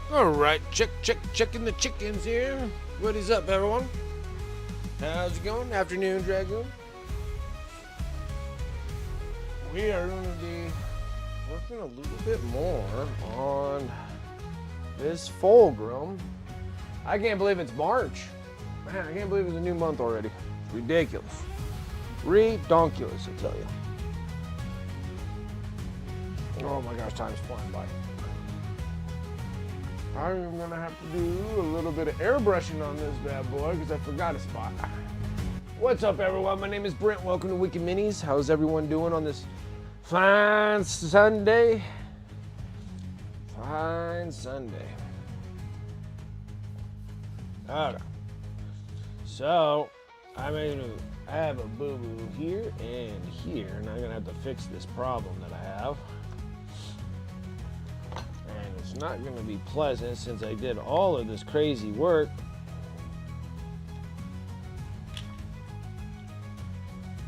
Alright, checking the chickens here. What is up, everyone? How's it going? Afternoon, Dragoon. We are going to be working a little bit more on this Fulgrim. I can't believe it's March. Man, I can't believe it's a new month already. It's ridiculous. Redonkulous, I tell you. Oh my gosh, time's flying by. I'm gonna have to do a little bit of airbrushing on this bad boy because I forgot a spot. What's up, everyone? My name is Brent. Welcome to Wicked Minis. How's everyone doing on this fine Sunday? Fine Sunday. Alright. So, I'm gonna have a boo-boo here and here, and I'm gonna have to fix this problem that I have. It's not going to be pleasant since I did all of this crazy work.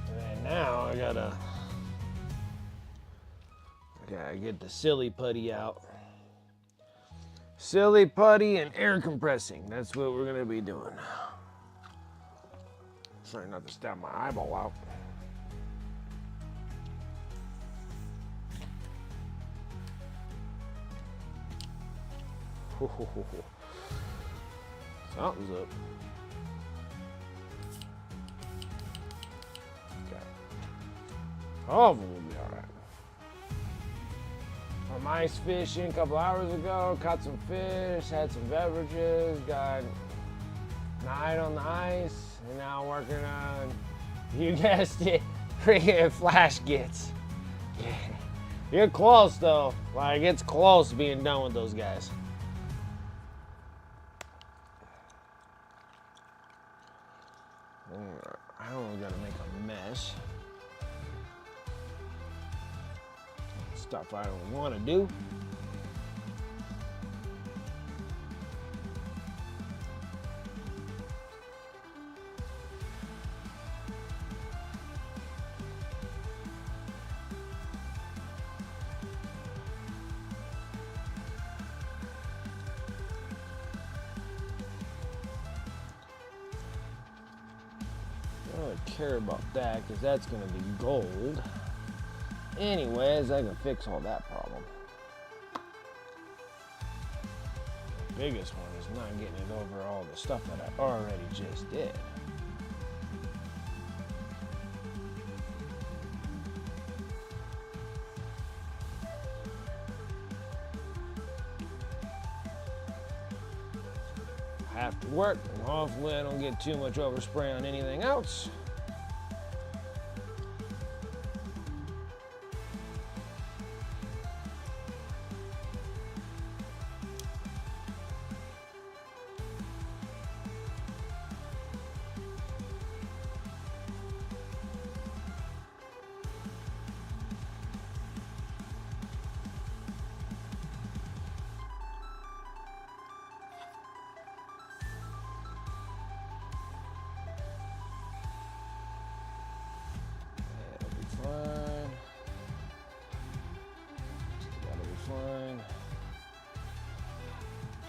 And now I gotta get the silly putty out. Silly putty and air compressing. That's what we're going to be doing. Sorry not to stab my eyeball out. Something's up. Okay. All of them will be alright. I'm ice fishing a couple hours ago, caught some fish, had some beverages, got night on the ice, and now I'm working on, you guessed it, freaking flash gets. Yeah. You're close though. Like, it's close being done with those guys. I don't gotta make a mess. Stuff I don't want to do. I don't care about that because that's going to be gold. Anyways, I can fix all that problem. The biggest one is not getting it over all the stuff that I already just did. Have to work, and hopefully I don't get too much overspray on anything else. Fine.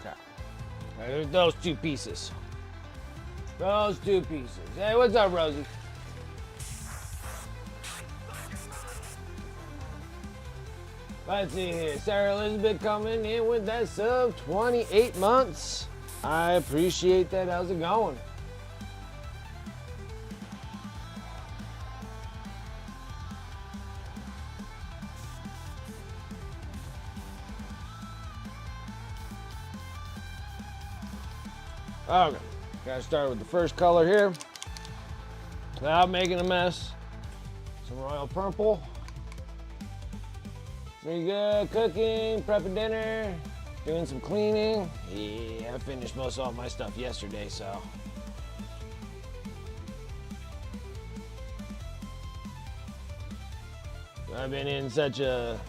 Okay. There's those two pieces. Those two pieces. Hey, what's up, Rosie? Let's see here. Sarah Elizabeth coming in with that sub, 28 months. I appreciate that. How's it going? Okay, gotta start with the first color here. Without making a mess. Some royal purple. Pretty good. Cooking, prepping dinner, doing some cleaning. Yeah, I finished most of all my stuff yesterday, so. I've been in such a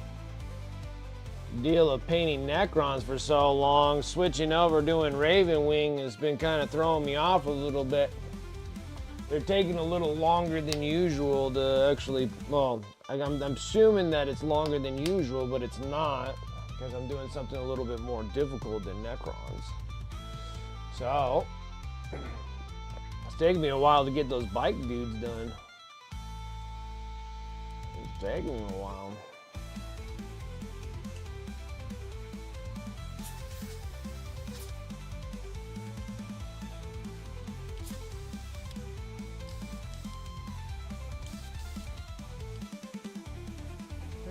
deal of painting Necrons for so long, switching over doing Raven Wing has been kind of throwing me off a little bit. They're taking a little longer than usual to actually, well, I'm assuming that it's longer than usual, but it's not. because I'm doing something a little bit more difficult than Necrons. So, it's taking me a while to get those bike dudes done. It's taking me a while.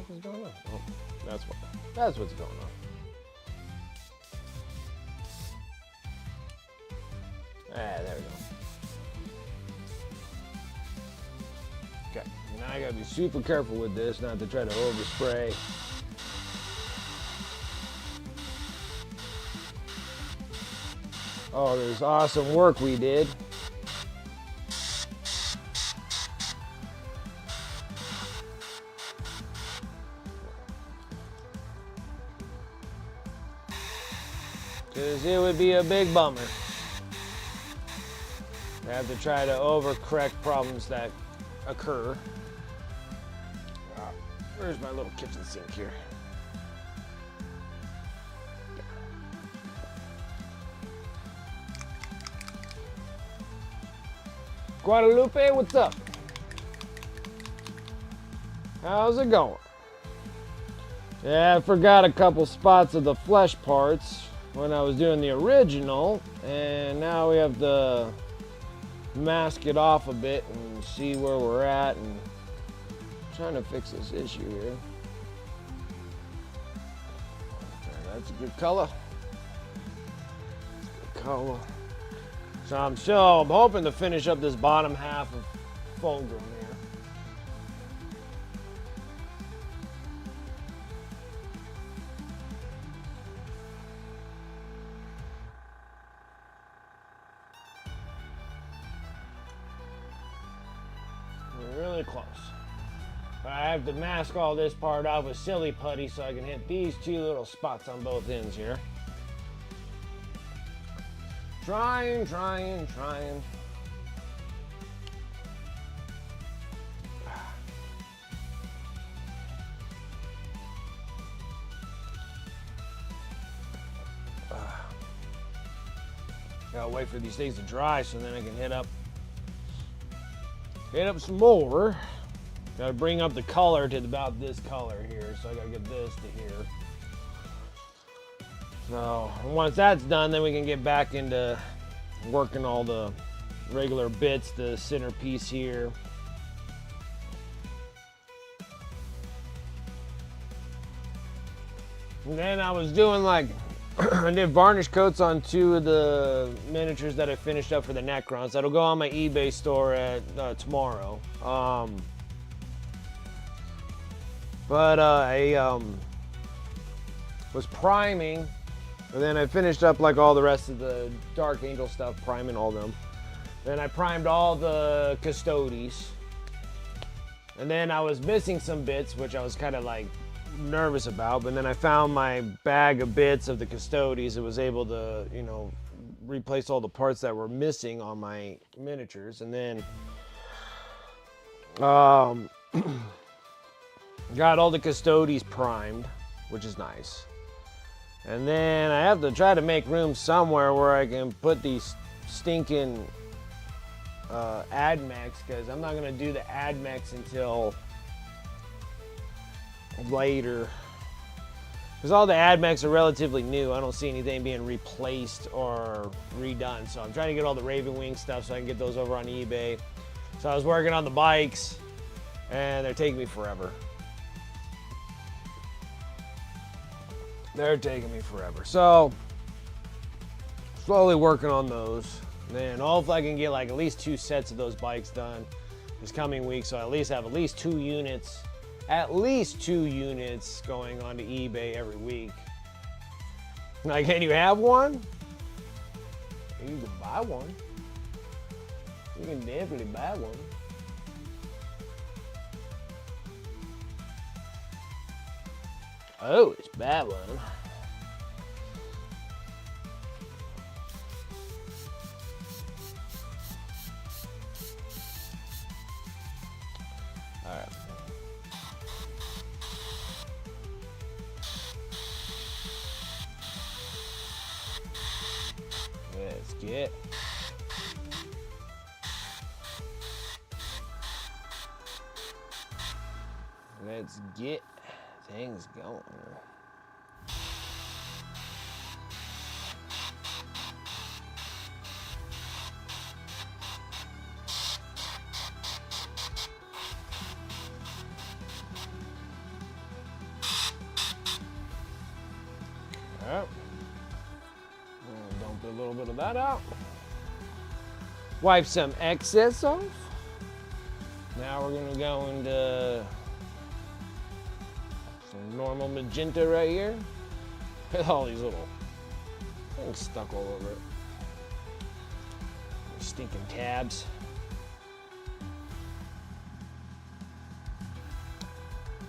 What's going on? Oh, that's what's going on. Ah, there we go. Okay, now I gotta be super careful with this, not to try to overspray. Oh, there's awesome work we did. Because it would be a big bummer to have to try to overcorrect problems that occur. Where's my little kitchen sink here? Guadalupe, what's up? How's it going? Yeah, I forgot a couple spots of the flesh parts when I was doing the original, and now we have to mask it off a bit and see where we're at, and I'm trying to fix this issue here. Okay, that's a good color. Good color. So I'm hoping to finish up this bottom half of Fulgrim here. Really close. But I have to mask all this part off with silly putty so I can hit these two little spots on both ends here. Trying. Gotta wait for these things to dry so then I can hit up some more. Gotta bring up the color to about this color here, so I gotta get this to here. So once that's done, then we can get back into working all the regular bits, the centerpiece here. And then I was doing like, I did varnish coats on two of the miniatures that I finished up for the Necrons. That'll go on my eBay store at tomorrow. I was priming, and then I finished up like all the rest of the Dark Angel stuff, priming all them. Then I primed all the Custodes. And then I was missing some bits, which I was kind of like nervous about, but then I found my bag of bits of the Custodes. It was able to, you know, replace all the parts that were missing on my miniatures. And then got all the Custodes primed, which is nice. And then I have to try to make room somewhere where I can put these stinking AdMechs, because I'm not going to do the AdMechs until later. Because all the AdMechs are relatively new. I don't see anything being replaced or redone. So I'm trying to get all the Raven Wing stuff so I can get those over on eBay. So I was working on the bikes, and they're taking me forever. They're taking me forever. So, slowly working on those. And then hopefully I can get like at least 2 sets of those bikes done this coming week. So I at least have at least 2 units going onto eBay every week. Like, can you have one? You can buy one. You can definitely buy one. Oh, it's bad one. All right. Let's get. Let's get things going. Alright. Dump a little bit of that out. Wipe some excess off. Now we're gonna go into some normal magenta right here. Look at all these little things stuck all over it. These stinking tabs.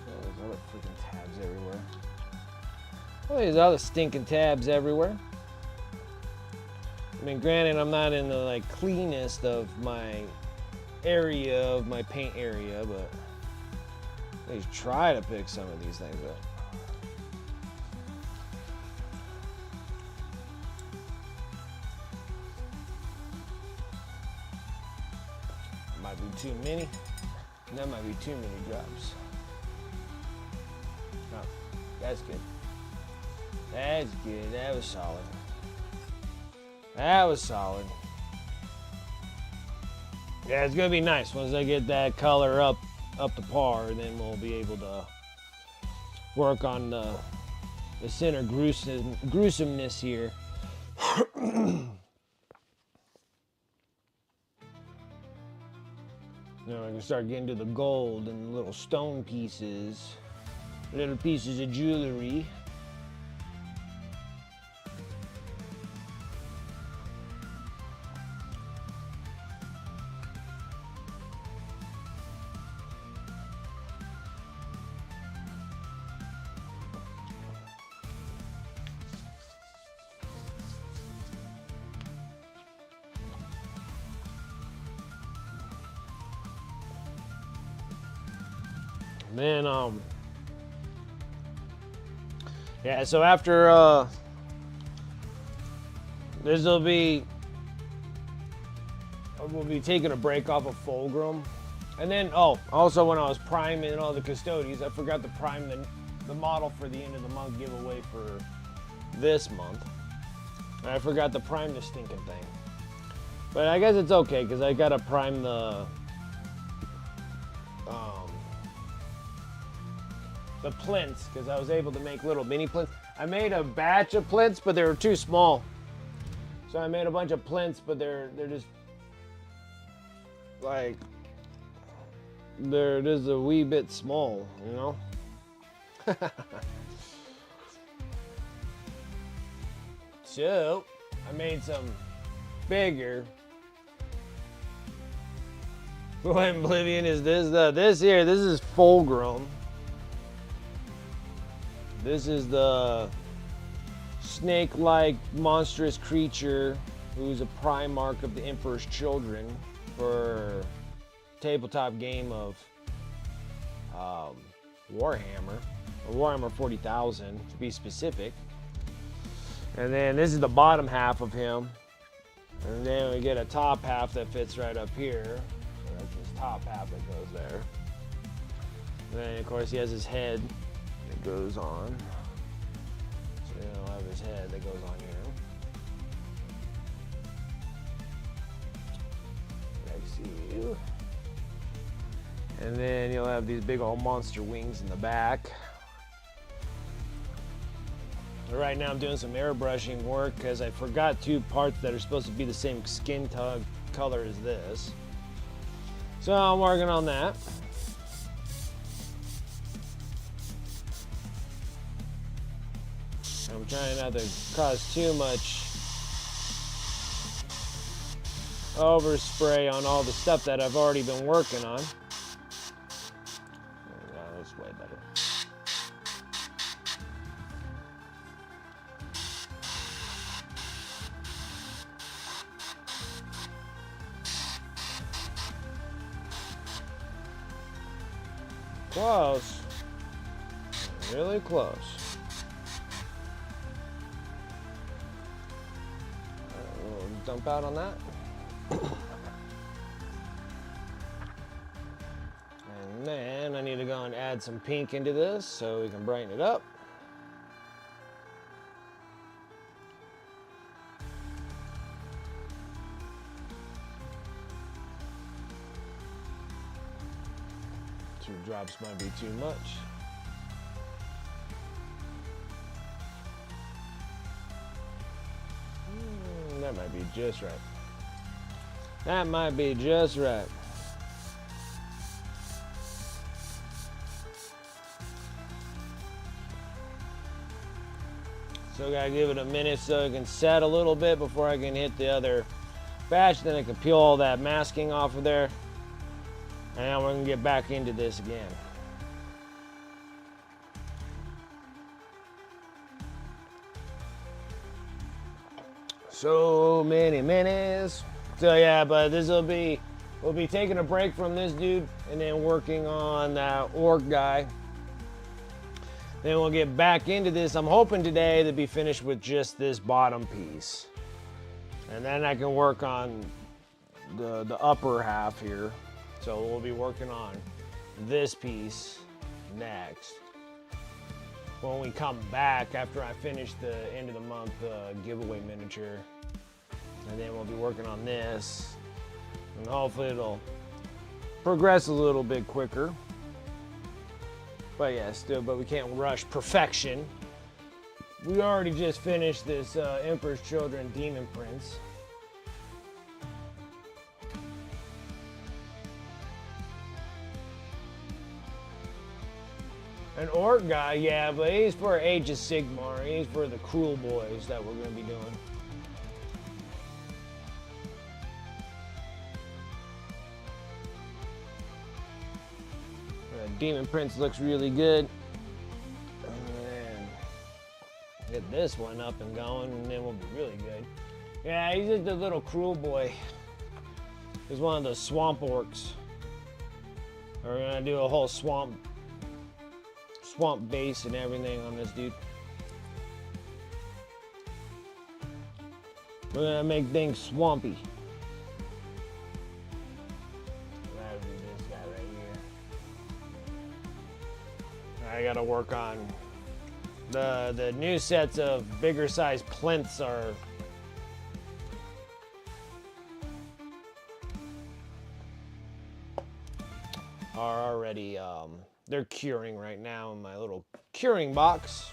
Oh, there's other freaking tabs everywhere. Oh, there's other stinking tabs everywhere. I mean, granted, I'm not in the like cleanest of my area of my paint area, but at least try to pick some of these things up. Might be too many. That might be too many drops. No, that's good. That's good. That was solid. That was solid. Yeah, it's gonna be nice once I get that color up to par. Then we'll be able to work on the center gruesomeness here. Now I can start getting to the gold and the little stone pieces, little pieces of jewelry. Then yeah, so after we'll be taking a break off of Fulgrim. And then also when I was priming all the custodies, I forgot to prime the model for the end of the month giveaway for this month. And I forgot to prime the stinking thing. But I guess it's okay because I gotta prime the plinths, because I was able to make little mini plinths. I made a batch of plinths, but they were too small. So I made a bunch of plinths, but they're just like they're just a wee bit small, you know? So I made some bigger. What Oblivion is this? This is Fulgrim. This is the snake-like monstrous creature who's a Primarch of the Emperor's Children for tabletop game of Warhammer, or Warhammer 40,000 to be specific. And then this is the bottom half of him. And then we get a top half that fits right up here. So that's his top half that goes there. And then of course he has his head that goes on. So he'll have his head that goes on here. I see you. And then you'll have these big old monster wings in the back. Right now I'm doing some airbrushing work because I forgot two parts that are supposed to be the same skin color as this. So I'm working on that. I'm trying not to cause too much overspray on all the stuff that I've already been working on. That's way better. Close. Really close. A little dump out on that. And then I need to go and add some pink into this so we can brighten it up. Two drops might be too much. That might be just right. That might be just right. So gotta give it a minute so it can set a little bit before I can hit the other batch. Then I can peel all that masking off of there. And now we're gonna get back into this again. So many minutes. So yeah, but we'll be taking a break from this dude and then working on that orc guy. Then we'll get back into this. I'm hoping today to be finished with just this bottom piece. And then I can work on the upper half here. So we'll be working on this piece next. When we come back after I finish the end of the month giveaway miniature. And then we'll be working on this. And hopefully it'll progress a little bit quicker. But yeah, but we can't rush perfection. We already just finished this Emperor's Children Demon Prince. An orc guy, yeah, but he's for Age of Sigmar. He's for the cruel boys that we're going to be doing. Demon Prince looks really good. And get this one up and going, and then we'll be really good. Yeah, he's just a little cruel boy. He's one of the swamp orcs. We're going to do a whole swamp base and everything on this dude. We're gonna make things swampy. That'll be this guy right here. I gotta work on the new sets of bigger size plinths are already they're curing right now in my little curing box.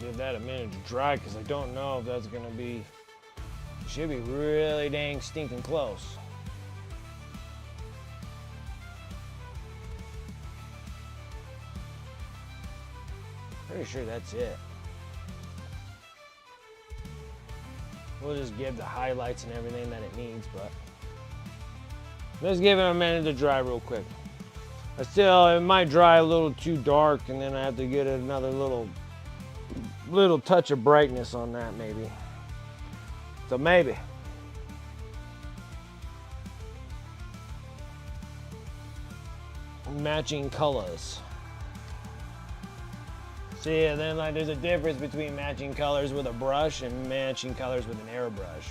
Give that a minute to dry because I don't know if that's gonna be, should be really dang stinking close. Pretty sure that's it. We'll just give the highlights and everything that it needs, but let's give it a minute to dry real quick. It might dry a little too dark and then I have to get another little touch of brightness on that maybe. So maybe. Matching colors. See, and then there's a difference between matching colors with a brush and matching colors with an airbrush.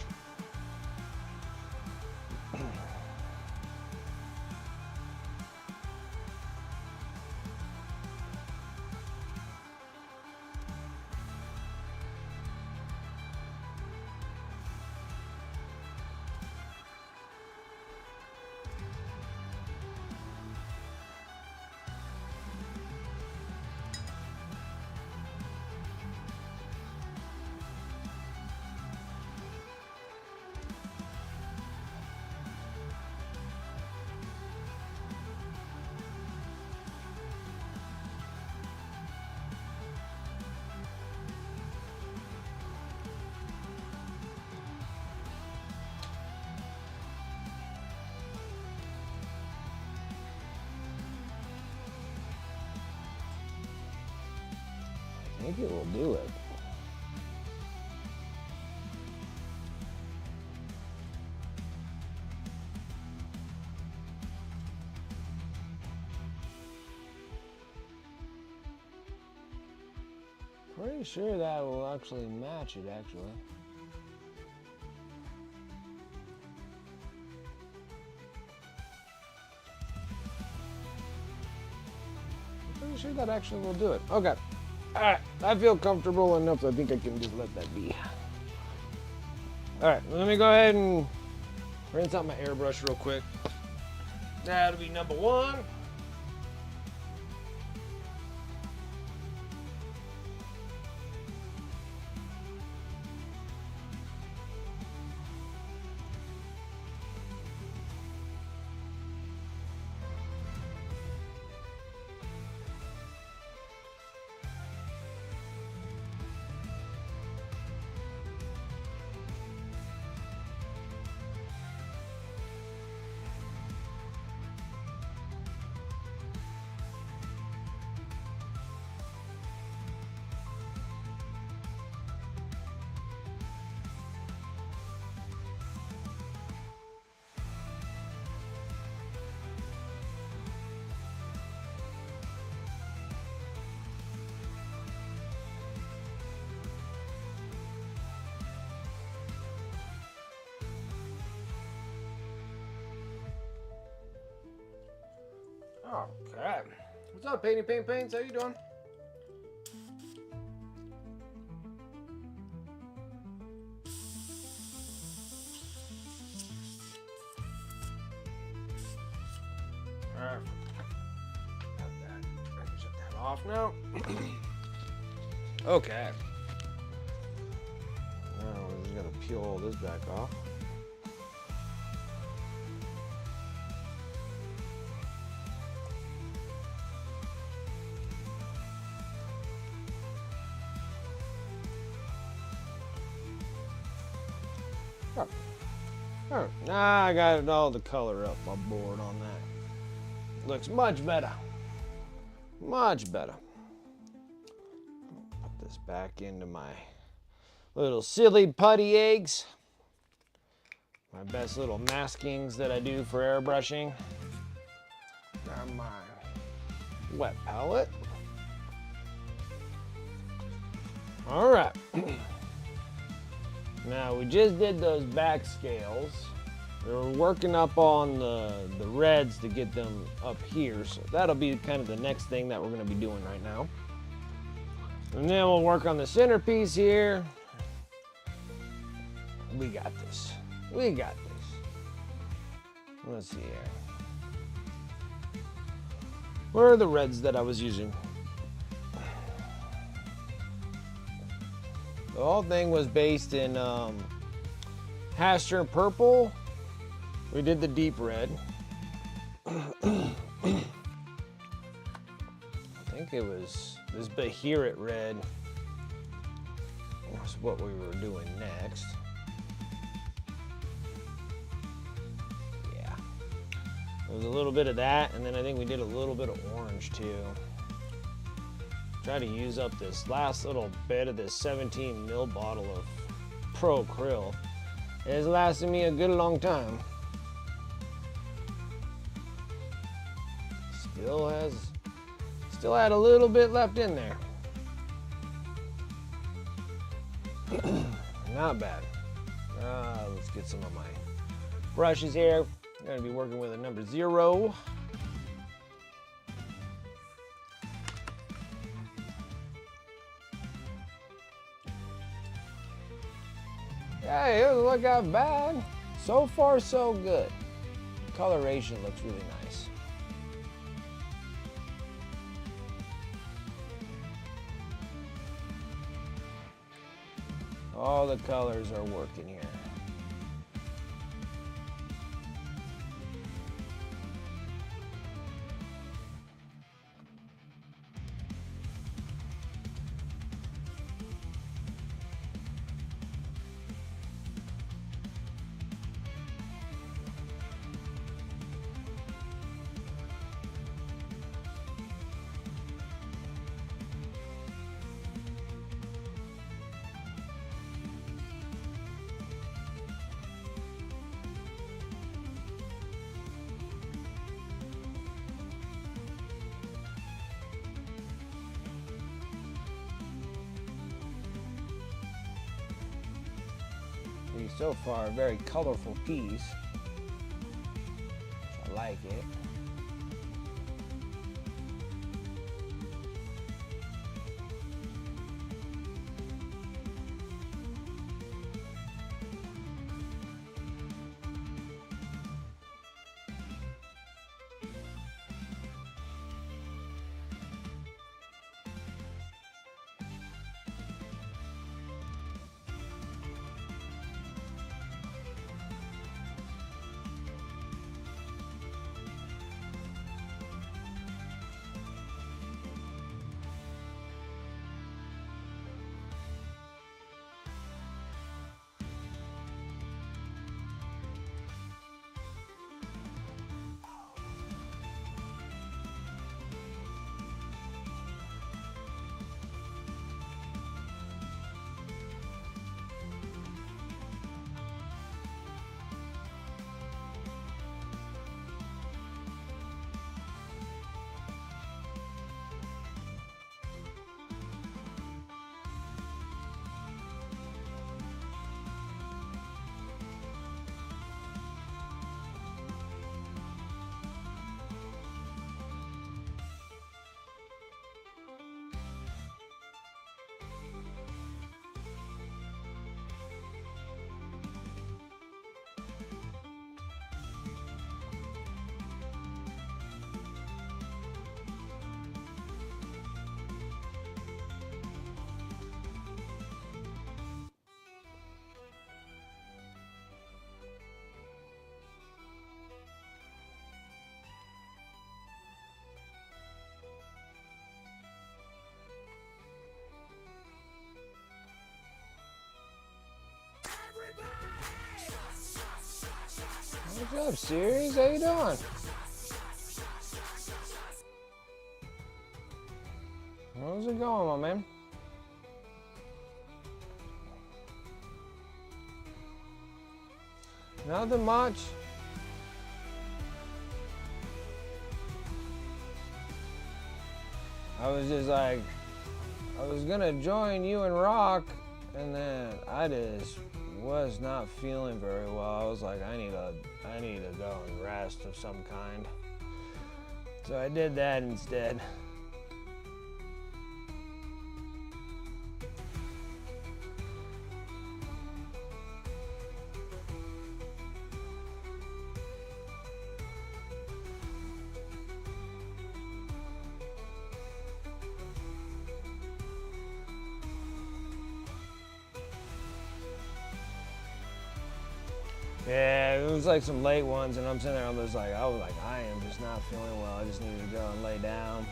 think it will do it. Pretty sure that will actually match it, actually. I'm pretty sure that actually will do it. Okay. Alright, I feel comfortable enough, so I think I can just let that be. Alright, let me go ahead and rinse out my airbrush real quick. That'll be number one. Okay. What's up, Painty Paints? How you doing? Alright. Got that. I can shut that off now. Okay. Now we just gotta peel all this back off. Oh, now I got all the color up my board on that. Looks much better. Much better. Put this back into my little silly putty eggs. My best little maskings that I do for airbrushing. Got my wet palette. All right. Now, we just did those back scales. We were working up on the reds to get them up here, so that'll be kind of the next thing that we're going to be doing right now. And then we'll work on the centerpiece here. We got this. We got this. Let's see here. Where are the reds that I was using? The whole thing was based in Haster purple. We did the deep red. I think it was this Bahirit red was what we were doing next. Yeah. There was a little bit of that, and then I think we did a little bit of orange too. Try to use up this last little bit of this 17 ml bottle of Pro Acryl. It's lasted me a good long time. Still had a little bit left in there. Not bad. Let's get some of my brushes here. I'm gonna be working with a number 0. Hey, it doesn't look that bad. So far, so good. Coloration looks really nice. All the colors are working here. so far. A very colorful piece. I like it. What's up, Series? How you doing? How's it going, my man? Nothing much. I was just like, I was gonna join you and Rock, and then I just was not feeling very well. I was like, I need to go and rest of some kind. So I did that instead. Yeah, it was like some late ones, and I'm sitting there, I was like, I am just not feeling well. I just need to go and lay down.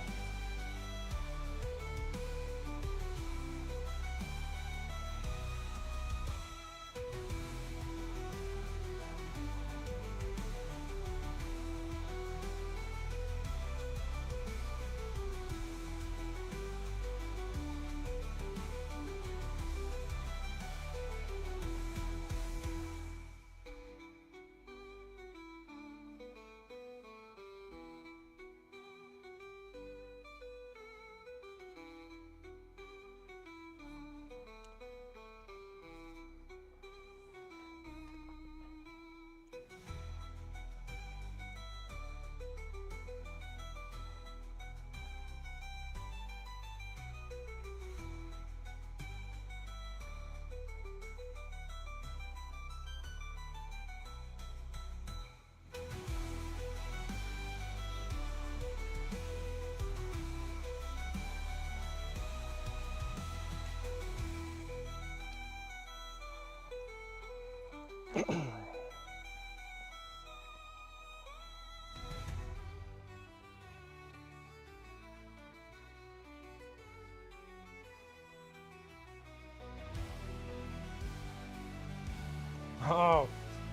Oh,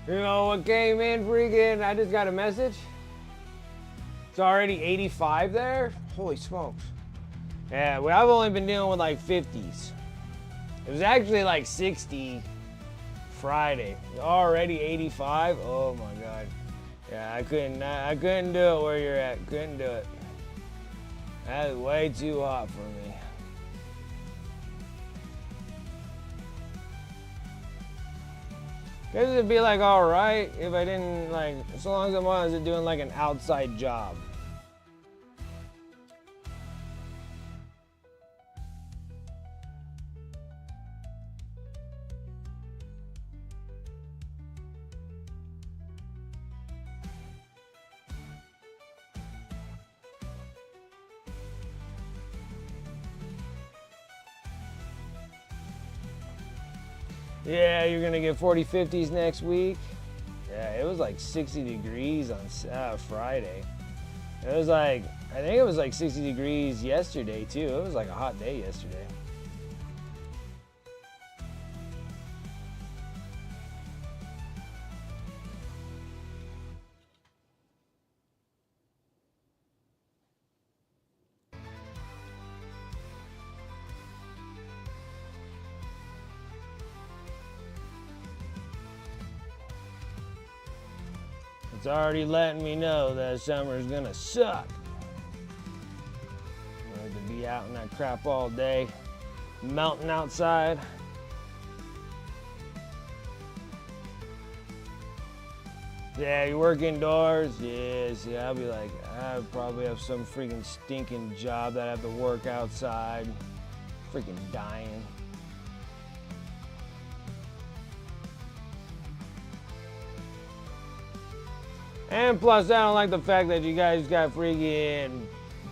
you know what came in freaking? I just got a message. It's already 85 there? Holy smokes. Yeah, well, I've only been dealing with like 50s. It was actually like 60 Friday. Already 85? Oh my God. Yeah, I couldn't do it where you're at. Couldn't do it. That is way too hot for me. Guess it'd be like alright if I didn't like, so long as I wasn't doing like an outside job. Yeah, you're gonna get 40, 50s next week. Yeah, it was like 60 degrees on Friday. It was like, I think it was like 60 degrees yesterday too. It was like a hot day yesterday. It's already letting me know that summer's gonna suck. I'm going to be out in that crap all day, melting outside. Yeah, you work indoors? Yes, yeah, I'll be like, I probably have some freaking stinking job that I have to work outside. Freaking dying. And plus, I don't like the fact that you guys got freaking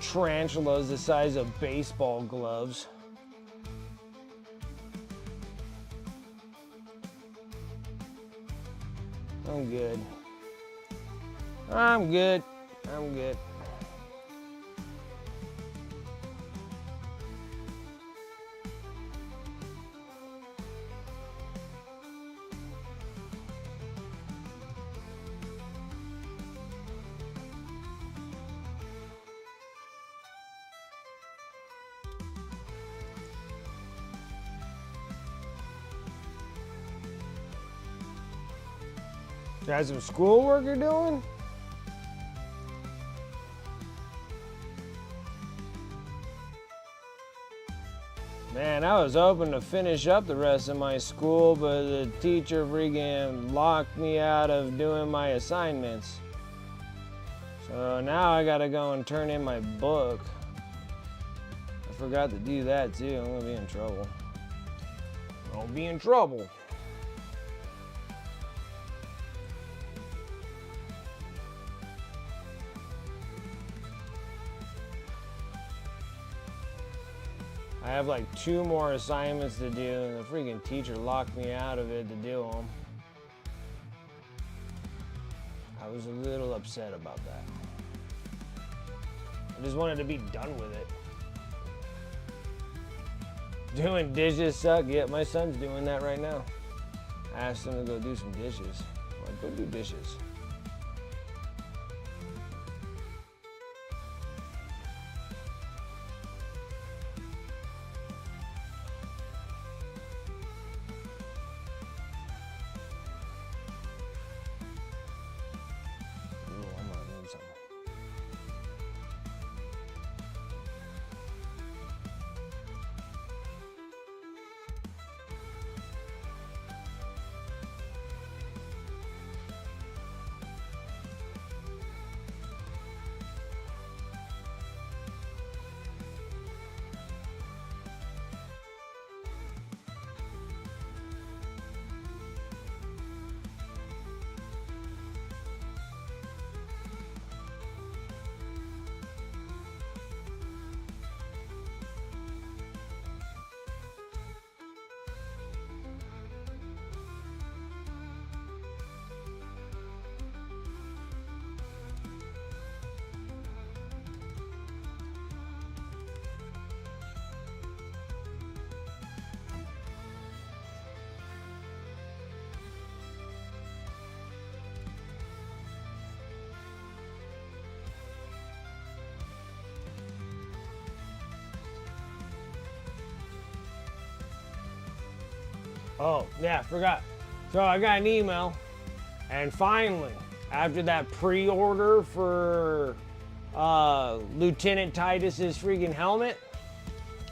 tarantulas the size of baseball gloves. I'm good. I'm good. I'm good. Got some schoolwork you're doing? Man, I was hoping to finish up the rest of my school, but the teacher freaking locked me out of doing my assignments. So now I gotta go and turn in my book. I forgot to do that too. I'm gonna be in trouble. I'll be in trouble. I have like 2 more assignments to do, and the freaking teacher locked me out of it to do them. I was a little upset about that. I just wanted to be done with it. Doing dishes suck. Yeah, my son's doing that right now. I asked him to go do some dishes. I'm like, go do dishes. Oh, yeah, forgot. So I got an email, and finally, after that pre-order for Lieutenant Titus's freaking helmet,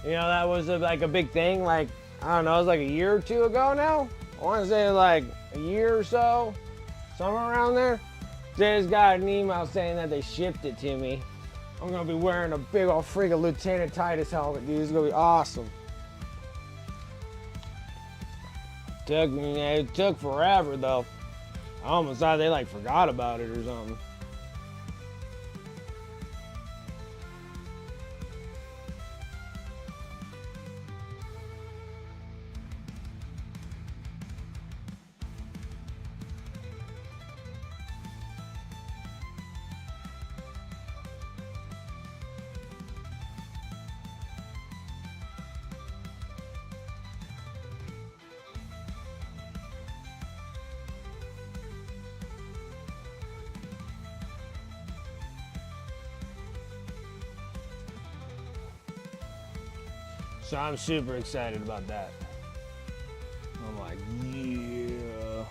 you know, that was like a big thing, like, I don't know, it was like a year or 2 ago now, I want to say like a year or so, somewhere around there. Just got an email saying that they shipped it to me. I'm gonna be wearing a big old freaking Lieutenant Titus helmet, dude. It's gonna be awesome. It took forever though. I almost thought they like forgot about it or something. So I'm super excited about that. I'm like, yeah.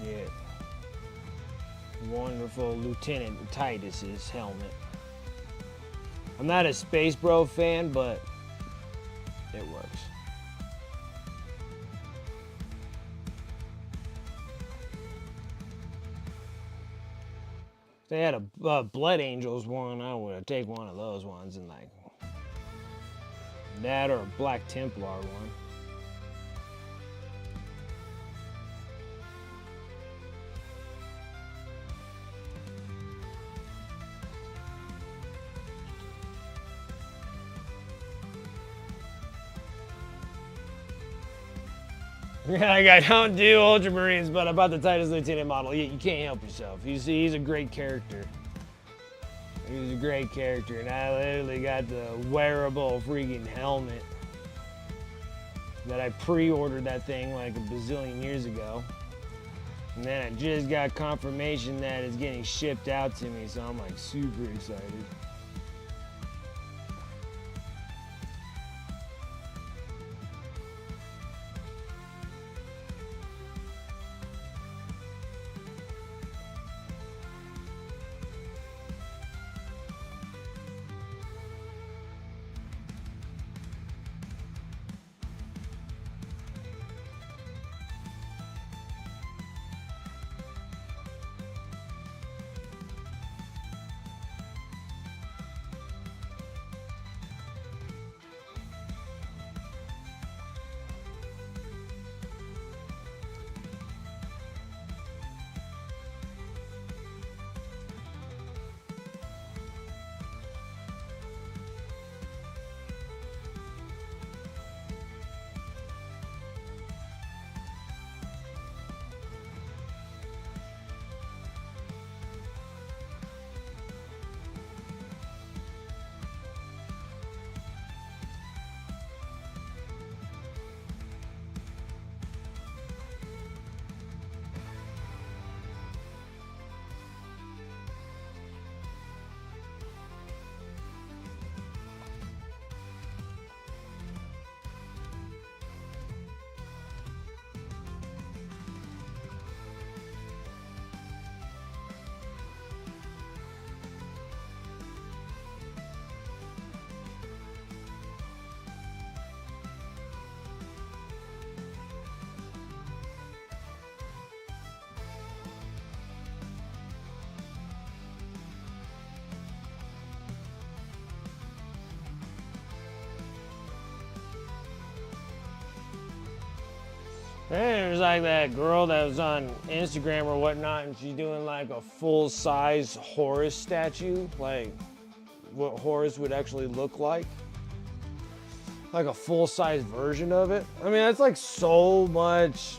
Get wonderful Lieutenant Titus's helmet. I'm not a Space Bro fan, but it works. If they had a Blood Angels one, I would take one of those ones and like that or a Black Templar one. Yeah, like I don't do Ultramarines, but about the Titus Lieutenant model, you can't help yourself. He's a great character. He's a great character, and I literally got the wearable freaking helmet that I pre-ordered that thing like a bazillion years ago. And then I just got confirmation that it's getting shipped out to me, so I'm like super excited. And there's like that girl that was on Instagram or whatnot, and she's doing like a full-size Horus statue, like what Horus would actually look like a full-size version of it. I mean, that's like so much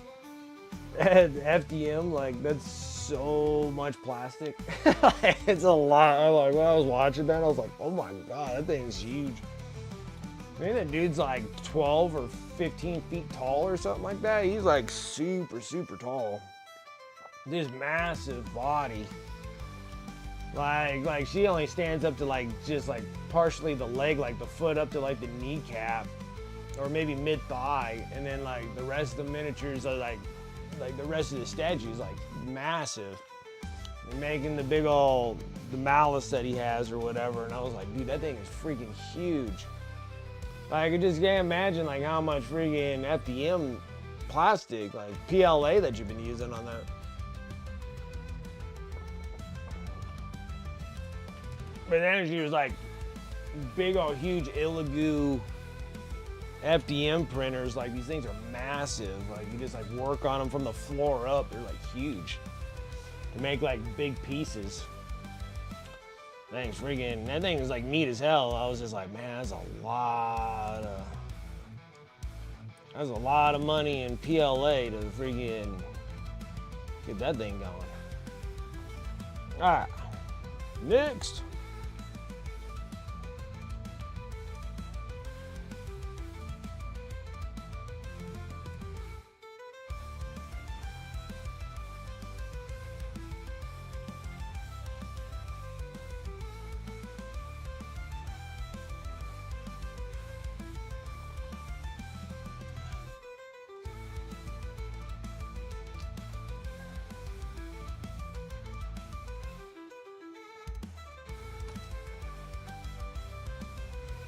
FDM, like that's so much plastic. It's a lot. Like when I was watching that, I was like, oh my god, that thing's huge. I think that dude's like 12 or 15 feet tall or something like that. He's like super, super tall. This massive body. Like she only stands up to like just like partially the leg, like the foot up to like the kneecap or maybe mid thigh, and then like the rest of the miniatures are like the rest of the statue is like massive. They're making the big old the malice that he has or whatever, and I was like, dude, that thing is freaking huge. Like, I just can't imagine like how much freaking FDM plastic, like PLA that you've been using on that. But then she was like, big old huge Illigu FDM printers. Like, these things are massive. Like, you just like work on them from the floor up. They're like huge. To make like big pieces. Thanks, freaking, that thing is like neat as hell. I was just like, man, that's a lot of money in PLA to freaking get that thing going. All right, next.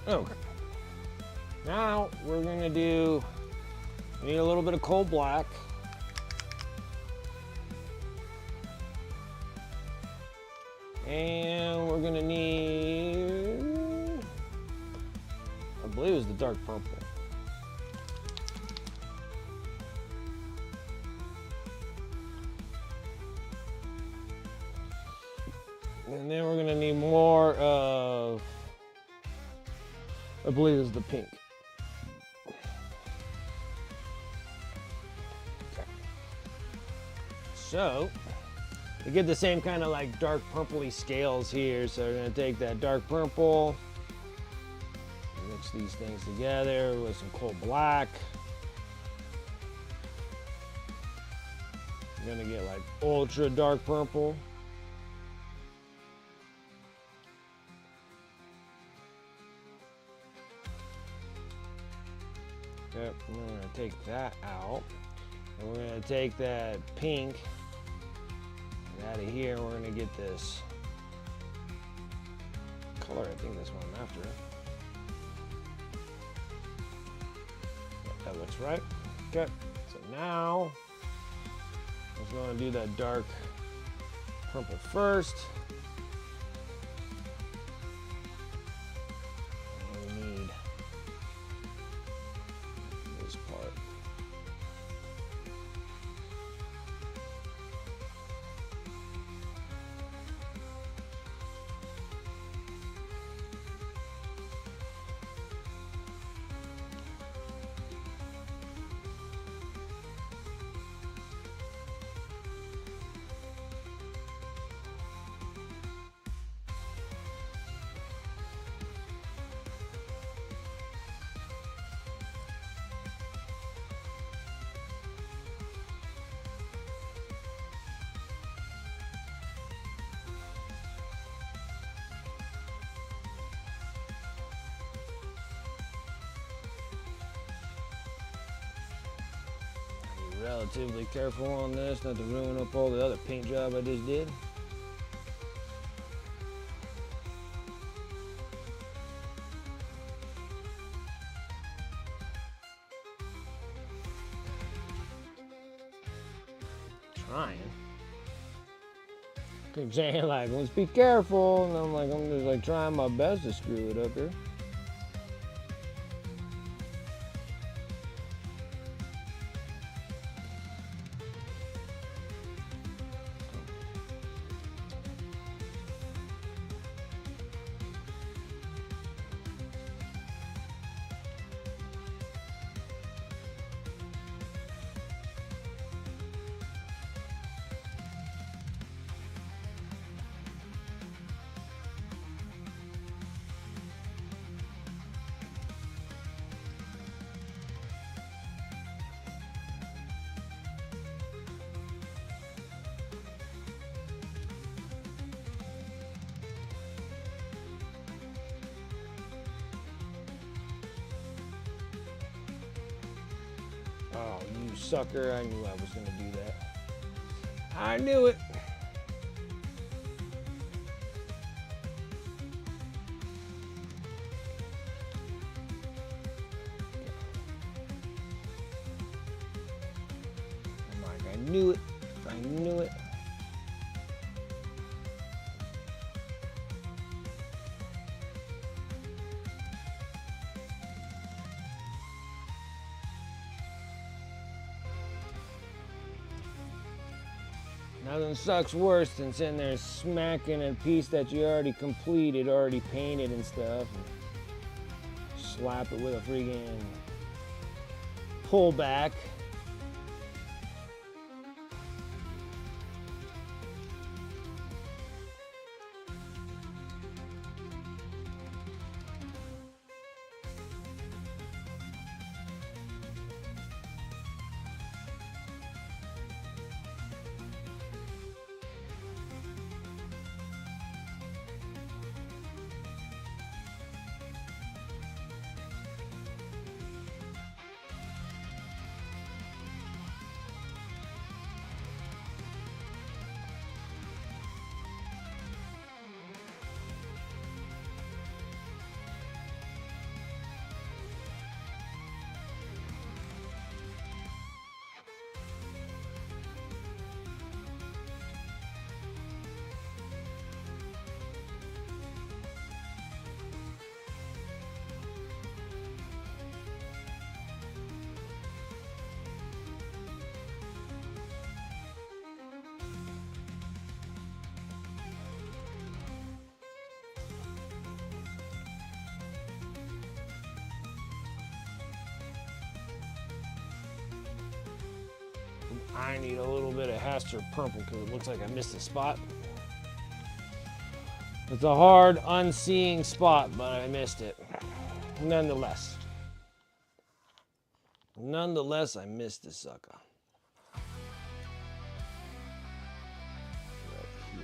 Okay. Now we're gonna do, we need a little bit of coal black. And we're gonna need, I believe it was the dark purple. And then we're gonna need more of, I believe it's the pink. Okay. So, we get the same kind of like dark purpley scales here. So we're gonna take that dark purple, mix these things together with some coal black. You're gonna get like ultra dark purple. Yep, and we're gonna take that out. And we're gonna take that pink out of here, and we're gonna get this color. I think this one I'm after. Yep, that looks right. Okay, so now let's go and do that dark purple first. Relatively careful on this, not to ruin up all the other paint job I just did. Trying. Keep saying like, let's be careful, and I'm like, I'm just like trying my best to screw it up here. Oh, you sucker. I knew I was going to do that. I knew it. knew it. I knew it. Nothing sucks worse than sitting there smacking a piece that you already completed, already painted and stuff. And slap it with a freaking pullback. I need a little bit of Haster purple because it looks like I missed a spot. It's a hard, unseeing spot, but I missed it. Nonetheless. Nonetheless, I missed the sucker. Right here.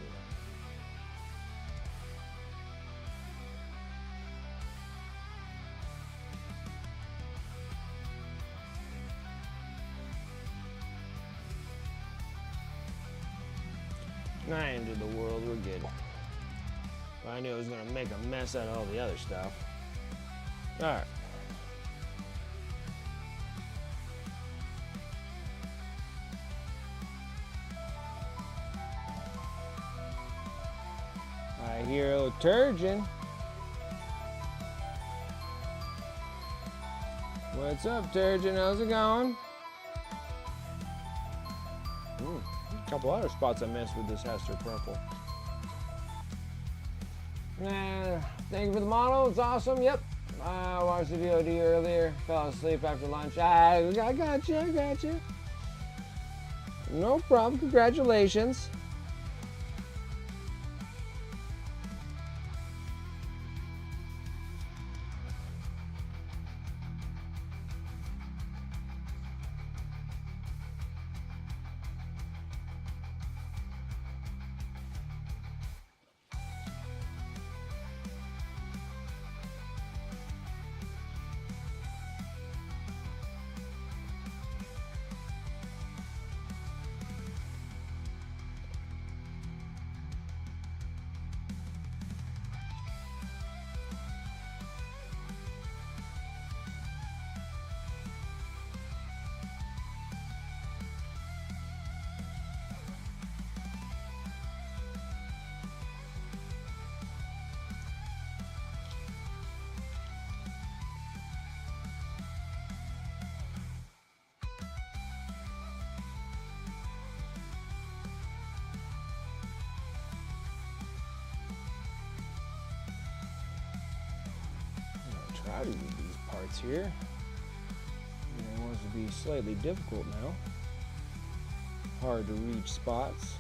Not into the world, we're good. I knew I was gonna make a mess out of all the other stuff. Alright. I hear a Turgeon. What's up, Turgeon? How's it going? A couple other spots I missed with this Hester Purple. Thank you for the model. It's awesome. Yep. I watched the VOD earlier. Fell asleep after lunch. I got you. I got you. No problem. Congratulations. Try to read these parts here. It wants to be slightly difficult now. Hard to reach spots.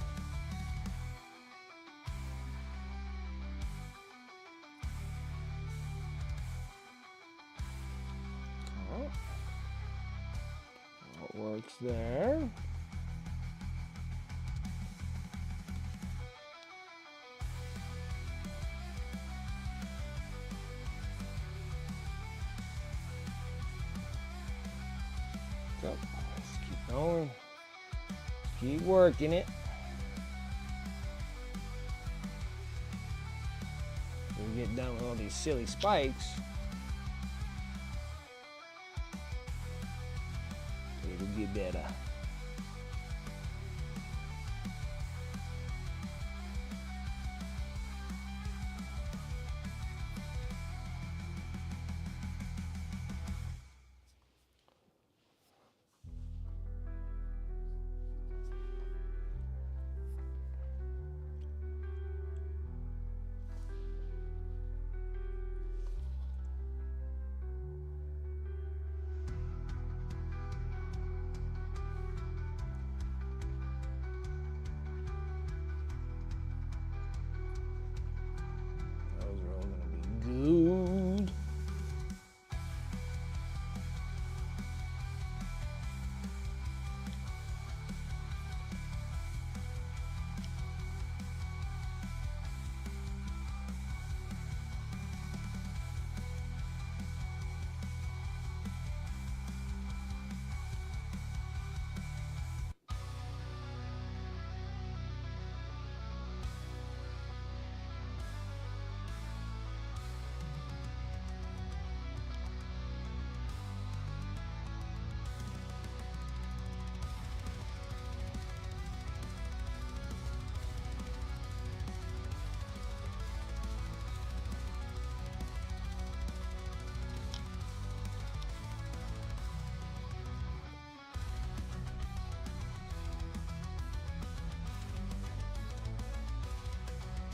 Oh. What works there? So, let's keep going. Keep working it. When we get done with all these silly spikes, it'll get better.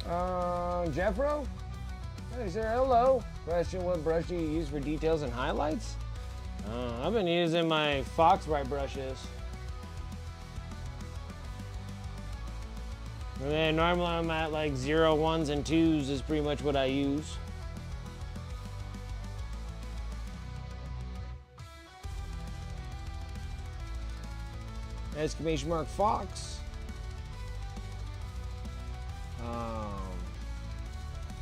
Jeffro? Hey, sir, hello. Question, what brush do you use for details and highlights? I've been using my Foxbright brushes. And then normally I'm at like 0, 1s, and 2s is pretty much what I use. Exclamation mark Fox.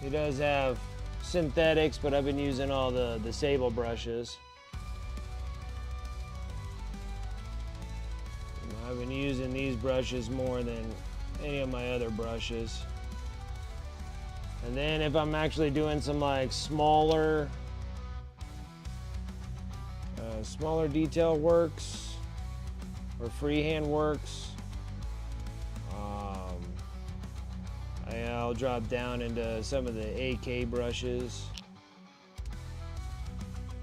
He does have synthetics, but I've been using all the sable brushes. I've been using these brushes more than any of my other brushes. And then if I'm actually doing some like smaller detail works or freehand works, I'll drop down into some of the AK brushes.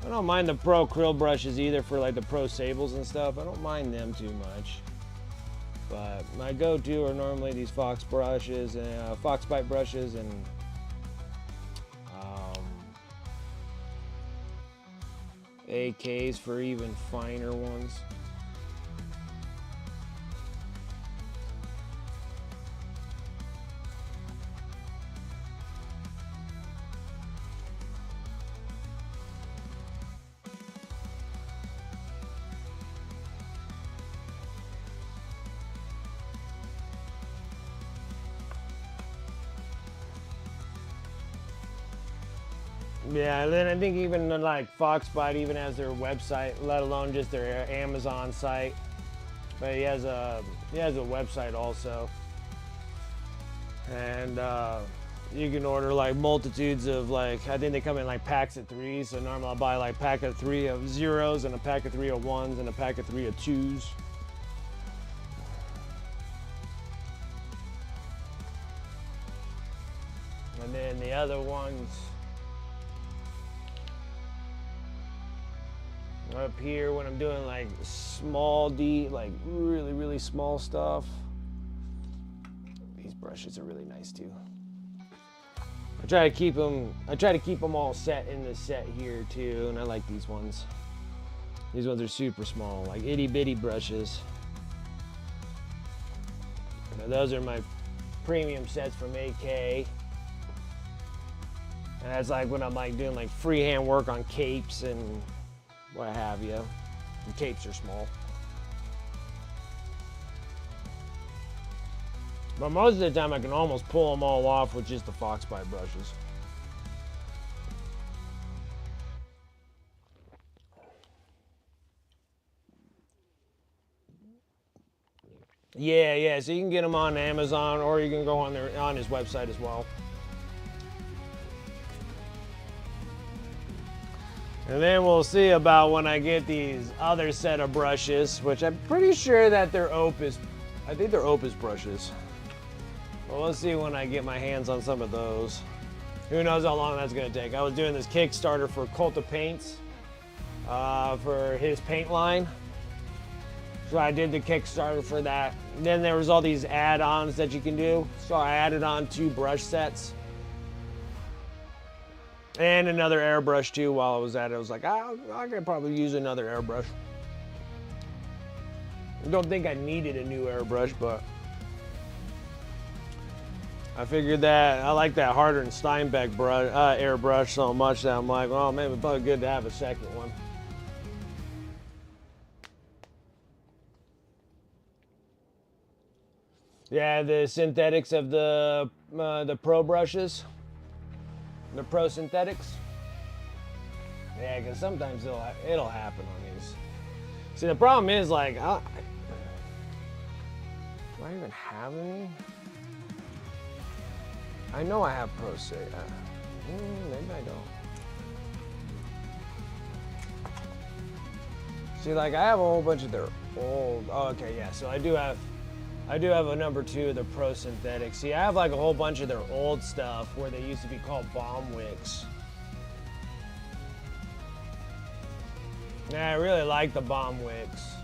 I don't mind the Pro Krill brushes either for like the Pro Sables and stuff. I don't mind them too much. But my go-to are normally these Fox brushes and Foxbite brushes and AKs for even finer ones. Yeah, and then I think even like Foxbite even has their website, let alone just their Amazon site. But he has a website also, and you can order like multitudes of like, I think they come in like packs of 3. So normally I'll buy like pack of 3 of 0s and a pack of 3 of 1s and a pack of 3 of 2s. And then the other ones up here when I'm doing like small like really small stuff. These brushes are really nice too. I try to keep them all set in the set here too, and I like these ones. These ones are super small, like itty bitty brushes. Now, those are my premium sets from AK. And that's like when I'm like doing like freehand work on capes and what have you. The capes are small. But most of the time I can almost pull them all off with just the Foxbite brushes. Yeah, so you can get them on Amazon or you can go on his website as well. And then we'll see about when I get these other set of brushes, which I'm pretty sure that they're Opus. I think they're Opus brushes. Well, we'll see when I get my hands on some of those. Who knows how long that's gonna take. I was doing this Kickstarter for Cult of Paints for his paint line. So I did the Kickstarter for that. And then there was all these add-ons that you can do. So I added on 2 brush sets. And another airbrush too while I was at it. I was like, I could probably use another airbrush. I don't think I needed a new airbrush, but I figured that I like that Harder and Steinbeck airbrush so much that I'm like, well, maybe it's probably good to have a second one. Yeah, the synthetics of the Pro brushes. The Pro synthetics. Yeah, because sometimes it'll happen on these. See, the problem is like, do I even have any? I know I have Pro Sig. Maybe I don't. See, like I have a whole bunch of their old. Oh, okay, yeah. So I do have a number 2 of the Pro Synthetics. See, I have like a whole bunch of their old stuff where they used to be called bomb wicks. Yeah, I really like the bomb wicks,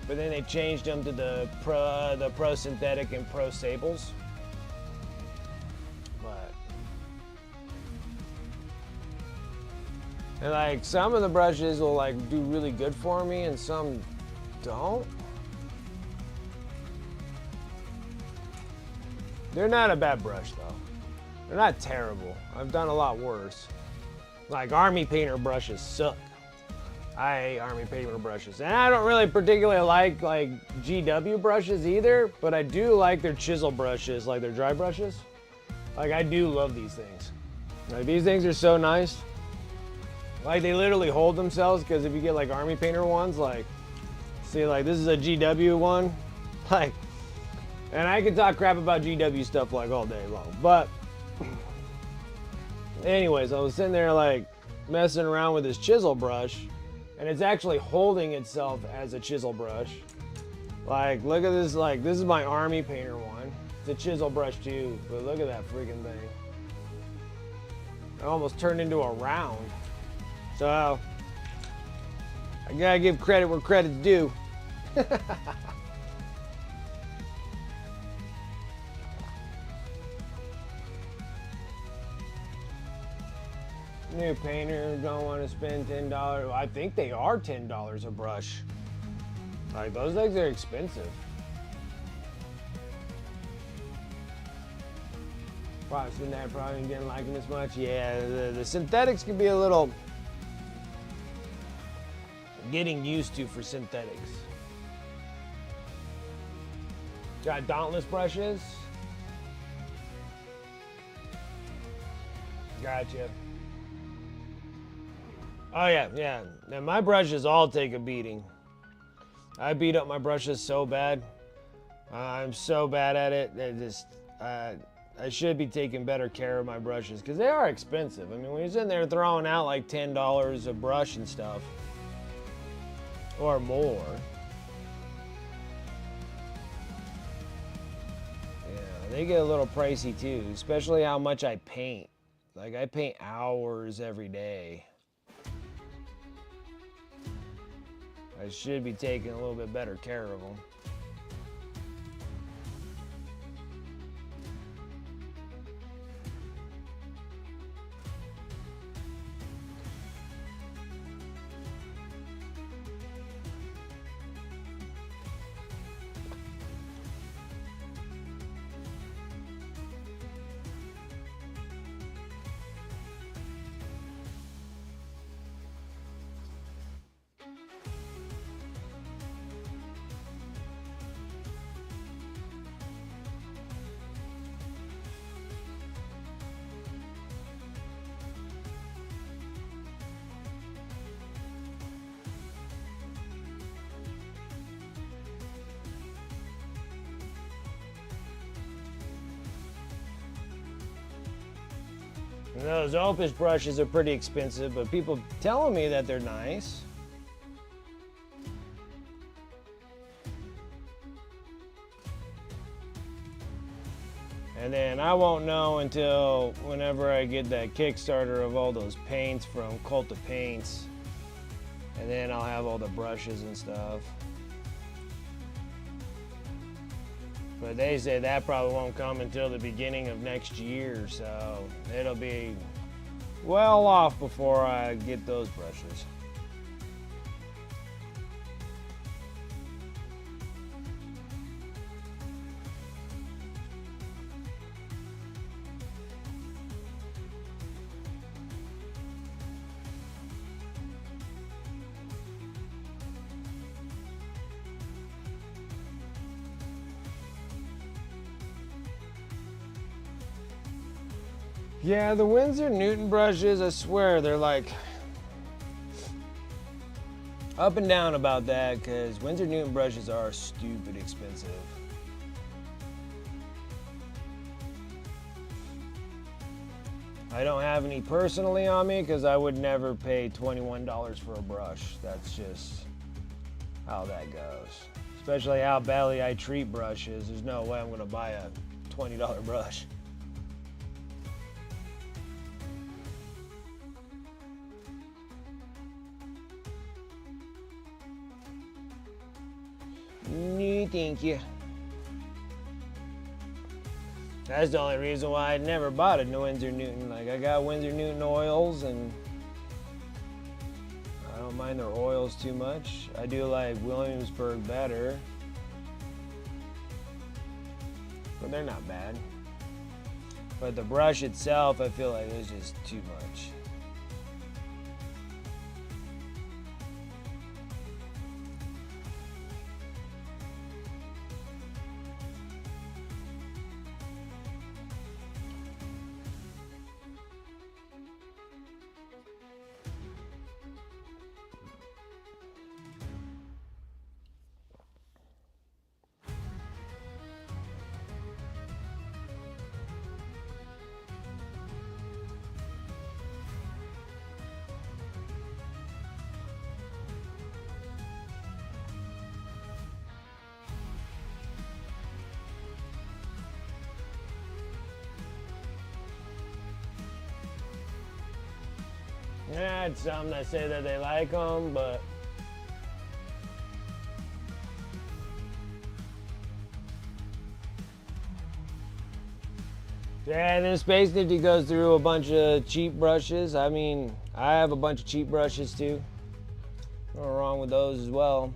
but then they changed them to the Pro Synthetic and Pro Sables. And like some of the brushes will like do really good for me and some don't. They're not a bad brush though. They're not terrible. I've done a lot worse. Like army painter brushes suck. I hate army painter brushes. And I don't really particularly like GW brushes either, but I do like their chisel brushes, like their dry brushes. Like I do love these things. Like these things are so nice. Like they literally hold themselves, because if you get like army painter ones, like, see like this is a GW one, like, and I could talk crap about GW stuff like all day long, but anyways, I was sitting there like messing around with this chisel brush, and it's actually holding itself as a chisel brush. Like look at this, like this is my army painter one. It's a chisel brush too, but look at that freaking thing. It almost turned into a round. So, I gotta give credit where credit's due. New painters don't want to spend $10. I think they are $10 a brush. Like, those things are expensive. Probably that probably didn't like them as much. Yeah, the synthetics can be a little getting used to for synthetics. Got Dauntless brushes. Gotcha. Oh yeah, yeah. Now my brushes all take a beating. I beat up my brushes so bad. I'm so bad at it. They just, I should be taking better care of my brushes because they are expensive. I mean, when you're sitting there throwing out like $10 a brush and stuff, or more. Yeah, they get a little pricey too, especially how much I paint. Like I paint hours every day. I should be taking a little bit better care of them. And those Opus brushes are pretty expensive, but people telling me that they're nice. And then I won't know until whenever I get that Kickstarter of all those paints from Cult of Paints. And then I'll have all the brushes and stuff. But they say that probably won't come until the beginning of next year, so it'll be well off before I get those brushes. Yeah, the Winsor Newton brushes, I swear, they're like up and down about that because Winsor Newton brushes are stupid expensive. I don't have any personally on me because I would never pay $21 for a brush. That's just how that goes. Especially how badly I treat brushes. There's no way I'm going to buy a $20 brush. No, thank you. That's the only reason why I never bought a Winsor Newton. Like I got Winsor Newton oils and don't mind their oils too much. I do like Williamsburg better, but they're not bad. But the brush itself, I feel like is just too much. Yeah, it's some that say that they like them, but yeah, and then Space Nifty goes through a bunch of cheap brushes. I mean, I have a bunch of cheap brushes too. Nothing wrong with those as well.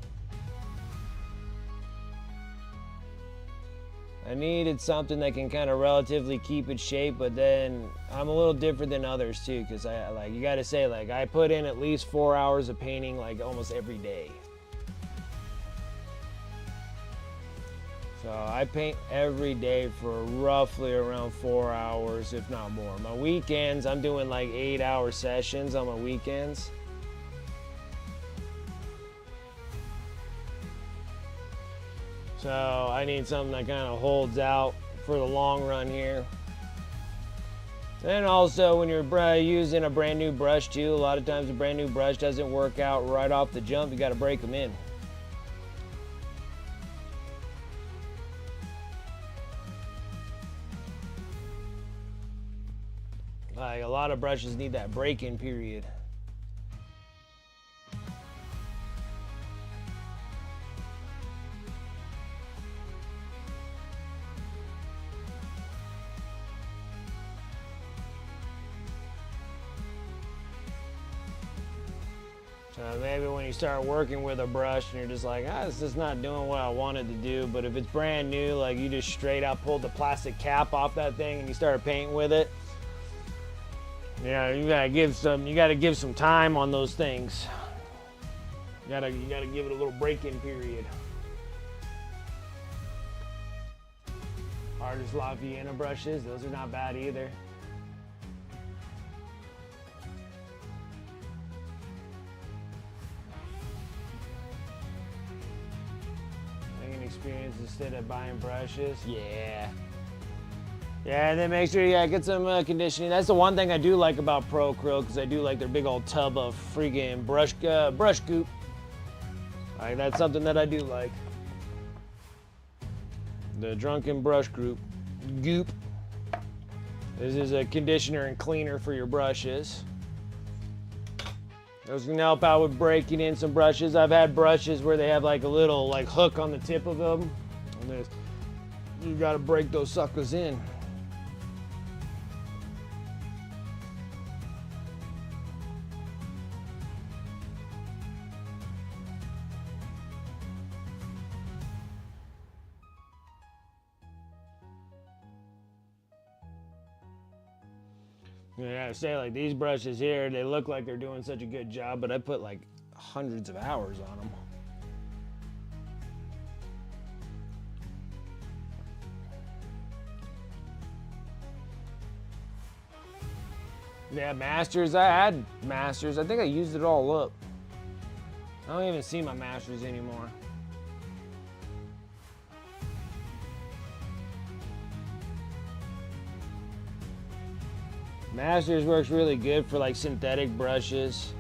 I needed something that can kind of relatively keep its shape, but then I'm a little different than others too, because I like, you got to say, like, I put in at least 4 hours of painting like almost every day. So I paint every day for roughly around 4 hours, if not more. My weekends, I'm doing like 8-hour sessions on my weekends. So I need something that kind of holds out for the long run here. And also when you're using a brand new brush too, a lot of times a brand new brush doesn't work out right off the jump. You got to break them in. Like a lot of brushes need that break-in period. So maybe when you start working with a brush and you're just like, it's just not doing what I wanted to do. But if it's brand new, like you just straight out pulled the plastic cap off that thing and you started painting with it, yeah, you gotta give some time on those things. You gotta give it a little break-in period. Artist La Vienna brushes, those are not bad either. Experience instead of buying brushes. Yeah, and then make sure you get some conditioning. That's the one thing I do like about Pro Acrylic, because I do like their big old tub of freaking brush goop. Like, that's something that I do like. The Drunken Brush Goop. This is a conditioner and cleaner for your brushes. Those can help out with breaking in some brushes. I've had brushes where they have like a little like hook on the tip of them, and you gotta break those suckers in. Yeah, I gotta say, like, these brushes here, they look like they're doing such a good job, but I put like hundreds of hours on them. Yeah, Masters, I had Masters. I think I used it all up. I don't even see my Masters anymore. Masters works really good for like synthetic brushes.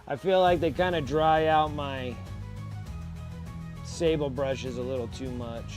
I feel like they kind of dry out my sable brushes a little too much.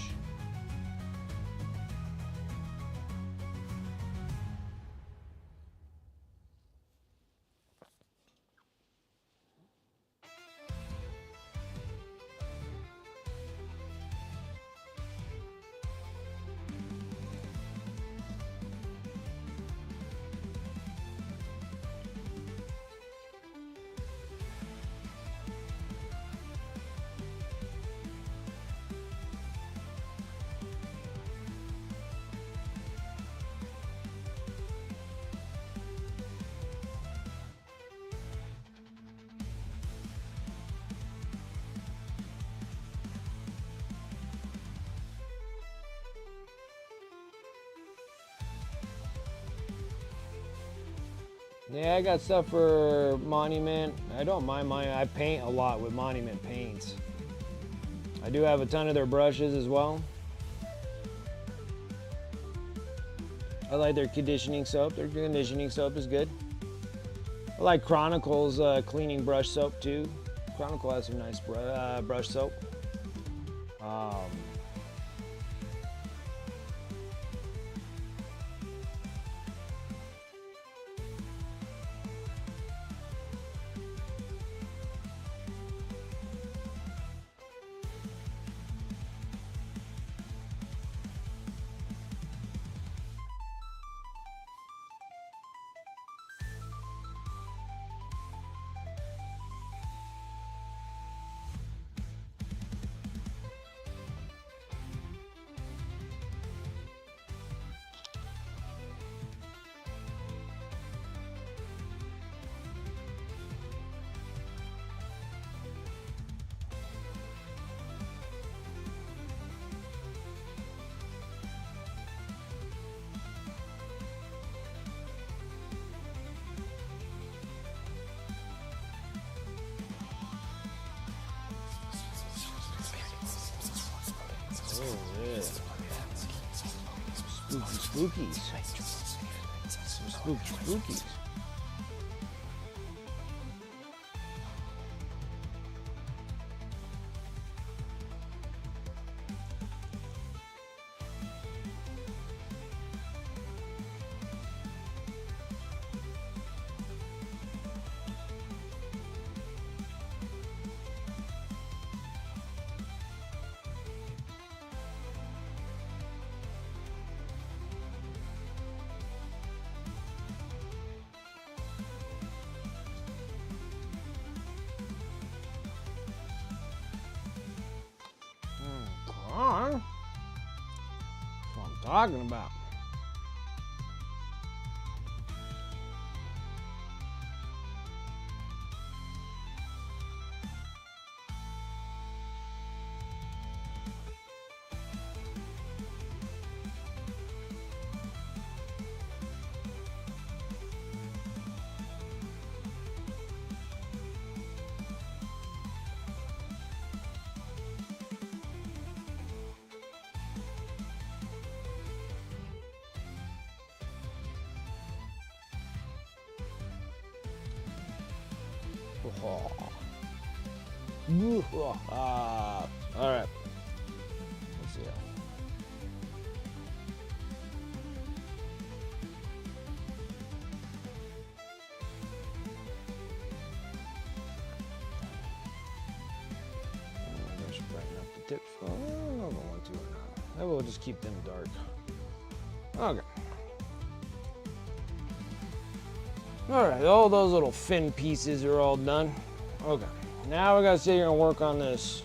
Yeah, I got stuff for Monument. I don't mind Monument. I paint a lot with Monument paints. I do have a ton of their brushes as well. I like their conditioning soap. Their conditioning soap is good. I like Chronicle's cleaning brush soap too. Chronicle has some nice brush soap. Oh yeah. Spooky spookies. Some spooky spookies. That's what I'm talking about. All right. Let's see. I should brighten up the tips. Oh, I don't know if I want to or not. Maybe we'll just keep them dark. Okay. All right, all those little fin pieces are all done. Okay, now we gotta sit here and work on this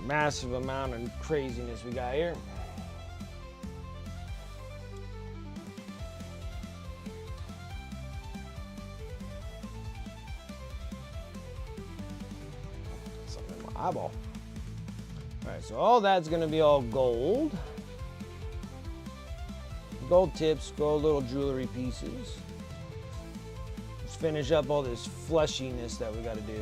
massive amount of craziness we got here. Something in my eyeball. All right, so all that's gonna be all gold. Gold tips, gold little jewelry pieces. Finish up all this fleshiness that we got to do. Get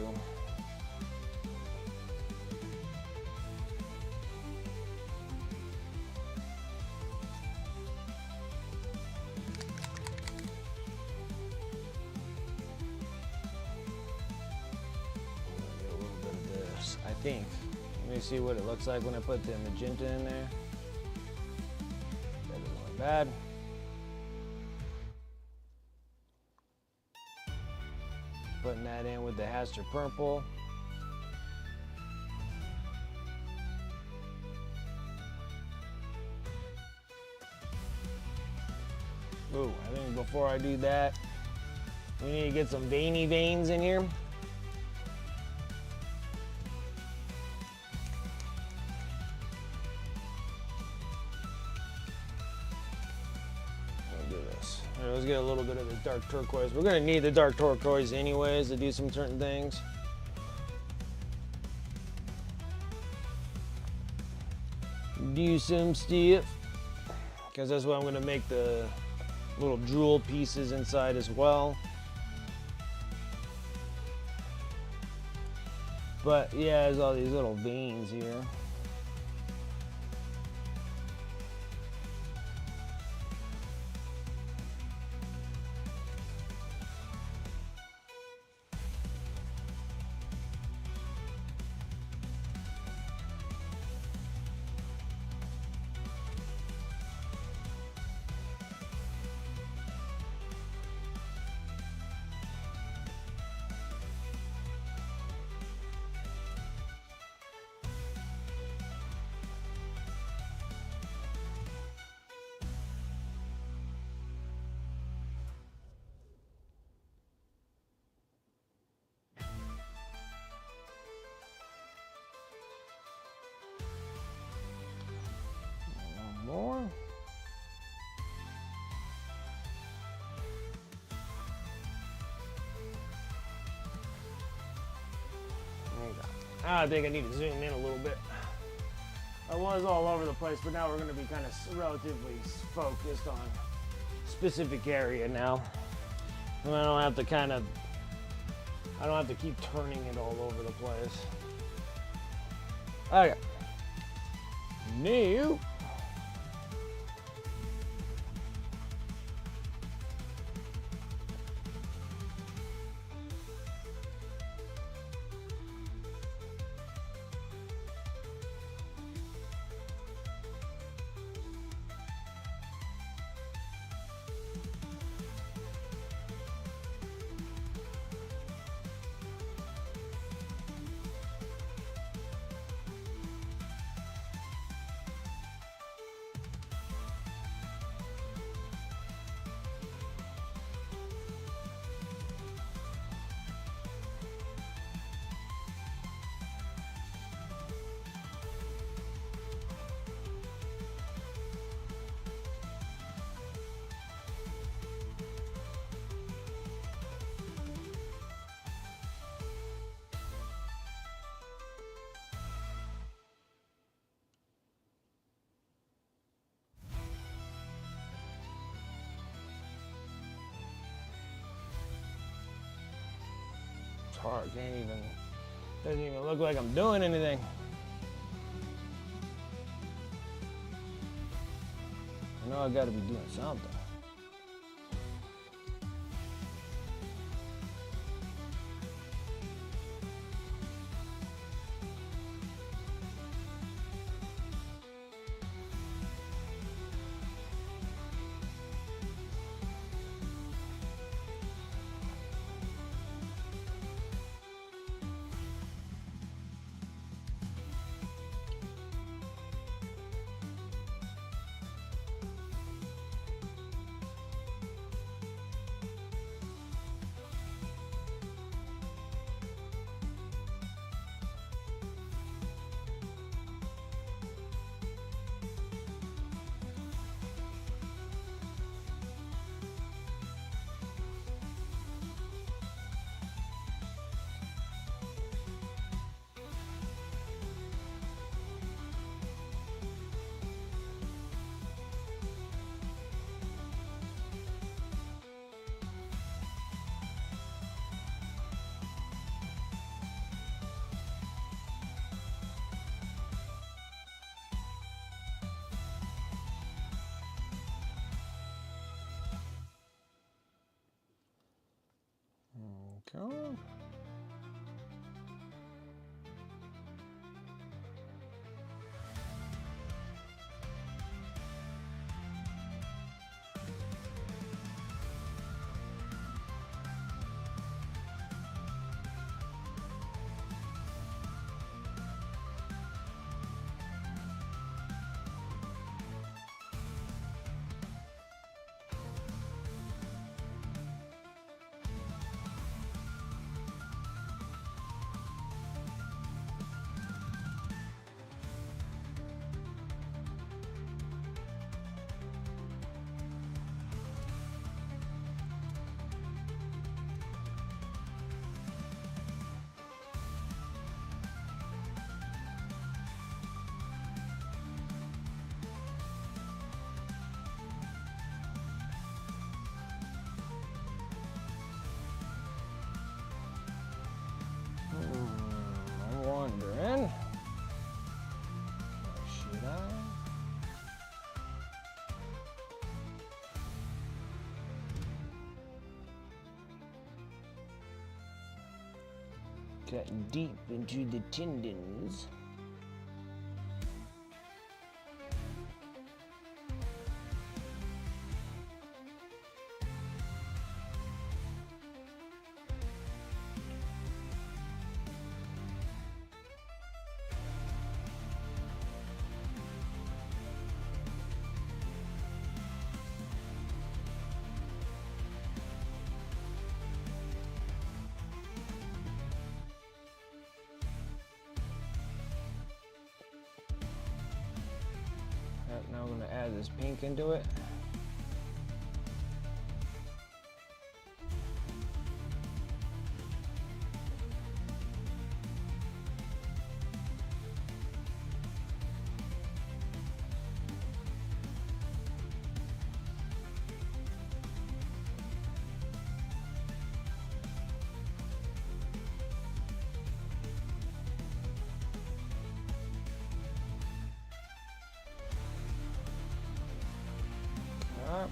a little bit of this, I think. Let me see what it looks like when I put the magenta in there. That doesn't look bad. Putting that in with the Haster purple. Ooh, I think before I do that, we need to get some veiny veins in here. Let's get a little bit of the dark turquoise. We're gonna need the dark turquoise anyways to do some certain things. Do some stuff, because that's what I'm gonna make the Little jewel pieces inside as well. But yeah, there's all these little veins here. More. I think I need to zoom in a little bit. I was all over the place, but now we're going to be kind of relatively focused on a specific area now. And I don't have to keep turning it all over the place. Okay. New. Hard, doesn't even look like I'm doing anything. I know I gotta be doing something. Okay. Cutting deep into the tendons. Now I'm going to add this pink into it. Alright.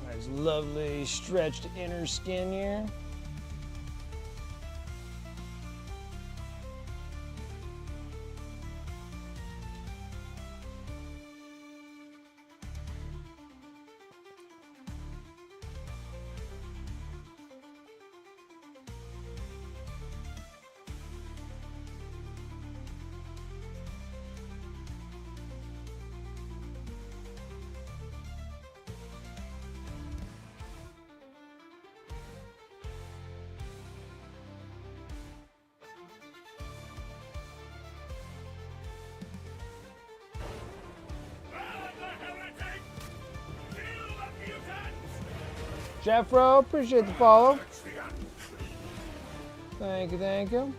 Nice, lovely stretched inner skin here. Jeffro, appreciate the follow. Thank you, thank you.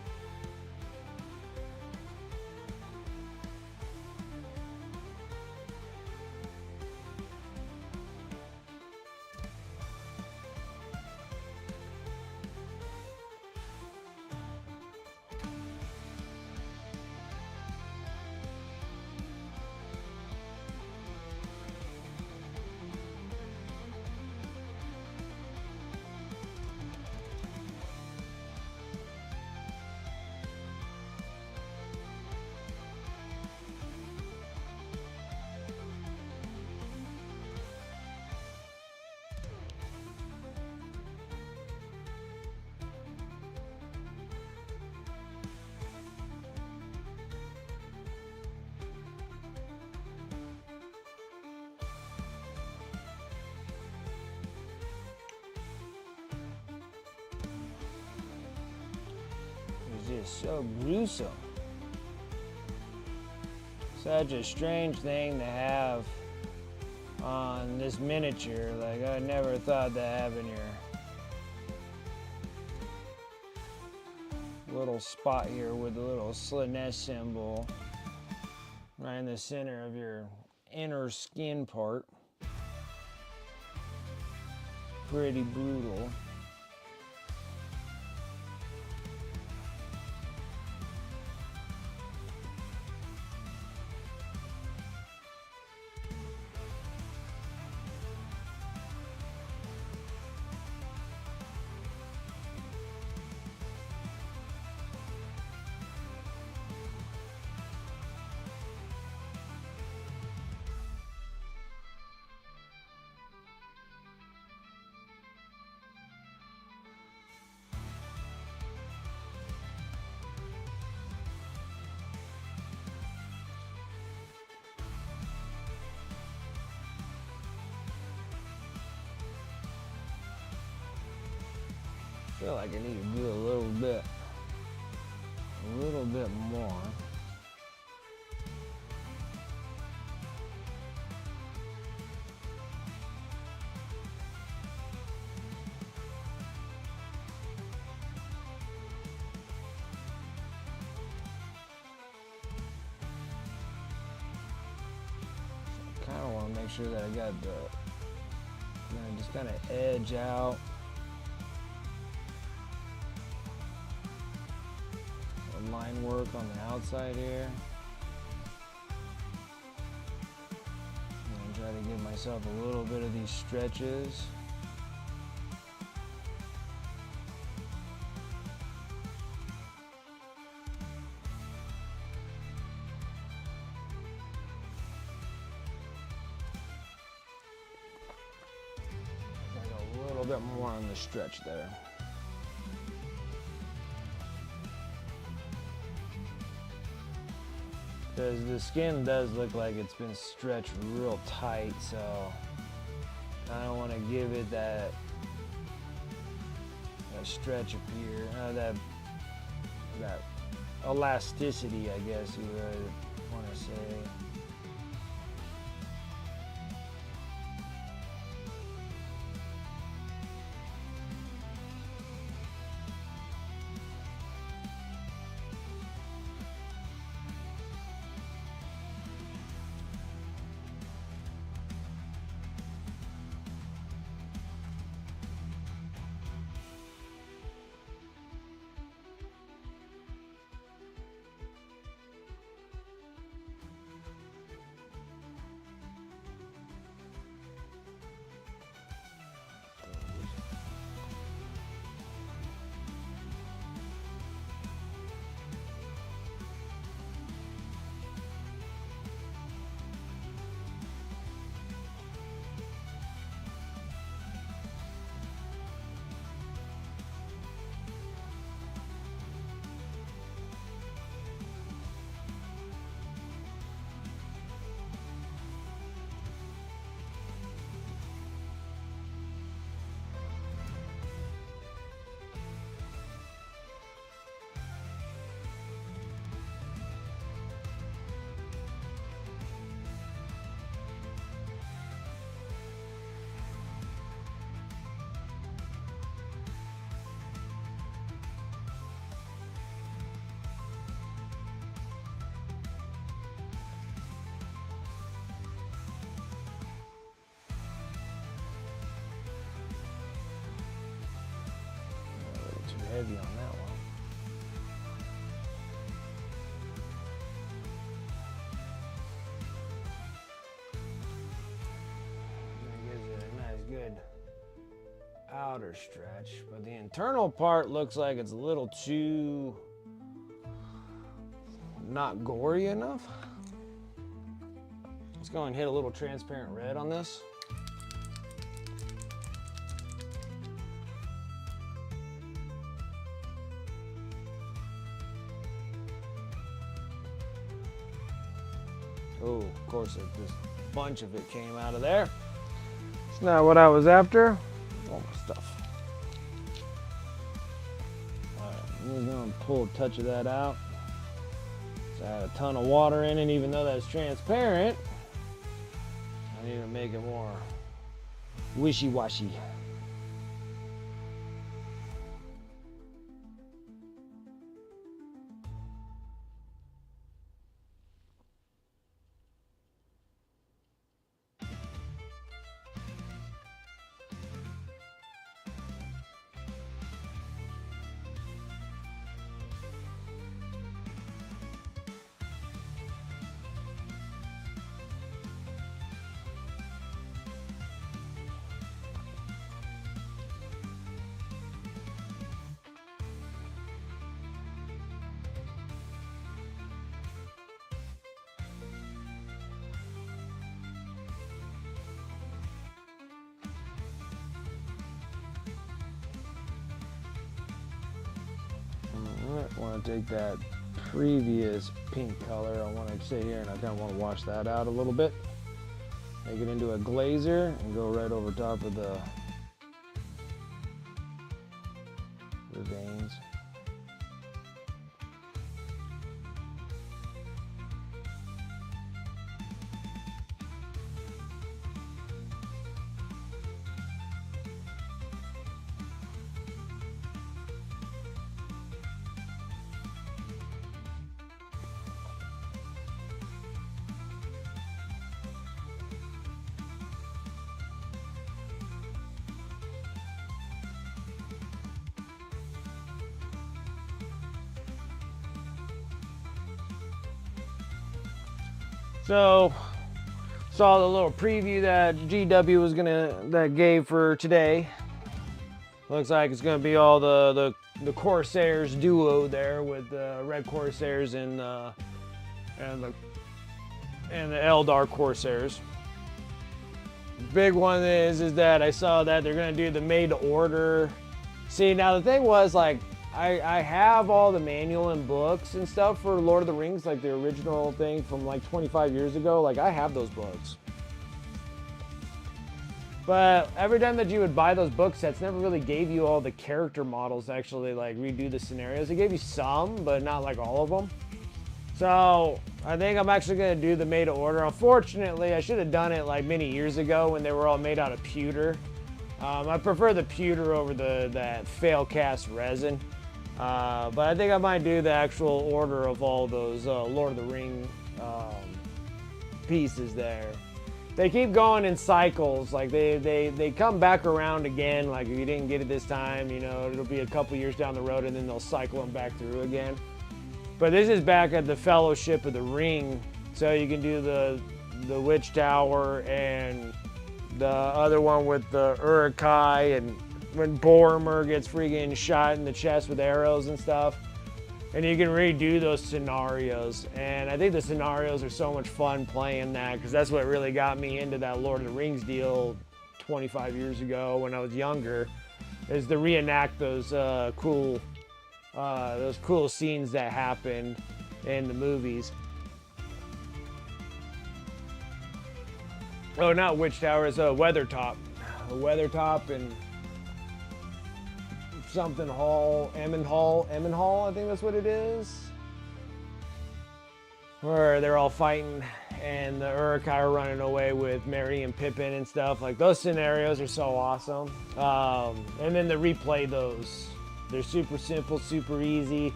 Just so gruesome. Such a strange thing to have on this miniature. Like, I never thought that having your little spot here with the little Slanesh symbol right in the center of your inner skin part. Pretty brutal. feel like I need to do a little bit more. Kind of want to make sure that I got just kind of edge out. The line work on the outside here. And try to give myself a little bit of these stretches. A little bit more on the stretch there. Because the skin does look like it's been stretched real tight, so I don't want to give it that stretch appear, that elasticity, I guess you would want to say. Heavy on that one. That gives it a nice good outer stretch, but the internal part looks like it's a little too not gory enough. Let's go and hit a little transparent red on this. Oh, of course, this bunch of it came out of there. It's not what I was after. All my stuff. All right, I'm just gonna pull a touch of that out. So I had a ton of water in it, even though that's transparent. I need to make it more wishy-washy. I want to take that previous pink color. I want to sit here and I kind of want to wash that out a little bit. Make it into a glazer and go right over top of the the veins. So, saw the little preview that GW was that gave for today. Looks like it's gonna be all the Corsairs duo there with the Red Corsairs and the Eldar Corsairs. Big one is that I saw that they're gonna do the made to order. See, now the thing was, like, I have all the manual and books and stuff for Lord of the Rings, like the original thing from like 25 years ago. Like, I have those books. But every time that you would buy those book sets, never really gave you all the character models to actually like redo the scenarios. It gave you some, but not like all of them. So I think I'm actually gonna do the made to order. Unfortunately, I should have done it like many years ago when they were all made out of pewter. I prefer the pewter over that fail cast resin. But I think I might do the actual order of all those Lord of the Ring pieces there. They keep going in cycles. Like they come back around again. Like, if you didn't get it this time, you know, it'll be a couple years down the road and then they'll cycle them back through again. But this is back at the Fellowship of the Ring. So you can do the Witch Tower and the other one with the Uruk-hai, and when Boromir gets freaking shot in the chest with arrows and stuff. And you can redo those scenarios. And I think the scenarios are so much fun playing that, because that's what really got me into that Lord of the Rings deal 25 years ago when I was younger, is to reenact those cool scenes that happened in the movies. Oh, not Witch Tower, it's Weathertop. Weathertop and something Hall, Emmon Hall, I think that's what it is. Where they're all fighting and the Uruk-hai are running away with Merry and Pippin and stuff. Like, those scenarios are so awesome. And then to replay those, they're super simple, super easy.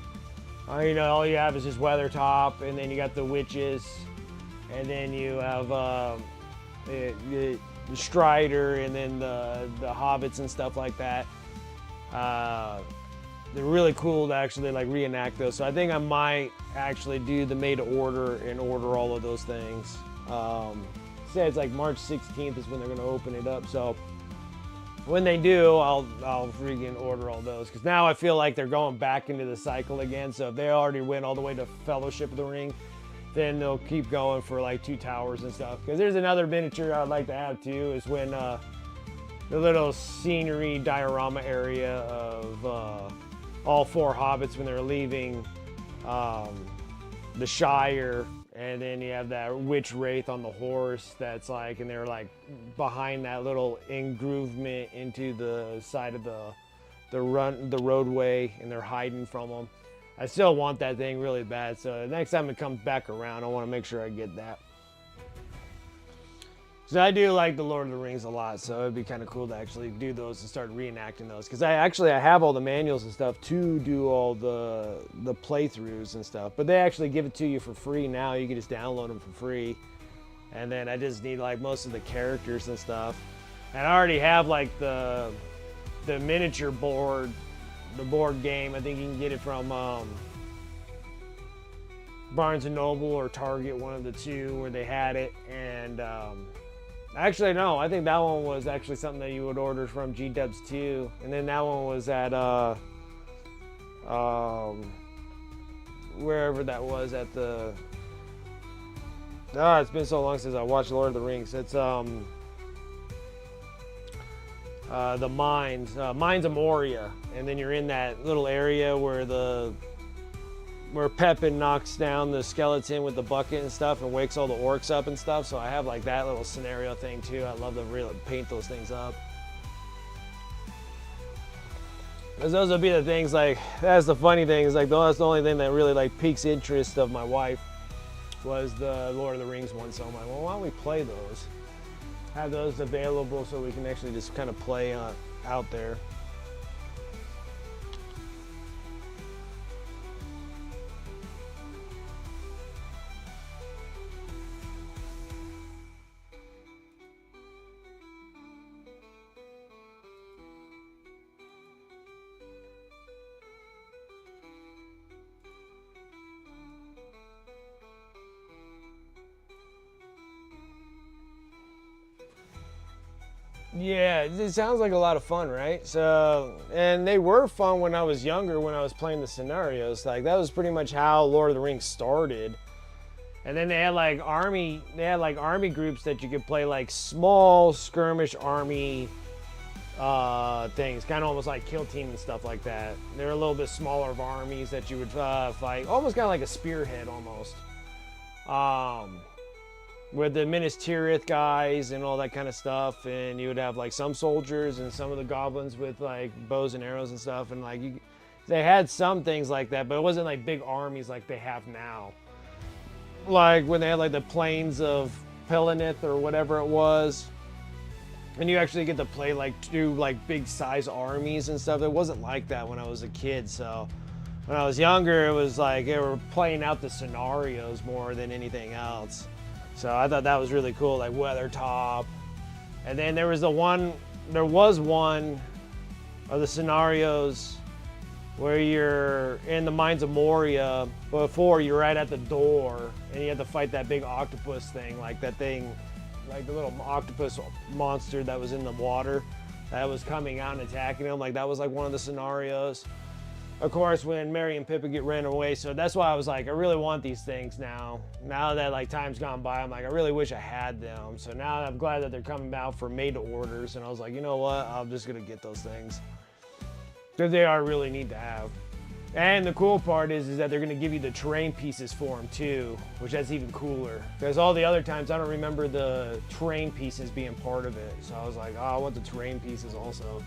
You know, all you have is just Weathertop, and then you got the witches, and then you have the Strider, and then the hobbits and stuff like that. They're really cool to actually like reenact those. So I think I might actually do the made to order and order all of those things. Say it's like March 16th is when they're gonna open it up. So when they do, I'll freaking order all those. Cause now I feel like they're going back into the cycle again. So if they already went all the way to Fellowship of the Ring, then they'll keep going for like Two Towers and stuff. Cause there's another miniature I'd like to have too, is when the little scenery diorama area of all four hobbits when they're leaving the Shire, and then you have that witch wraith on the horse that's like, and they're like behind that little engroovement into the side of the roadway, and they're hiding from them. I still want that thing really bad, so next time it comes back around, I want to make sure I get that. So I do like the Lord of the Rings a lot, so it'd be kind of cool to actually do those and start reenacting those. Because I have all the manuals and stuff to do all the playthroughs and stuff. But they actually give it to you for free now. You can just download them for free. And then I just need like most of the characters and stuff. And I already have like the miniature board, the board game. I think you can get it from Barnes & Noble or Target, one of the two, where they had it. And actually, no, I think that one was actually something that you would order from G-Dubs too. And then that one was at wherever that was at the... it's been so long since I watched Lord of the Rings. It's the Mines of Moria. And then you're in that little area where Pippin knocks down the skeleton with the bucket and stuff and wakes all the orcs up and stuff. So I have like that little scenario thing too. I love to really paint those things up. Because those would be the things, like, that's the funny thing, is like, that's the only thing that really like piques interest of my wife was the Lord of the Rings one. So I'm like, well, why don't we play those? Have those available so we can actually just kind of play out there. Yeah, it sounds like a lot of fun, right? So, and they were fun when I was younger, when I was playing the scenarios. Like, that was pretty much how Lord of the Rings started. And then they had like army groups that you could play, like small skirmish army things, kind of almost like Kill Team and stuff like that. They're a little bit smaller of armies that you would fight, almost kind of like a spearhead almost. With the Minas Tirith guys and all that kind of stuff, and you would have like some soldiers and some of the goblins with like bows and arrows and stuff, and like they had some things like that, but it wasn't like big armies like they have now. Like when they had like the plains of Pelennith or whatever it was, and you actually get to play like two like big size armies and stuff. It wasn't like that when I was a kid. So when I was younger, it was like they were playing out the scenarios more than anything else. So I thought that was really cool, like Weathertop. And then there was one of the scenarios where you're in the Mines of Moria before you're right at the door and you have to fight that big octopus thing, like that thing, like the little octopus monster that was in the water that was coming out and attacking them. Like that was like one of the scenarios. Of course, when Merry and Pippa get ran away. So that's why I was like, I really want these things now. Now that like time's gone by, I'm like, I really wish I had them. So now I'm glad that they're coming out for made to orders. And I was like, you know what? I'm just gonna get those things. Because they are really neat to have. And the cool part is that they're gonna give you the terrain pieces for them too, which that's even cooler. Because all the other times I don't remember the terrain pieces being part of it. So I was like, oh, I want the terrain pieces also.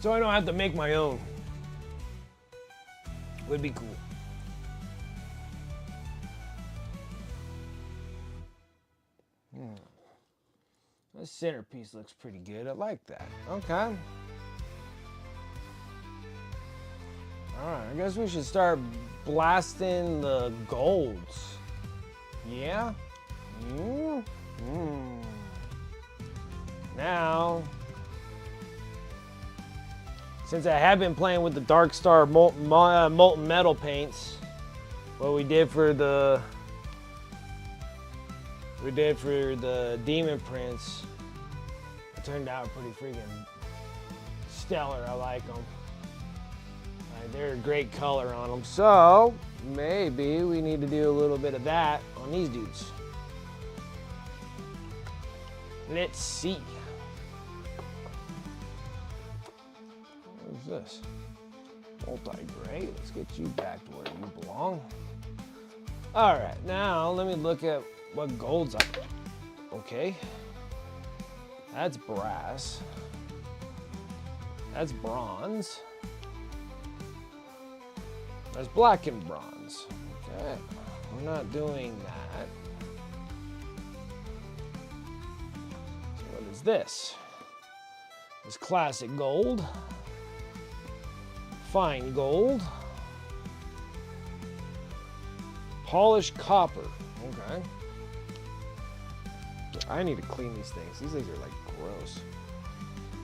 So I don't have to make my own. Would be cool. This centerpiece looks pretty good. I like that. Okay. Alright, I guess we should start blasting the golds. Yeah? Now, since I have been playing with the Dark Star molten metal paints, what we did for the Demon Prince, it turned out pretty freaking stellar. I like them. They're a great color on them. So maybe we need to do a little bit of that on these dudes. Let's see. What is this? Multi-gray. Let's get you back to where you belong. All right, now let me look at what golds I. Okay. That's brass. That's bronze. That's black and bronze. Okay. We're not doing that. So what is this? This classic gold. Fine gold. Polished copper. Okay. I need to clean these things. These things are like gross.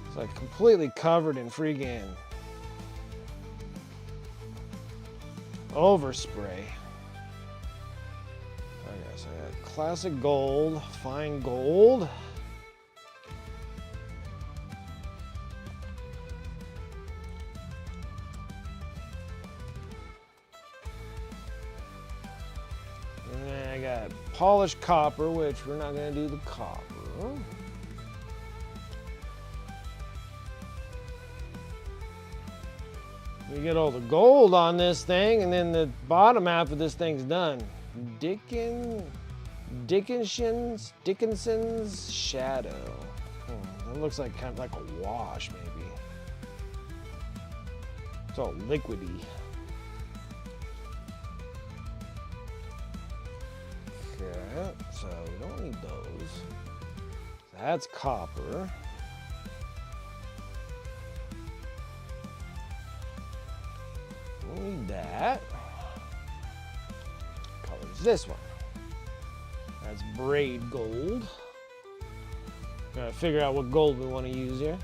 It's like completely covered in freaking overspray. Okay, so I got classic gold, fine gold. And then I got polished copper, which we're not going to do the copper. You get all the gold on this thing, and then the bottom half of this thing's done. Dickinson's Shadow. It looks like kind of like a wash, maybe. It's all liquidy. Okay, so we don't need those. That's copper. We don't need that. Color's this one. That's braid gold. Gotta figure out what gold we want to use here.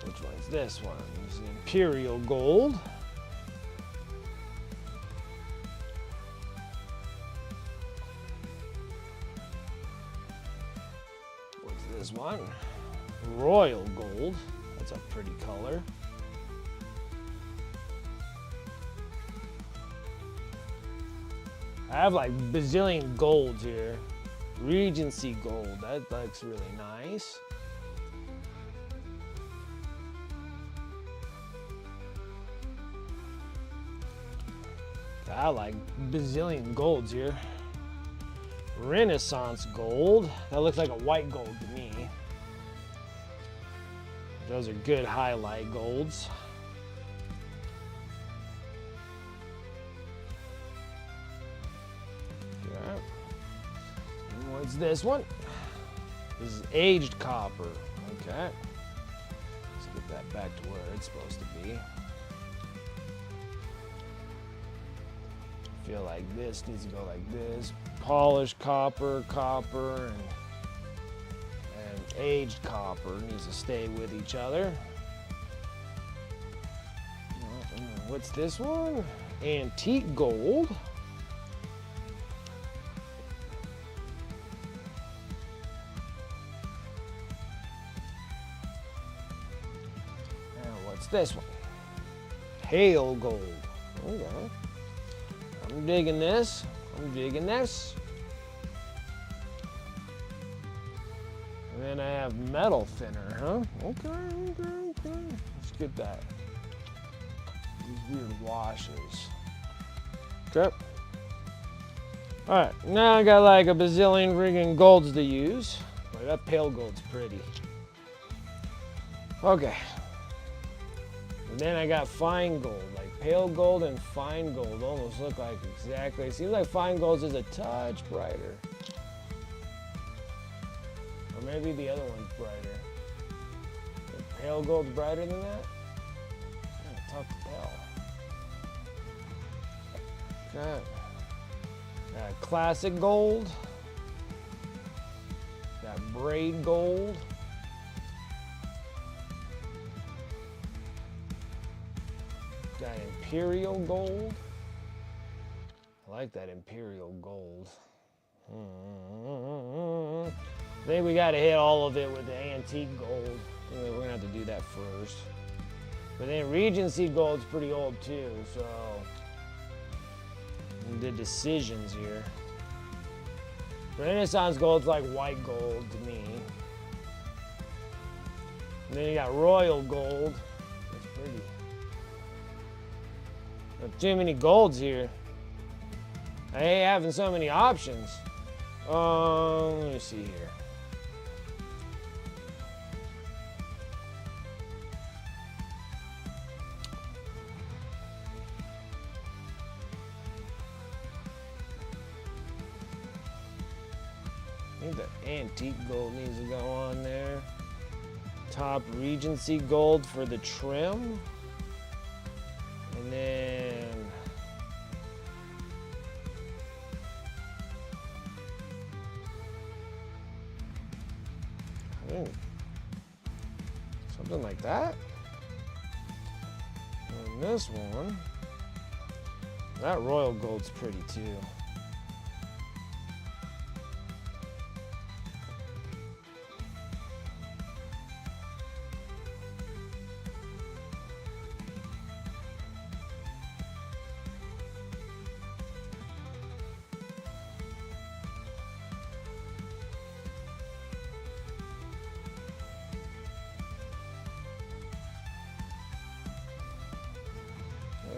Which one's this one? This is imperial gold. What's this one? Royal gold. That's a pretty color. I have like bazillion golds here. Regency gold, that looks really nice. I like bazillion golds here. Renaissance gold, that looks like a white gold to me. Those are good highlight golds. Okay. And what's this one? This is aged copper. Okay. Let's get that back to where it's supposed to be. I feel like this needs to go like this. Polished copper, and aged copper needs to stay with each other. What's this one? Antique gold. And what's this one? Pale gold. Okay. I'm digging this. I'm digging this. And then I have metal thinner, huh? Okay. Let's get that. These weird washes. Okay. Alright, now I got like a bazillion friggin' golds to use. Boy, that pale gold's pretty. Okay. And then I got fine gold. Like pale gold and fine gold almost look like exactly. It seems like fine gold is a touch brighter. Or maybe the other one's brighter. The pale gold's brighter than that? Tough to tell. Okay. Got classic gold. Got braid gold. Got imperial gold. I like that imperial gold. I think we gotta hit all of it with the antique gold. We're gonna have to do that first. But then Regency gold's pretty old too, so the decisions here. Renaissance gold's like white gold to me. And then you got royal gold. That's pretty. Not too many golds here. I hate having so many options. Let me see here. I think the antique gold needs to go on there. Top Regency gold for the trim. And then something like that. And this one, that royal gold's pretty too.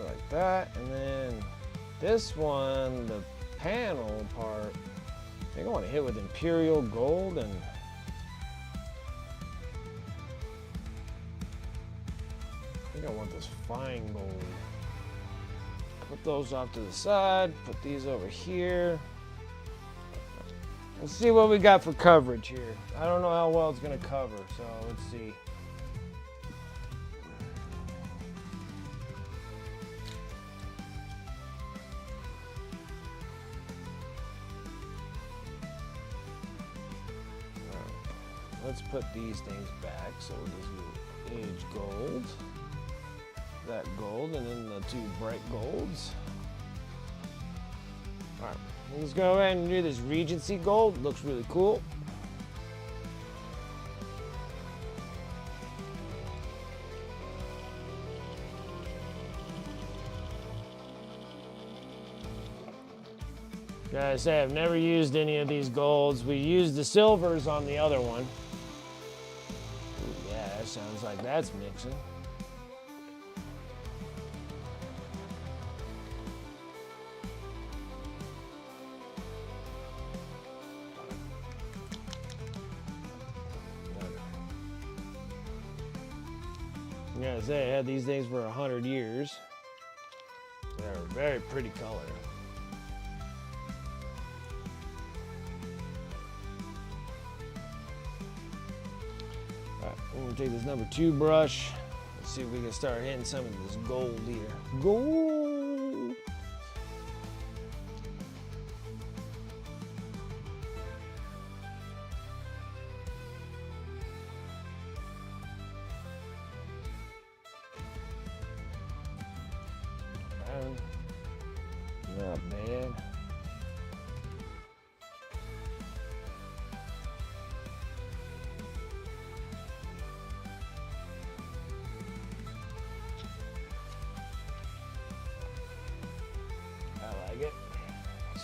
Like that, and then this one, the panel part. I think I want to hit with Imperial Gold and I think I want this fine gold. Put those off to the side, put these over here. Let's see what we got for coverage here. I don't know how well it's gonna cover, so let's see. Let's put these things back. So we'll just do age gold, that gold, and then the two bright golds. All right, let's go ahead and do this Regency gold. Looks really cool. Gotta say, I've never used any of these golds. We used the silvers on the other one. Ooh, yeah, that sounds like that's mixing. I gotta say, I had these things for 100 years. They're a very pretty color. I'm gonna take this number 2 brush. Let's see if we can start hitting some of this gold here. Gold! Not bad.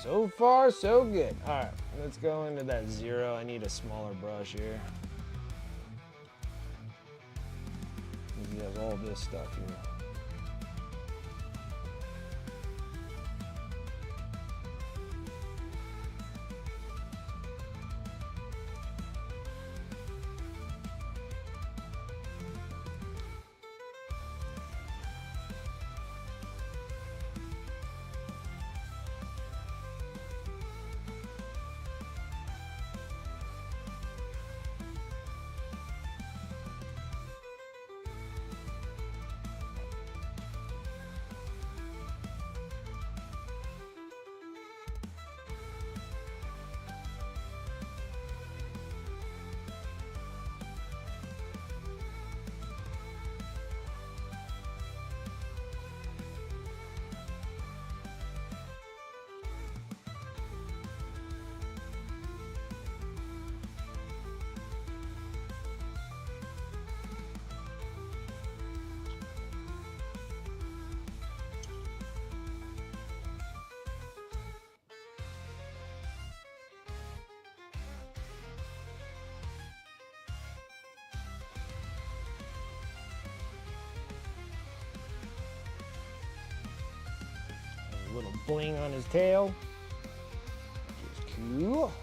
So far, so good. All right, let's go into that 0. I need a smaller brush here. He has all this stuff here. A little bling on his tail, which is cool.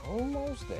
Almost there.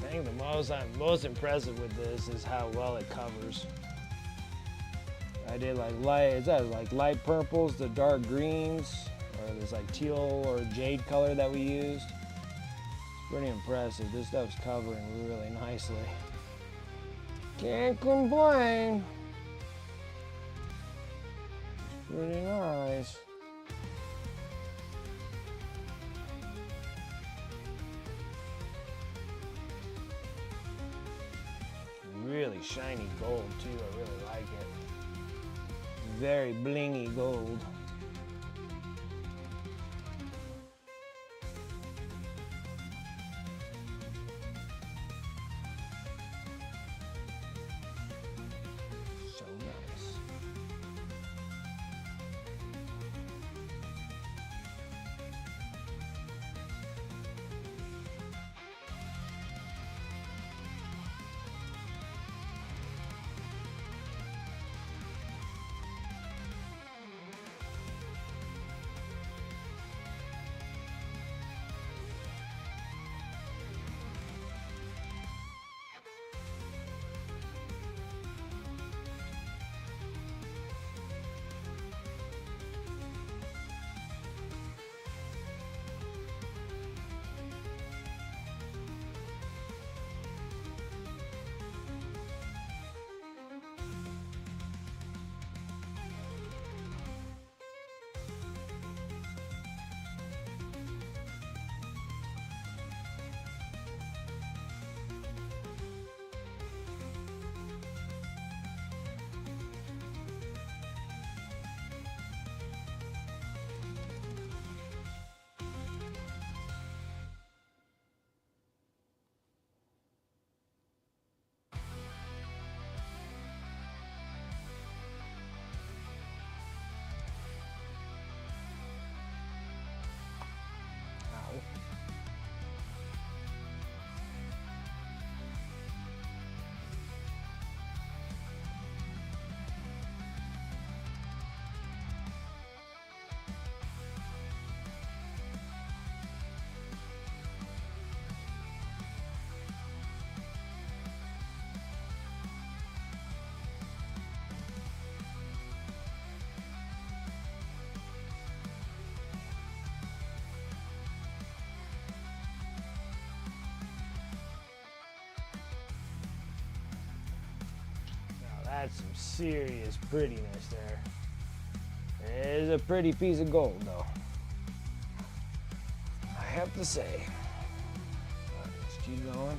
I think the most impressive with this is how well it covers. I did like light, is that like light purples to dark greens, or this like teal or jade color that we used. It's pretty impressive. This stuff's covering really nicely. Can't complain. It's pretty nice. Really shiny gold too, I really like it. Very blingy gold. So nice. That's some serious prettiness there. It is a pretty piece of gold though, I have to say. Let's keep going.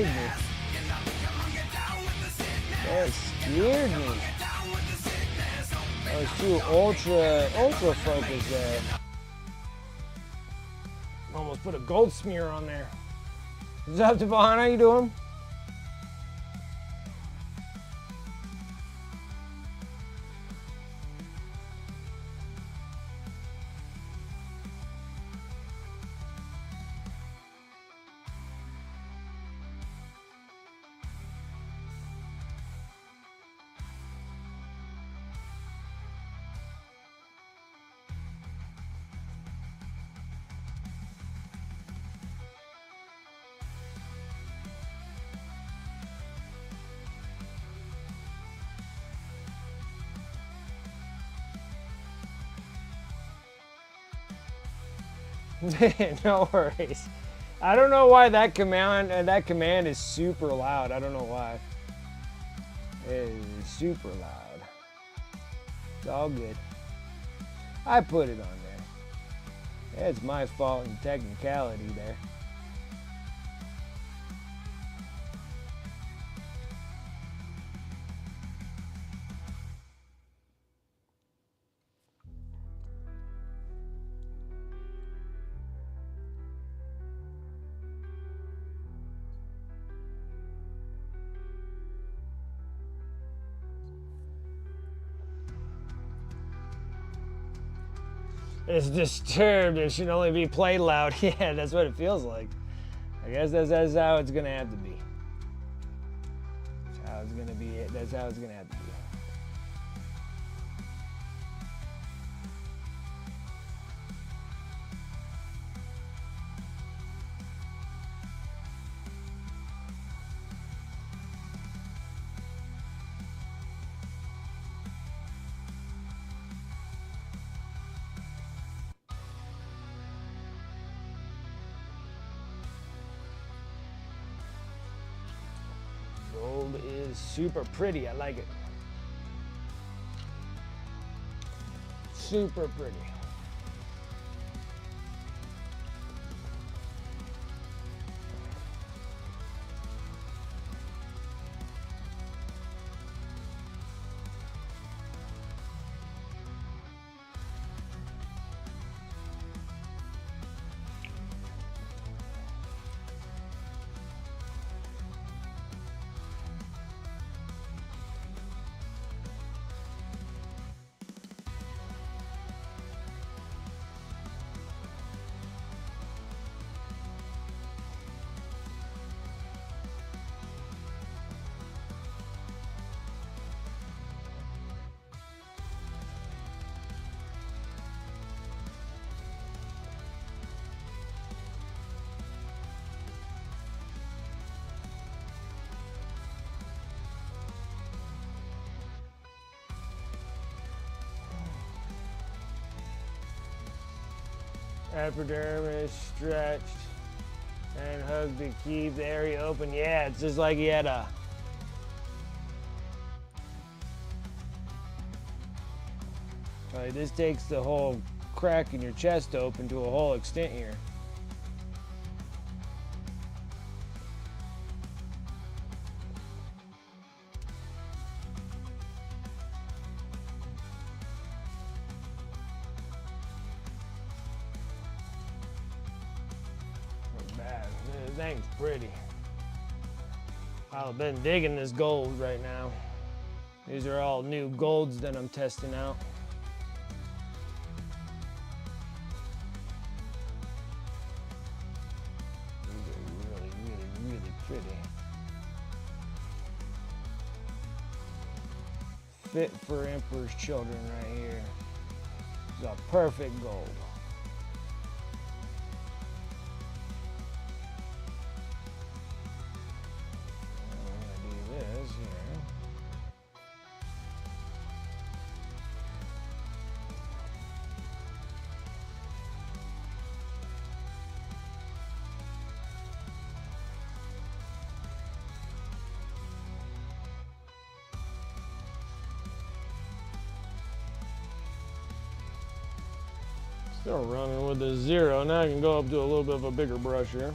scared me. That scared me. That was too ultra focused there. Almost put a gold smear on there. What's up, Devon? How you doing? No worries. I don't know why that command is super loud. I don't know why. It is super loud. It's all good. I put it on there. It's my fault in technicality there. It's disturbed. It should only be played loud. Yeah, that's what it feels like. I guess that's how it's gonna have to be. That's how it's gonna be. That's how it's gonna have to be. Gold is super pretty. I like it. Super pretty. Epidermis stretched and hugged to keep the area open. Yeah, it's just like he had a... Like this takes the whole crack in your chest open to a whole extent here. Thing's pretty. I've been digging this gold right now. These are all new golds that I'm testing out. These are really, really, really pretty. Fit for Emperor's children right here. It's a perfect gold. Still running with the 0. Now I can go up to a little bit of a bigger brush here.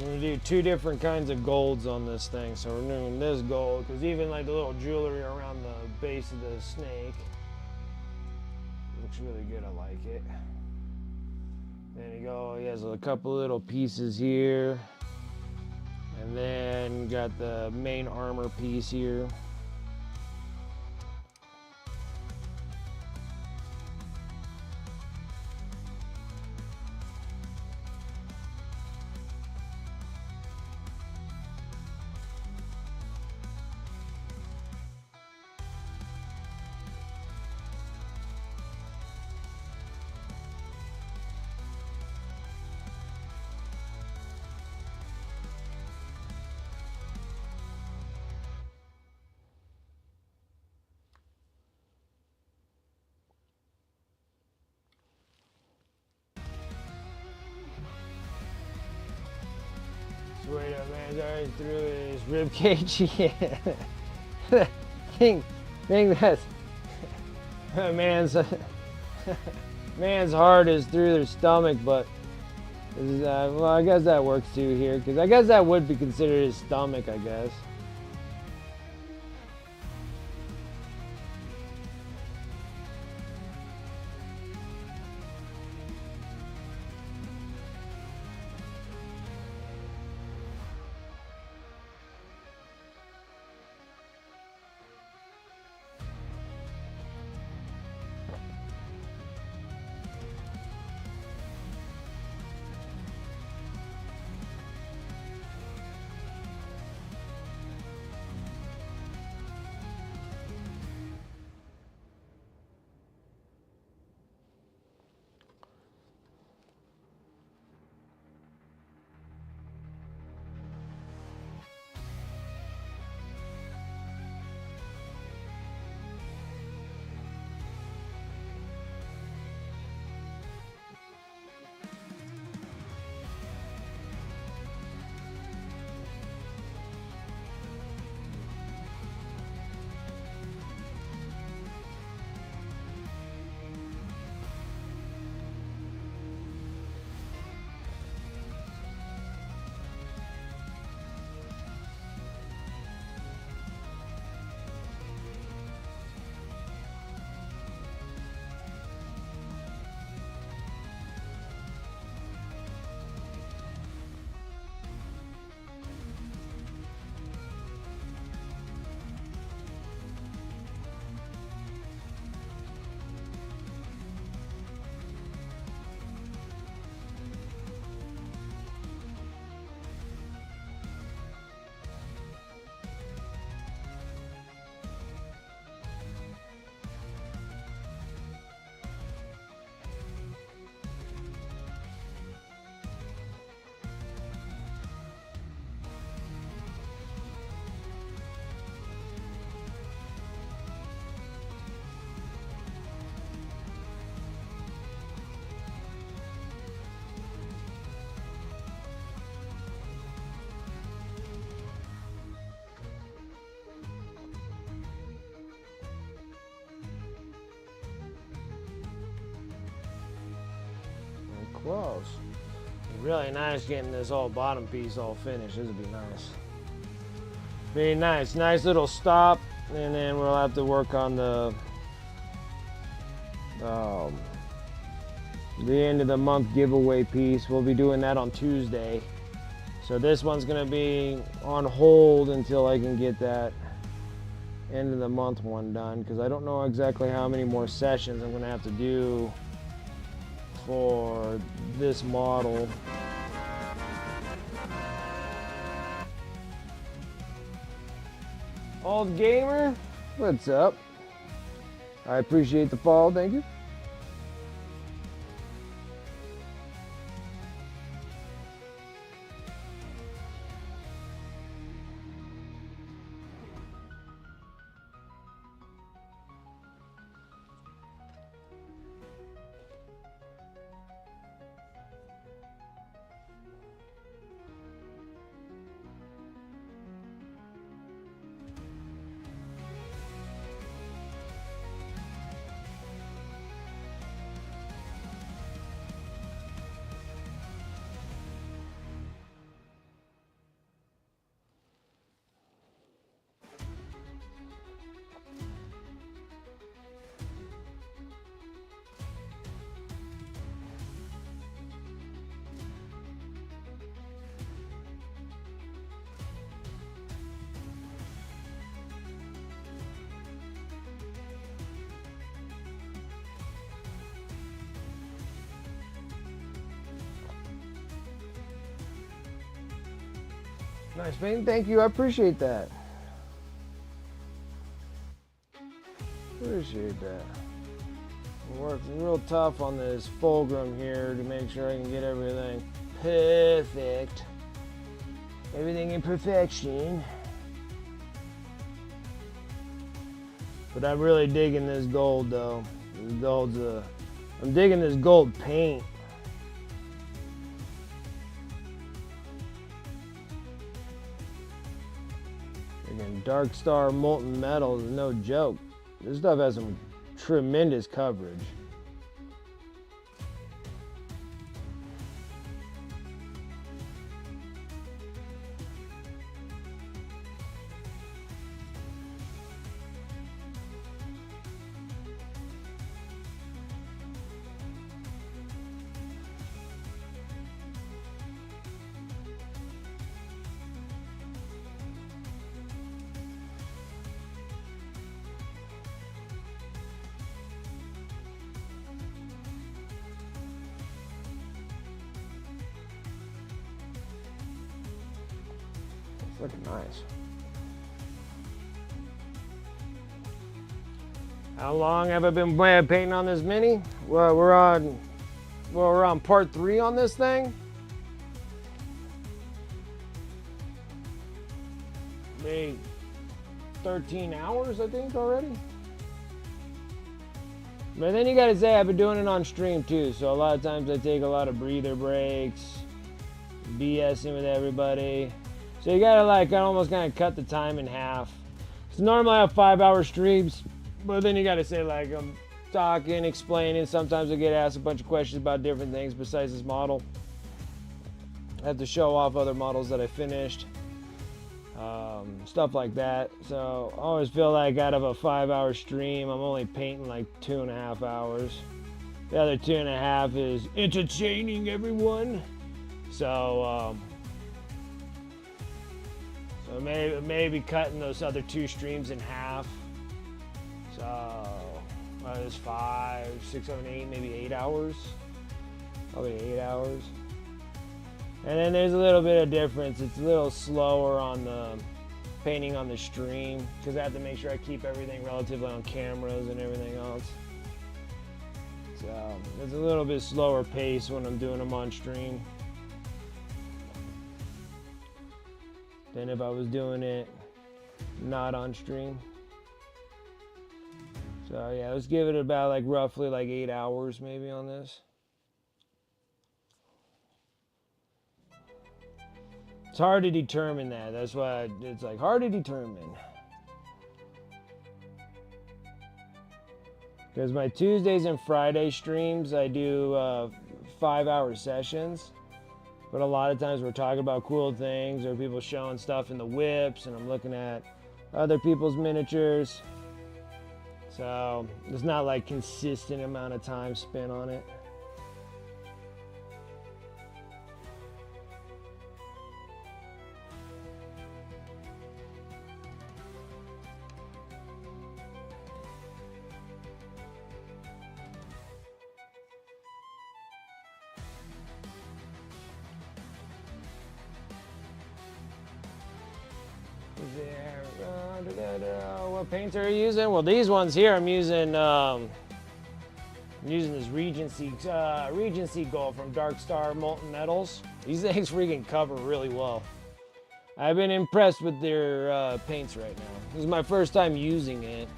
We're gonna do 2 different kinds of golds on this thing. So we're doing this gold, because even like the little jewelry around the base of the snake looks really good. I like it. There you go. He has a couple little pieces here. And then got the main armor piece here. Wait up, man. He's already through his rib cage. Yeah. Thing that's man's heart is through their stomach, but well, I guess that works too here, because I guess that would be considered his stomach, I guess. Close. Really nice getting this whole bottom piece all finished. This would be nice. Very nice. Nice little stop, and then we'll have to work on the end of the month giveaway piece. We'll be doing that on Tuesday. So this one's gonna be on hold until I can get that end of the month one done, because I don't know exactly how many more sessions I'm gonna have to do for this model. Old Gamer, what's up? I appreciate the follow, thank you. Nice, man. Thank you. I appreciate that. Appreciate that. I'm working real tough on this Fulgrim here to make sure I can get everything perfect. Everything in perfection. But I'm really digging this gold though. This gold's I'm digging this gold paint. Again, Dark Star Molten Metal is no joke. This stuff has some tremendous coverage. It's looking nice. How long have I been painting on this Mini? Well, we're on part 3 on this thing. Maybe 13 hours, I think, already. But then you gotta say I've been doing it on stream too, so a lot of times I take a lot of breather breaks, BSing with everybody. So you gotta like almost kind of cut the time in half. So normally I have 5-hour streams, but then you gotta say like I'm talking, explaining. Sometimes I get asked a bunch of questions about different things besides this model. I have to show off other models that I finished. Stuff like that. So I always feel like out of a 5-hour stream, I'm only painting like 2.5 hours. The other 2.5 is entertaining everyone. So maybe cutting those other 2 streams in half. So there's 5, 6, 7, 8, maybe 8 hours. Probably 8 hours. And then there's a little bit of difference. It's a little slower on the painting on the stream because I have to make sure I keep everything relatively on cameras and everything else. So it's a little bit slower pace when I'm doing them on stream than if I was doing it not on stream. So yeah, let's give it about like roughly like 8 hours maybe on this. It's hard to determine that. That's why it's like hard to determine. Because my Tuesdays and Friday streams, I do 5-hour sessions. But a lot of times we're talking about cool things or people showing stuff in the whips and I'm looking at other people's miniatures. So there's not like consistent amount of time spent on it. What paints are you using? Well, these ones here I'm using this Regency Gold from Dark Star Molten Metals. These things freaking cover really well. I've been impressed with their paints right now. This is my first time using it.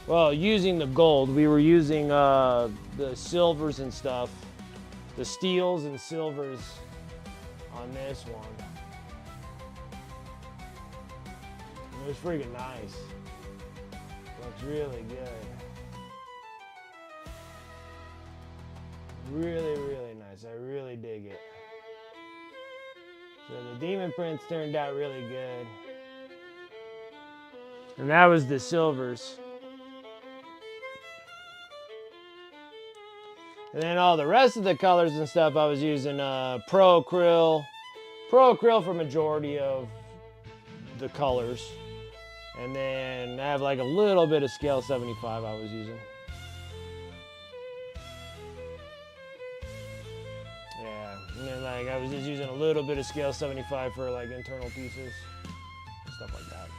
Well, using the gold. We were using the silvers and stuff. The steels and silvers on this one. It was freaking nice. Looks really good. Really, really nice. I really dig it. So the demon prints turned out really good. And that was the silvers. And then all the rest of the colors and stuff I was using Pro Acryl for majority of the colors. And then I have like a little bit of scale 75 I was using. Yeah, and then like I was just using a little bit of scale 75 for like internal pieces, stuff like that.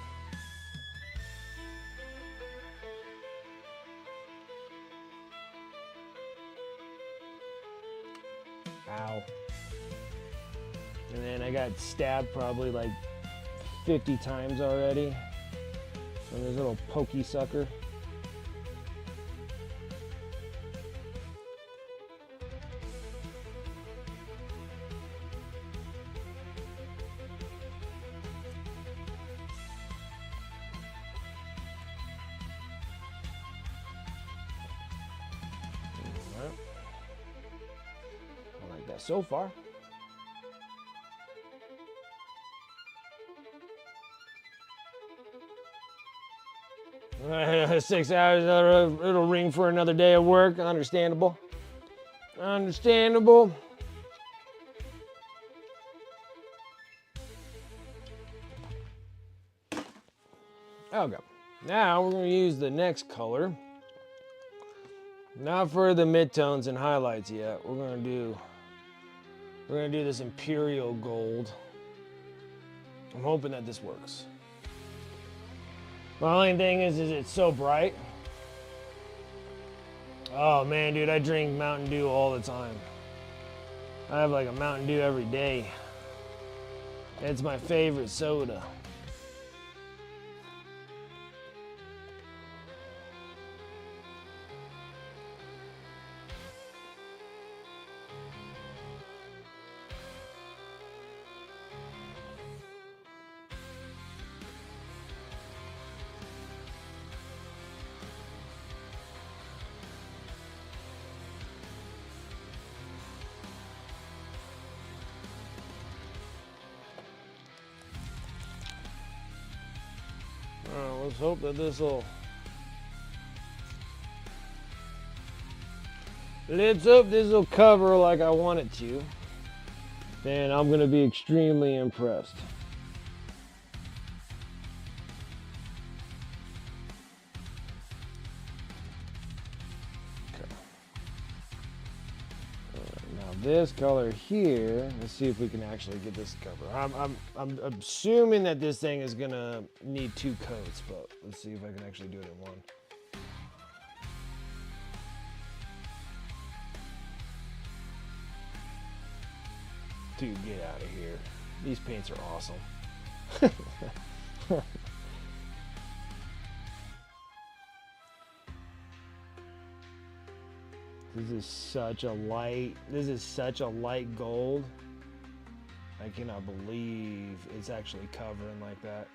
Ow. And then I got stabbed probably like 50 times already from this little pokey sucker. I like that so far. 6 hours, it'll ring for another day of work. Understandable. Understandable. Okay. Now we're going to use the next color. Not for the midtones and highlights yet. We're going to do this Imperial Gold. I'm hoping that this works. The only thing is it's so bright. Oh man, dude, I drink Mountain Dew all the time. I have like a Mountain Dew every day. It's my favorite soda. Let's hope that let's hope this will cover like I want it to. Then I'm gonna be extremely impressed. Okay. Now this color here, let's see if we can actually get this cover. I'm assuming that this thing is gonna need 2 coats, but let's see if I can actually do it in one. Dude, get out of here. These paints are awesome. This is such a light gold. I cannot believe it's actually covering like that.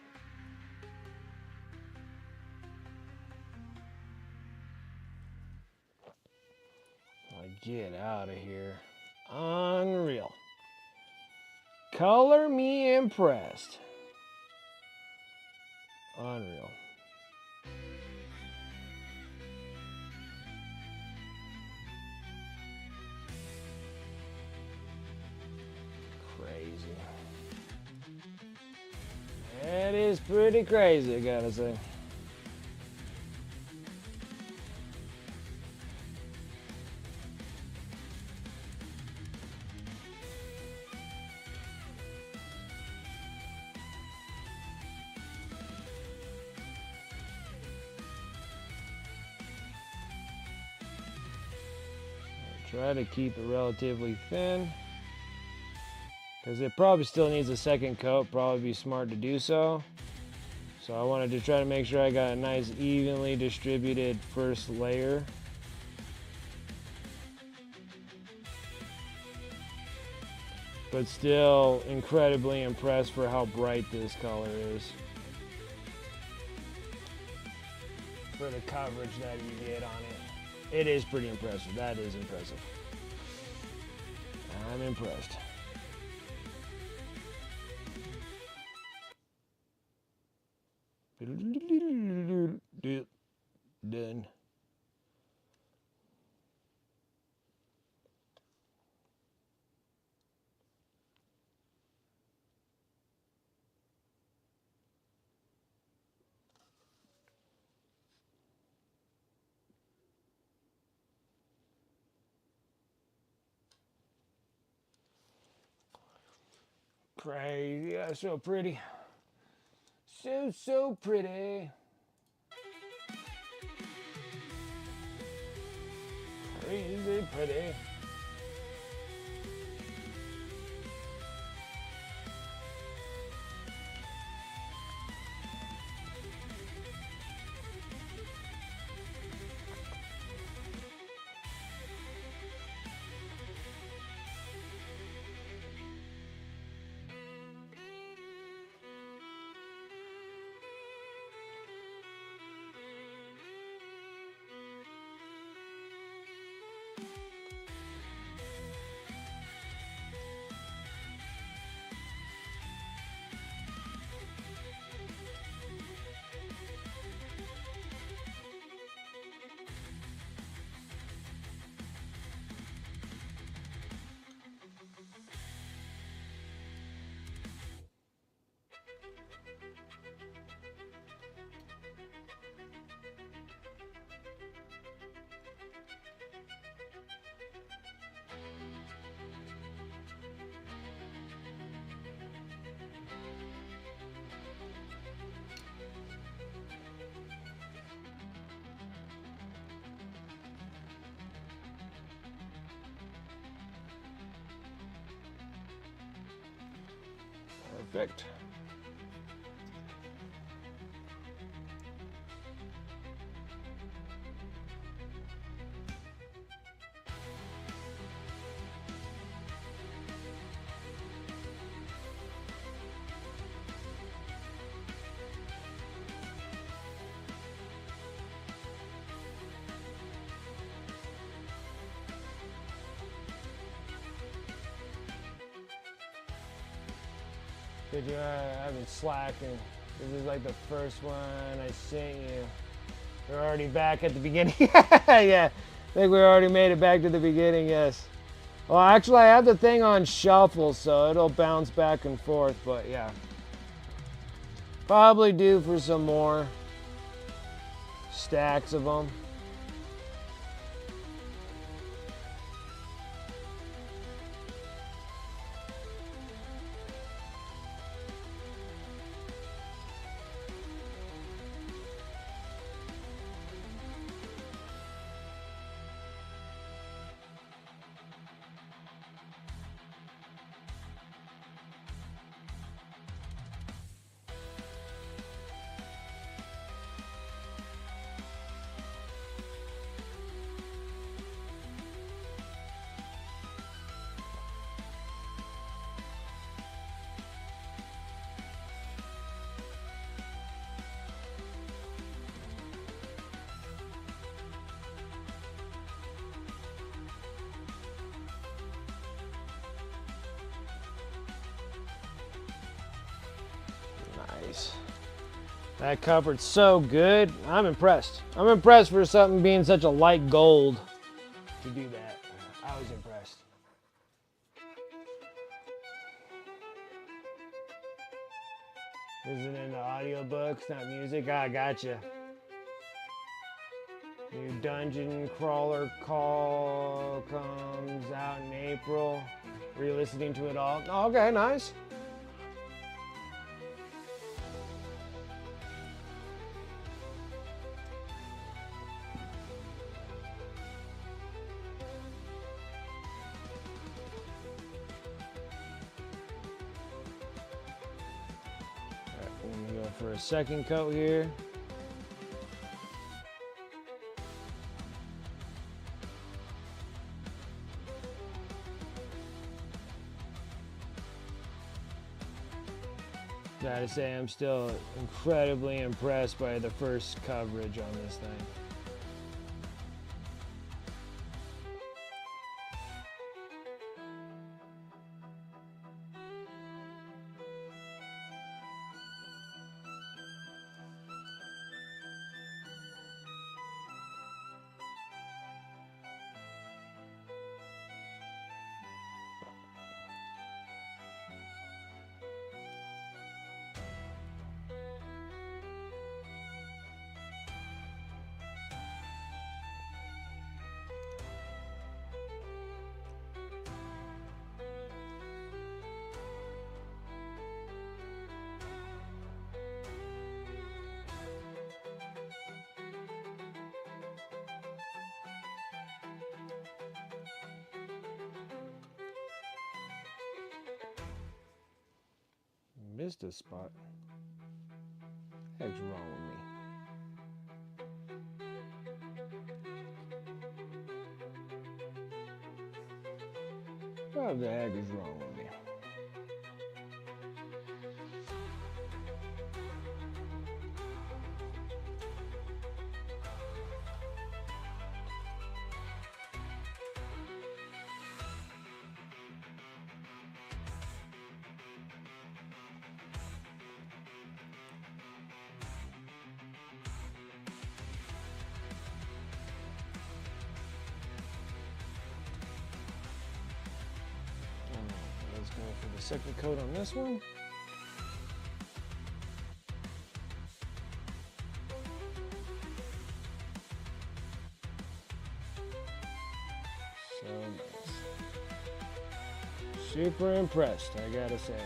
Like, get out of here. Unreal. Color me impressed. Unreal. Crazy. That is pretty crazy, I gotta say. Try to keep it relatively thin, because it probably still needs a second coat. Probably be smart to do so. So I wanted to try to make sure I got a nice evenly distributed first layer. But still incredibly impressed for how bright this color is. For the coverage that you get on it. It is pretty impressive. That is impressive. I'm impressed. Done. Crazy. Yeah, so pretty. So pretty. Crazy pretty. Perfect. Did you? I've been slacking. This is like the first one I sent you. We're already back at the beginning. Yeah, I think we already made it back to the beginning, yes. Well, actually, I have the thing on shuffle, so it'll bounce back and forth, but yeah. Probably due for some more stacks of them. Nice. That covered so good. I'm impressed. I'm impressed for something being such a light gold to do that. I was impressed. Isn't in the audiobooks, not music? I gotcha. New Dungeon Crawler Call comes out in April. Re-listening to it all. Oh, okay, nice. I'm gonna go for a second coat here. Gotta say, I'm still incredibly impressed by the first coverage on this thing. missed a spot. What the heck's wrong with me? What the heck is wrong with me? Let's go for the second coat on this one. So nice. Super impressed, I gotta say.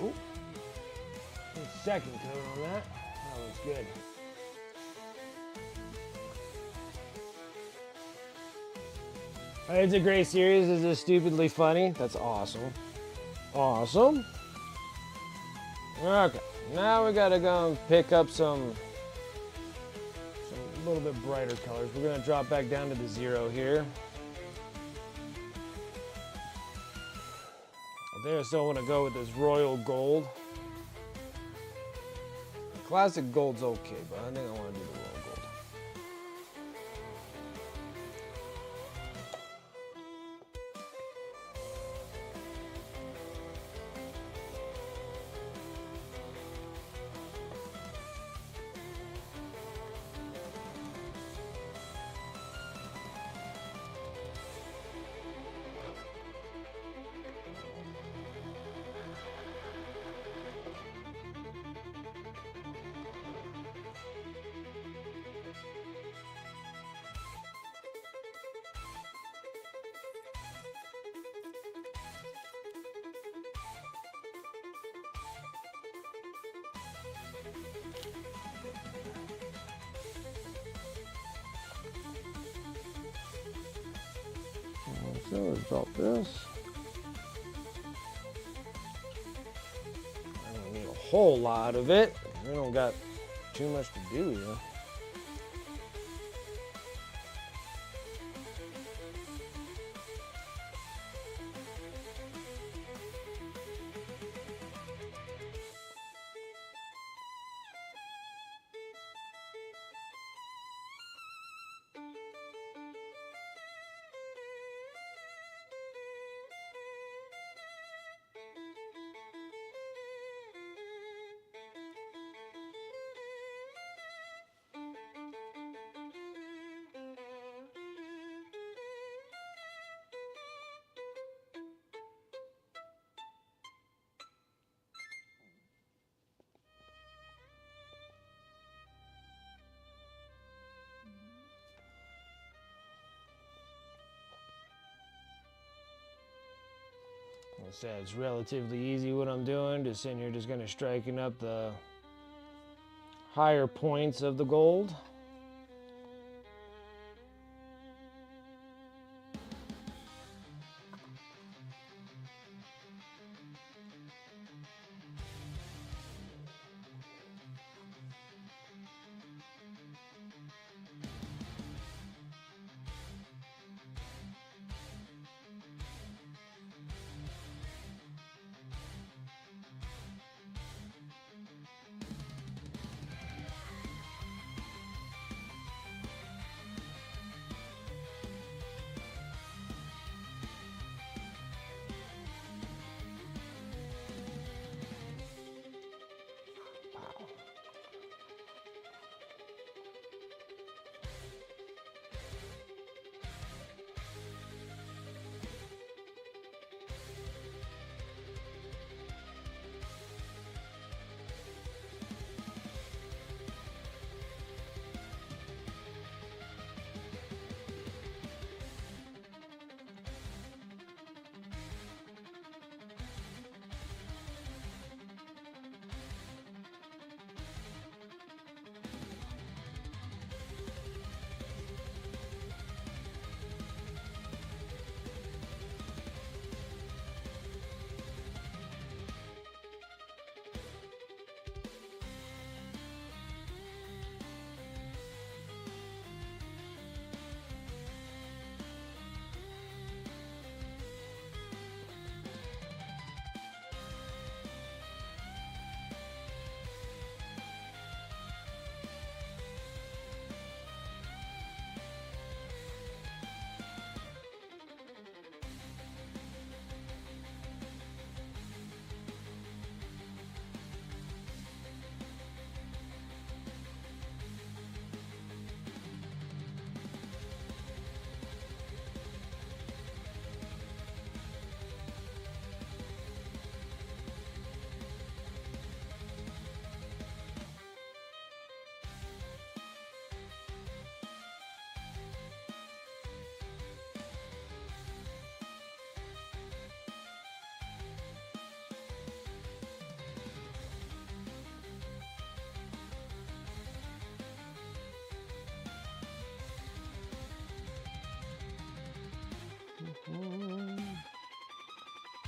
Oh, second coat on that. That looks good. It's a great series. Is it stupidly funny? That's awesome. Awesome. Okay, now we gotta go and pick up some a little bit brighter colors. We're gonna drop back down to the 0 here. I think I still want to go with this royal gold. Classic gold's okay, but I think I want to do the royal gold. So let's drop this. I don't need a whole lot of it. We don't got too much to do here. Like I said, it's relatively easy what I'm doing. Just sitting here, just gonna striking up the higher points of the gold.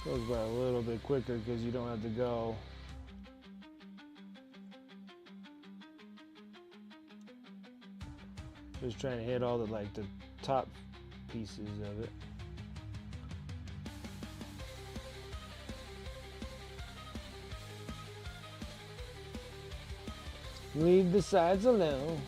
Goes by a little bit quicker because you don't have to go. Just trying to hit all the top pieces of it. Leave the sides alone.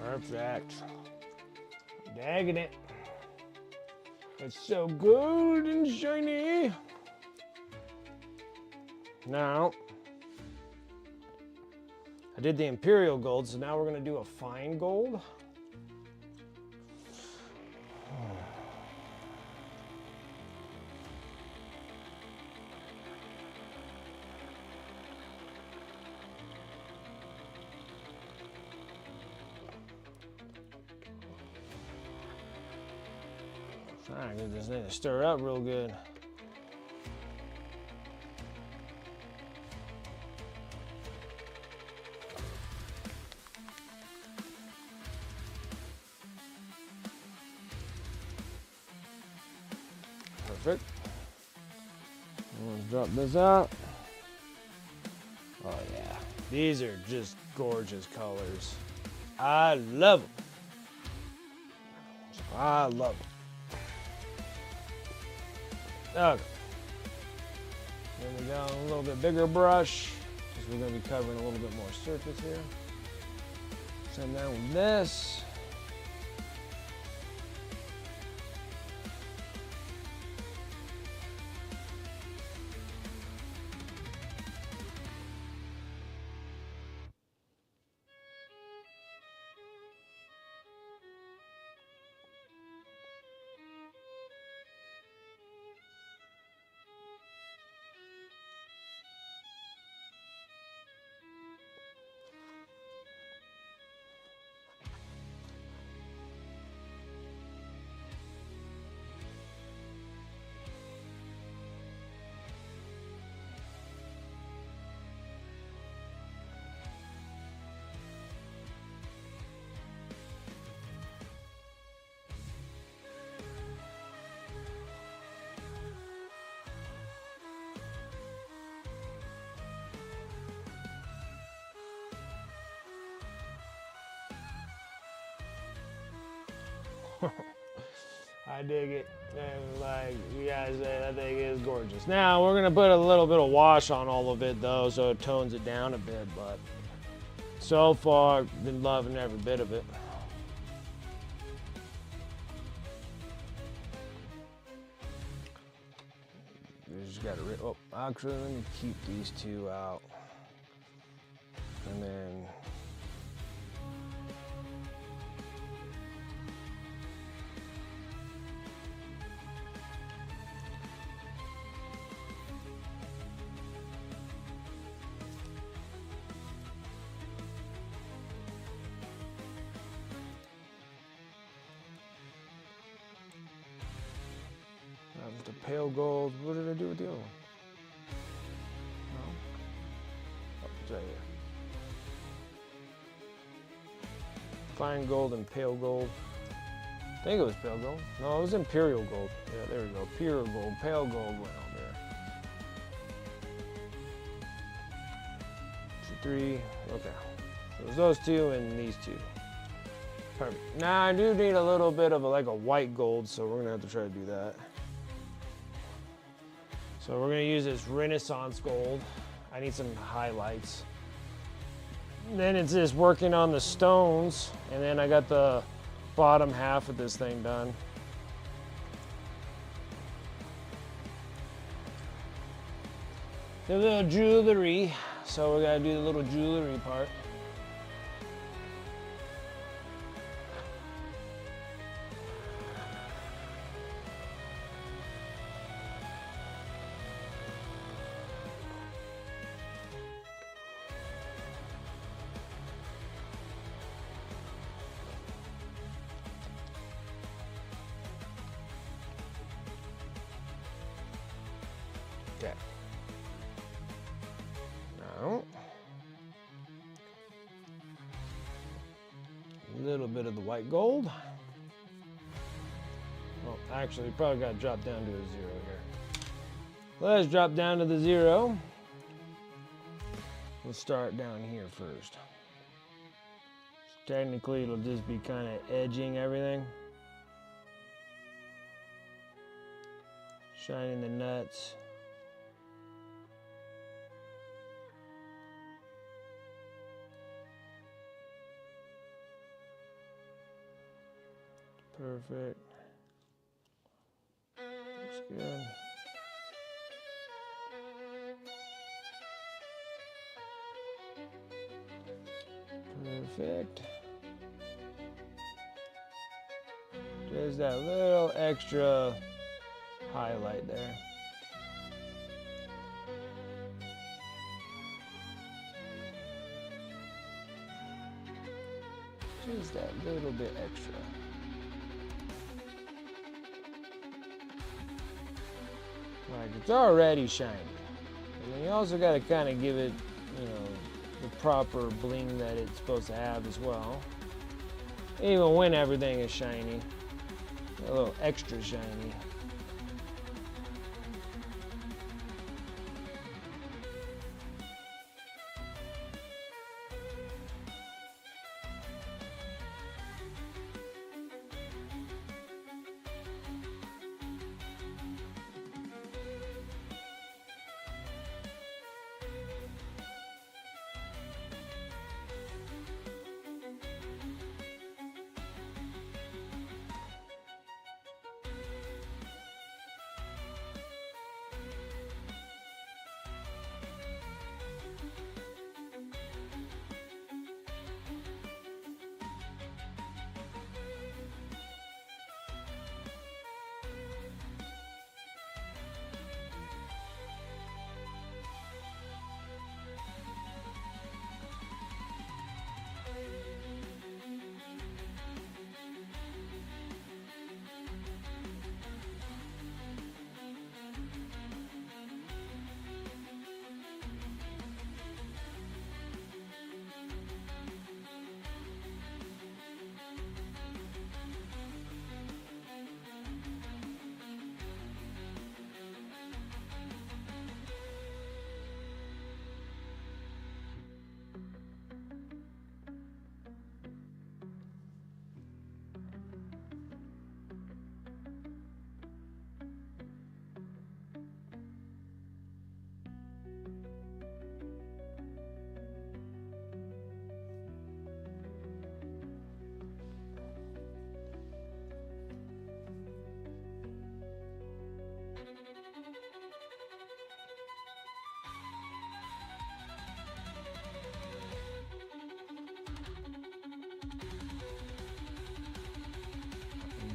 Perfect. Dagging it. It's so gold and shiny. Now, I did the imperial gold, so now we're going to do a fine gold. I just need to stir it up real good. Perfect. Let's drop this out. Oh yeah, these are just gorgeous colors. I love them. I love them. Okay. Then we got a little bit bigger brush because we're going to be covering a little bit more surface here. Send down with this. I dig it. And like you guys said, I think it is gorgeous. Now we're gonna put a little bit of wash on all of it though, so it tones it down a bit, but so far I've been loving every bit of it. You just gotta oh, actually let me keep these two out. And then that was the pale gold. What did I do with the other one? No. Oh, it's right here. Fine gold and pale gold. I think it was pale gold. No, it was imperial gold. Yeah, there we go. Pure gold, pale gold went on there. 3. Okay. So there's those two and these two. Perfect. Now I do need a little bit of like a white gold, so we're gonna have to try to do that. So we're gonna use this Renaissance gold. I need some highlights. Then it's just working on the stones, and then I got the bottom half of this thing done. The little jewelry, so we gotta do the little jewelry part. Okay. Now, a little bit of the white gold. Well, actually, probably got to drop down to a 0 here. Let's drop down to the 0. We'll start down here first. Technically, it'll just be kind of edging everything. Shining the nuts. Perfect. Looks good. Perfect. Just that little extra highlight there. Just that little bit extra. Like it's already shiny. And then you also got to kind of give it, you know, the proper bling that it's supposed to have as well. Even when everything is shiny, a little extra shiny.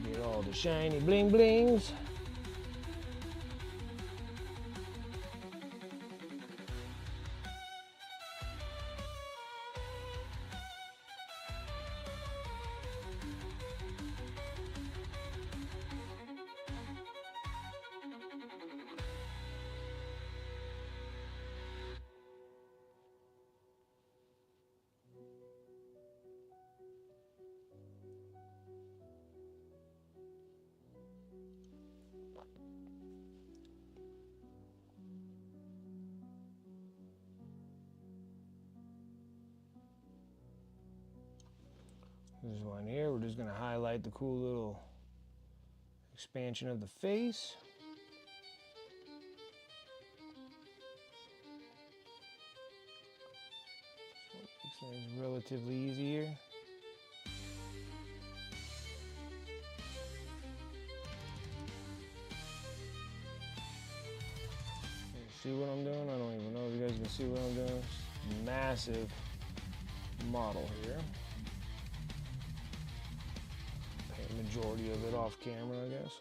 Get all the shiny bling blings. just going to highlight the cool little expansion of the face. Makes things relatively easier. See what I'm doing? I don't even know if you guys can see what I'm doing. Massive model here. Paint majority of it off camera, I guess.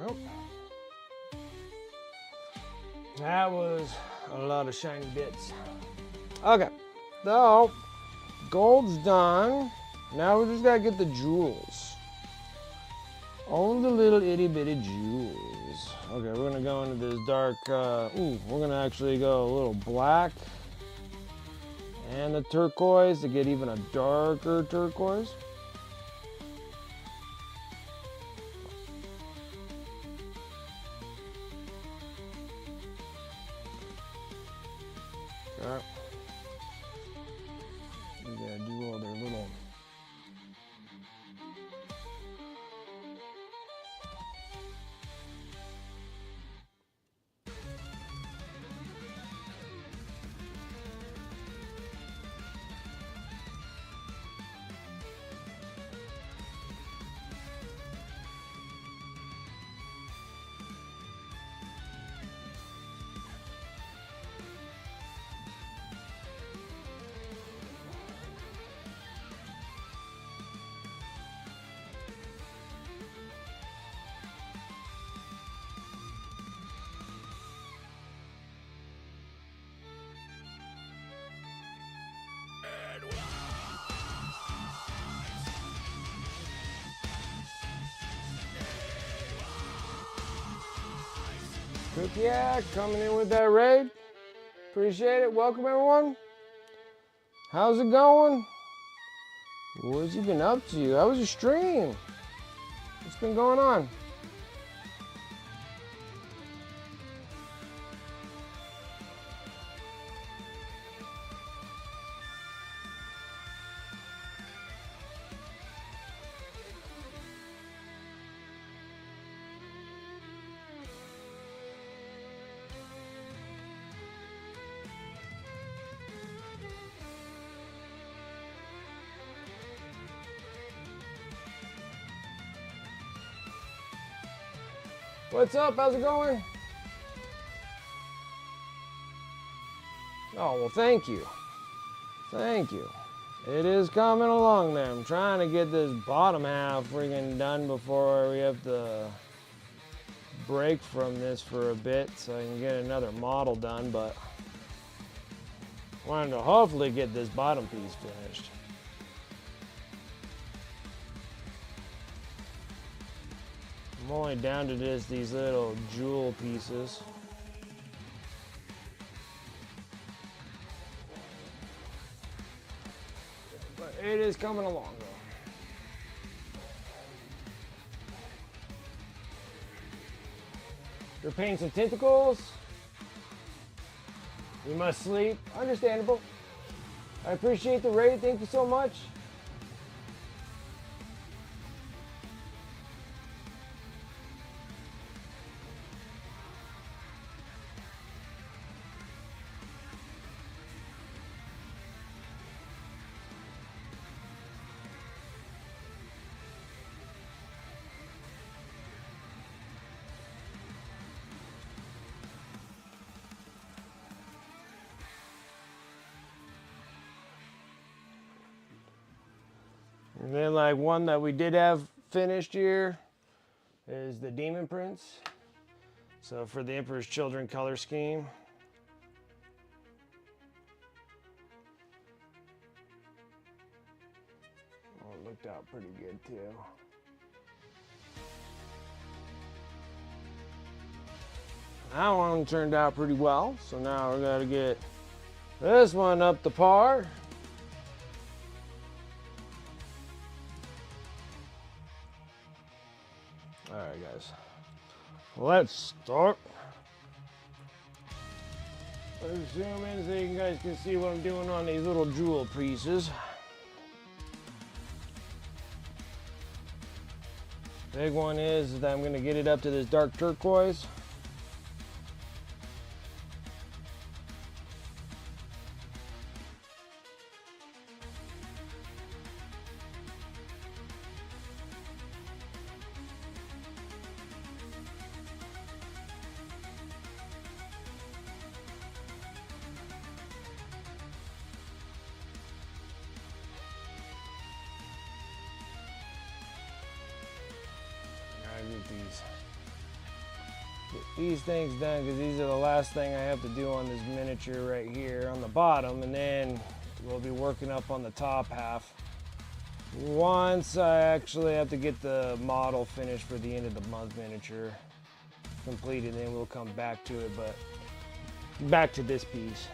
Well, that was a lot of shiny bits. Okay, so gold's done. Now we just gotta get the jewels. All the little itty bitty jewels. Okay, we're gonna go into this dark, we're gonna actually go a little black and the turquoise to get even a darker turquoise. Okay. You gotta do all their little Cookie Act coming in with that raid. Appreciate it. Welcome, everyone. How's it going? What's you been up to? How was your stream? What's been going on? What's up? How's it going? Oh, well, thank you. Thank you. It is coming along there. I'm trying to get this bottom half freaking done before we have to break from this for a bit so I can get another model done, but wanted to hopefully get this bottom piece finished. I'm only down to just these little jewel pieces. But it is coming along though. You're painting some tentacles. You must sleep. Understandable. I appreciate the raid. Thank you so much. And then like one that we did have finished here is the Demon Prince. So for the Emperor's Children color scheme. Oh, it looked out pretty good too. That one turned out pretty well. So now we gotta get this one up to par. All right, guys, let's start. Let's zoom in so you guys can see what I'm doing on these little jewel pieces. Big one is that I'm gonna get it up to this dark turquoise. Get these things done because these are the last thing I have to do on this miniature right here on the bottom, and then we'll be working up on the top half once I actually have to get the model finished for the end of the month miniature completed. Then we'll come back to it, but back to this piece.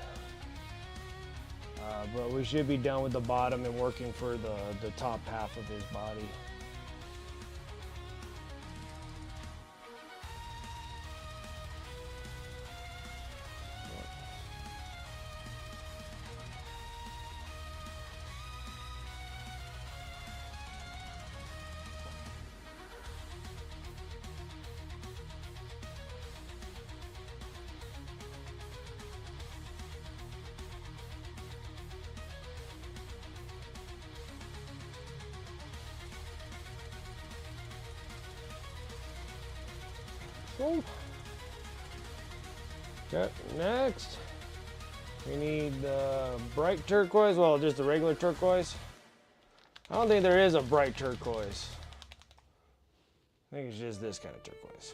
But we should be done with the bottom and working for the top half of his body. Okay, next we need the bright turquoise. Well, just the regular turquoise. I don't think there is a bright turquoise. I think it's just this kind of turquoise.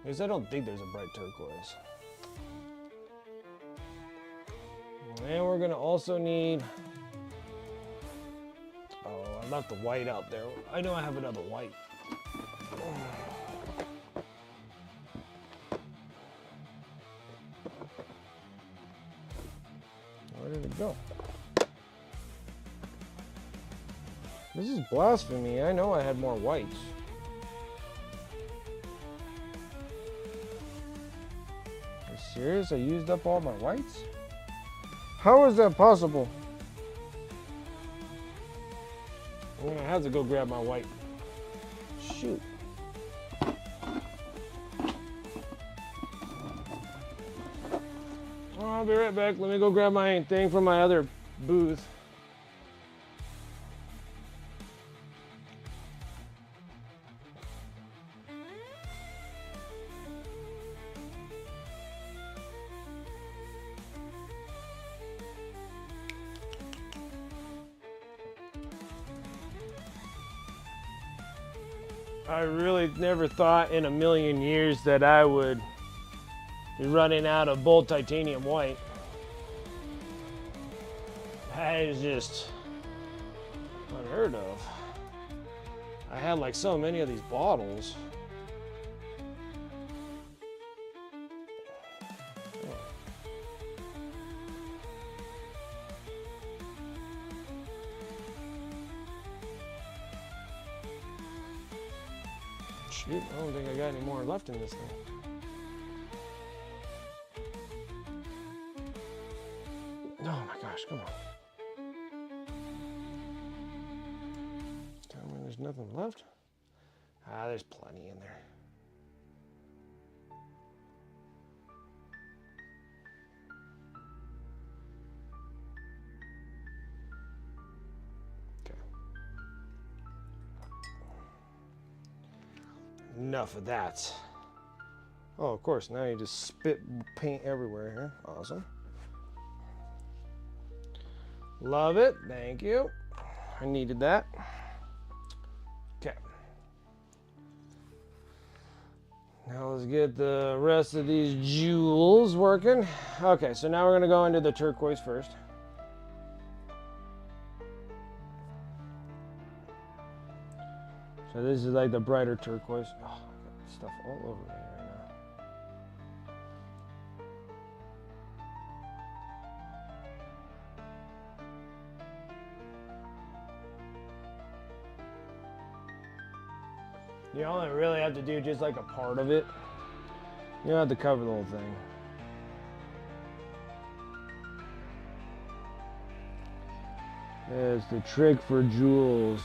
Because I don't think there's a bright turquoise. And we're gonna also need, oh, I left the white out there. I know I have another white. Where did it go? This is blasphemy. I know I had more whites. Are you serious? I used up all my whites? How is that possible? I'm gonna have to go grab my white. Shoot. I'll be right back. Let me go grab my thing from my other booth. I really never thought in a million years that I would be running out of bold titanium white. That is just unheard of. I had like so many of these bottles. Shoot, I don't think I got any more left in this thing. Oh my gosh, come on. Tell me there's nothing left? Ah, there's plenty in there. Okay. Enough of that. Oh, of course, now you just spit paint everywhere here. Awesome. Love it. Thank you. I needed that. Okay. Now let's get the rest of these jewels working. Okay, so now we're going to go into the turquoise first. So this is like the brighter turquoise. Oh, I got stuff all over me right now. You only really have to do just like a part of it. You don't have to cover the whole thing. It's the trick for jewels.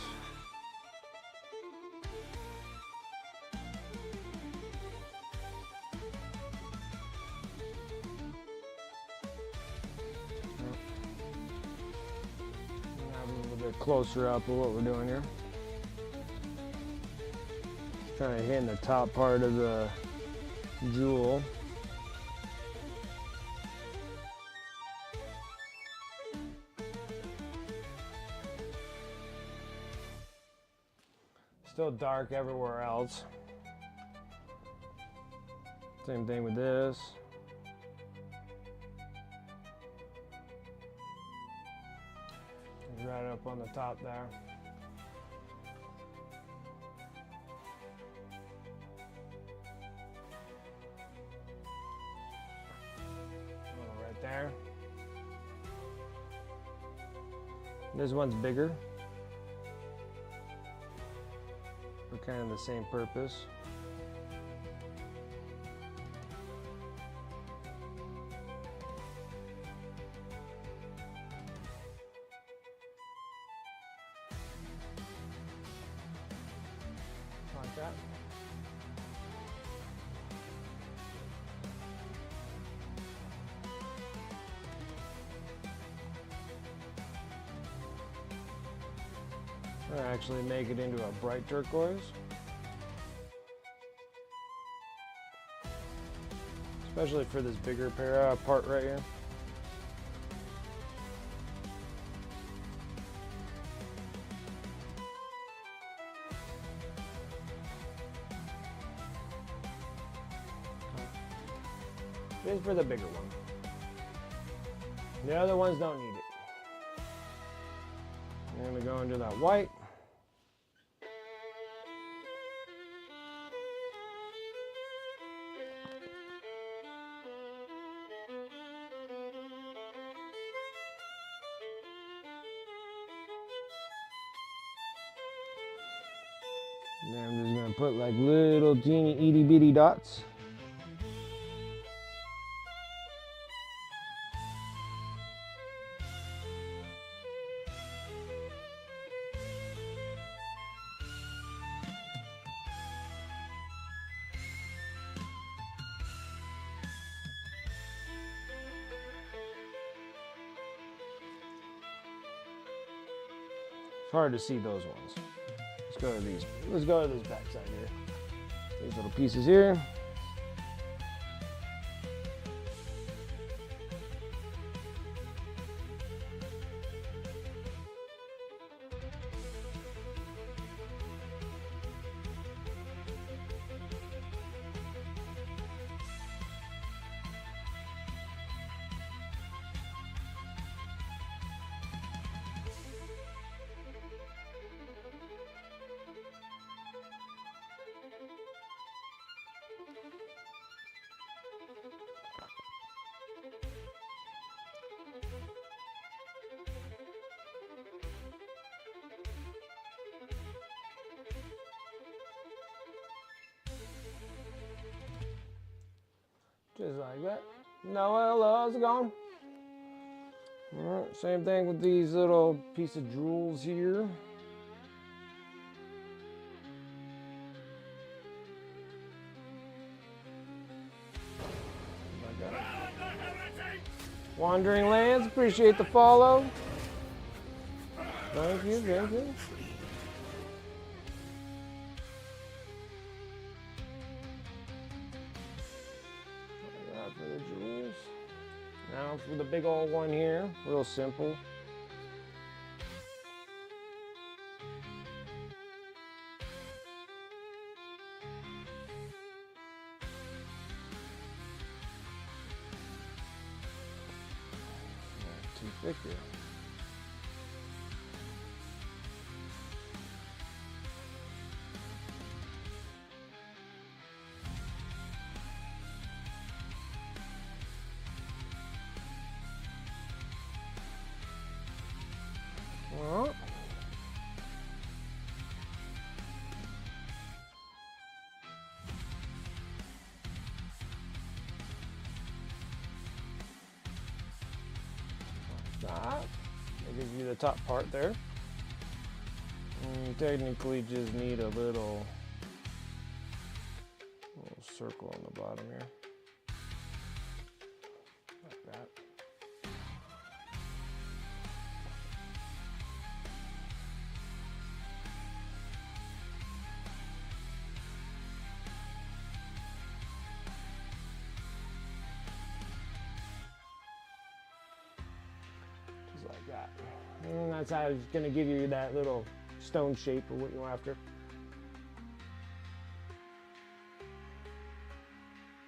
Have a little bit closer up of what we're doing here. Kind of hitting the top part of the jewel. Still dark everywhere else. Same thing with this. Right up on the top there. Right there. This one's bigger. For kind of the same purpose. Like that. I'll actually make it into a bright turquoise. Especially for this bigger part right here. This is for the bigger one. The other ones don't need it. I'm going to go into that white. Then I'm just going to put like little teeny itty bitty dots. It's hard to see those ones. Let's go to these. Let's go to this back side here. These little pieces here. Just like that. Noah, how's it going? Alright, same thing with these little piece of jewels here. Wandering Lands, appreciate the follow. Thank you, thank you. For the jewels. Now for the big old one here, real simple. Not too thick here. Well, that gives you the top part there. And you technically just need a little circle on the bottom here. Like that. Like that. And that's how it's going to give you that little stone shape of what you're after.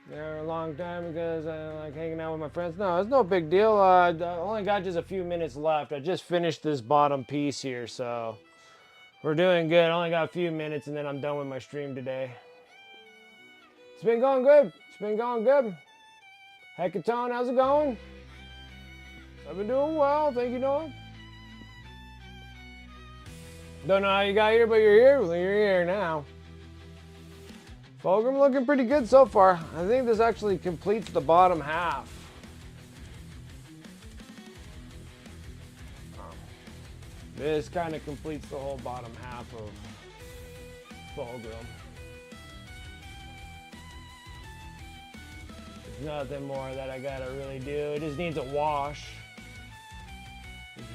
There a long time because I like hanging out with my friends. No, it's no big deal. I only got just a few minutes left. I just finished this bottom piece here, so we're doing good. I only got a few minutes and then I'm done with my stream today. It's been going good. It's been going good. Hecatone, how's it going? I've been doing well, thank you, Noah. Don't know how you got here, but you're here. Well, you're here now. Fulgrim looking pretty good so far. I think this actually completes the bottom half. This kind of completes the whole bottom half of Fulgrim. There's nothing more that I gotta really do. It just needs a wash.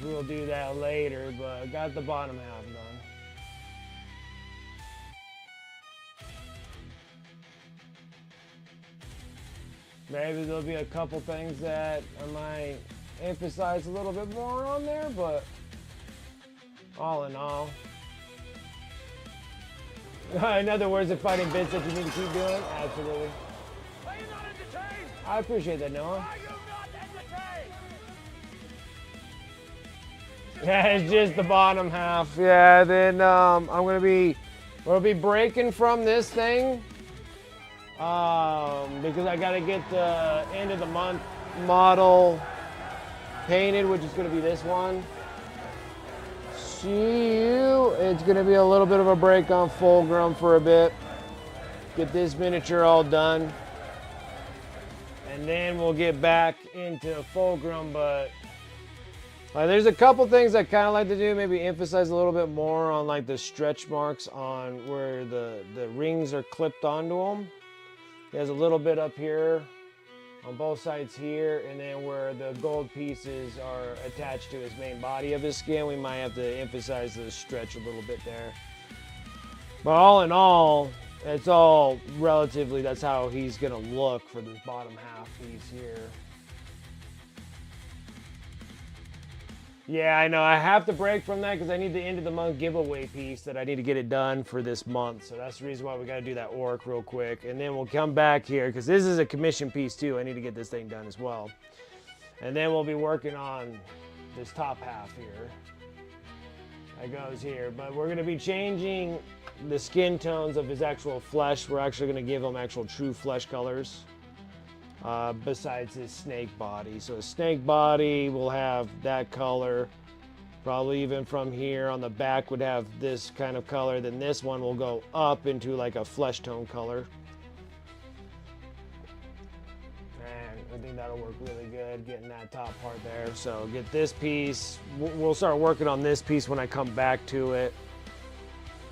We'll do that later, but I got the bottom half done. Maybe there'll be a couple things that I might emphasize a little bit more on there, but all in all. In other words, the fighting bits that you need to keep doing? Absolutely. Are you not entertained? I appreciate that, Noah. Yeah, it's just the bottom half. Yeah, then we'll be breaking from this thing because I gotta get the end of the month model painted, which is gonna be this one. See you. It's gonna be a little bit of a break on Fulgrim for a bit. Get this miniature all done, and then we'll get back into Fulgrim, but. There's a couple things I kind of like to do, maybe emphasize a little bit more on like the stretch marks on where the rings are clipped onto them. There's a little bit up here on both sides here, and then where the gold pieces are attached to his main body of his skin, we might have to emphasize the stretch a little bit there. But all in all, it's all relatively, that's how he's gonna look for this bottom half piece here. Yeah, I know. I have to break from that because I need the end of the month giveaway piece that I need to get it done for this month. So that's the reason why we got to do that orc real quick. And then we'll come back here because this is a commission piece too. I need to get this thing done as well. And then we'll be working on this top half here. That goes here. But we're going to be changing the skin tones of his actual flesh. We're actually going to give him actual true flesh colors. Besides his snake body. So his snake body will have that color, probably even from here on the back would have this kind of color. Then this one will go up into like a flesh tone color. And I think that'll work really good, getting that top part there. So get this piece. We'll start working on this piece when I come back to it.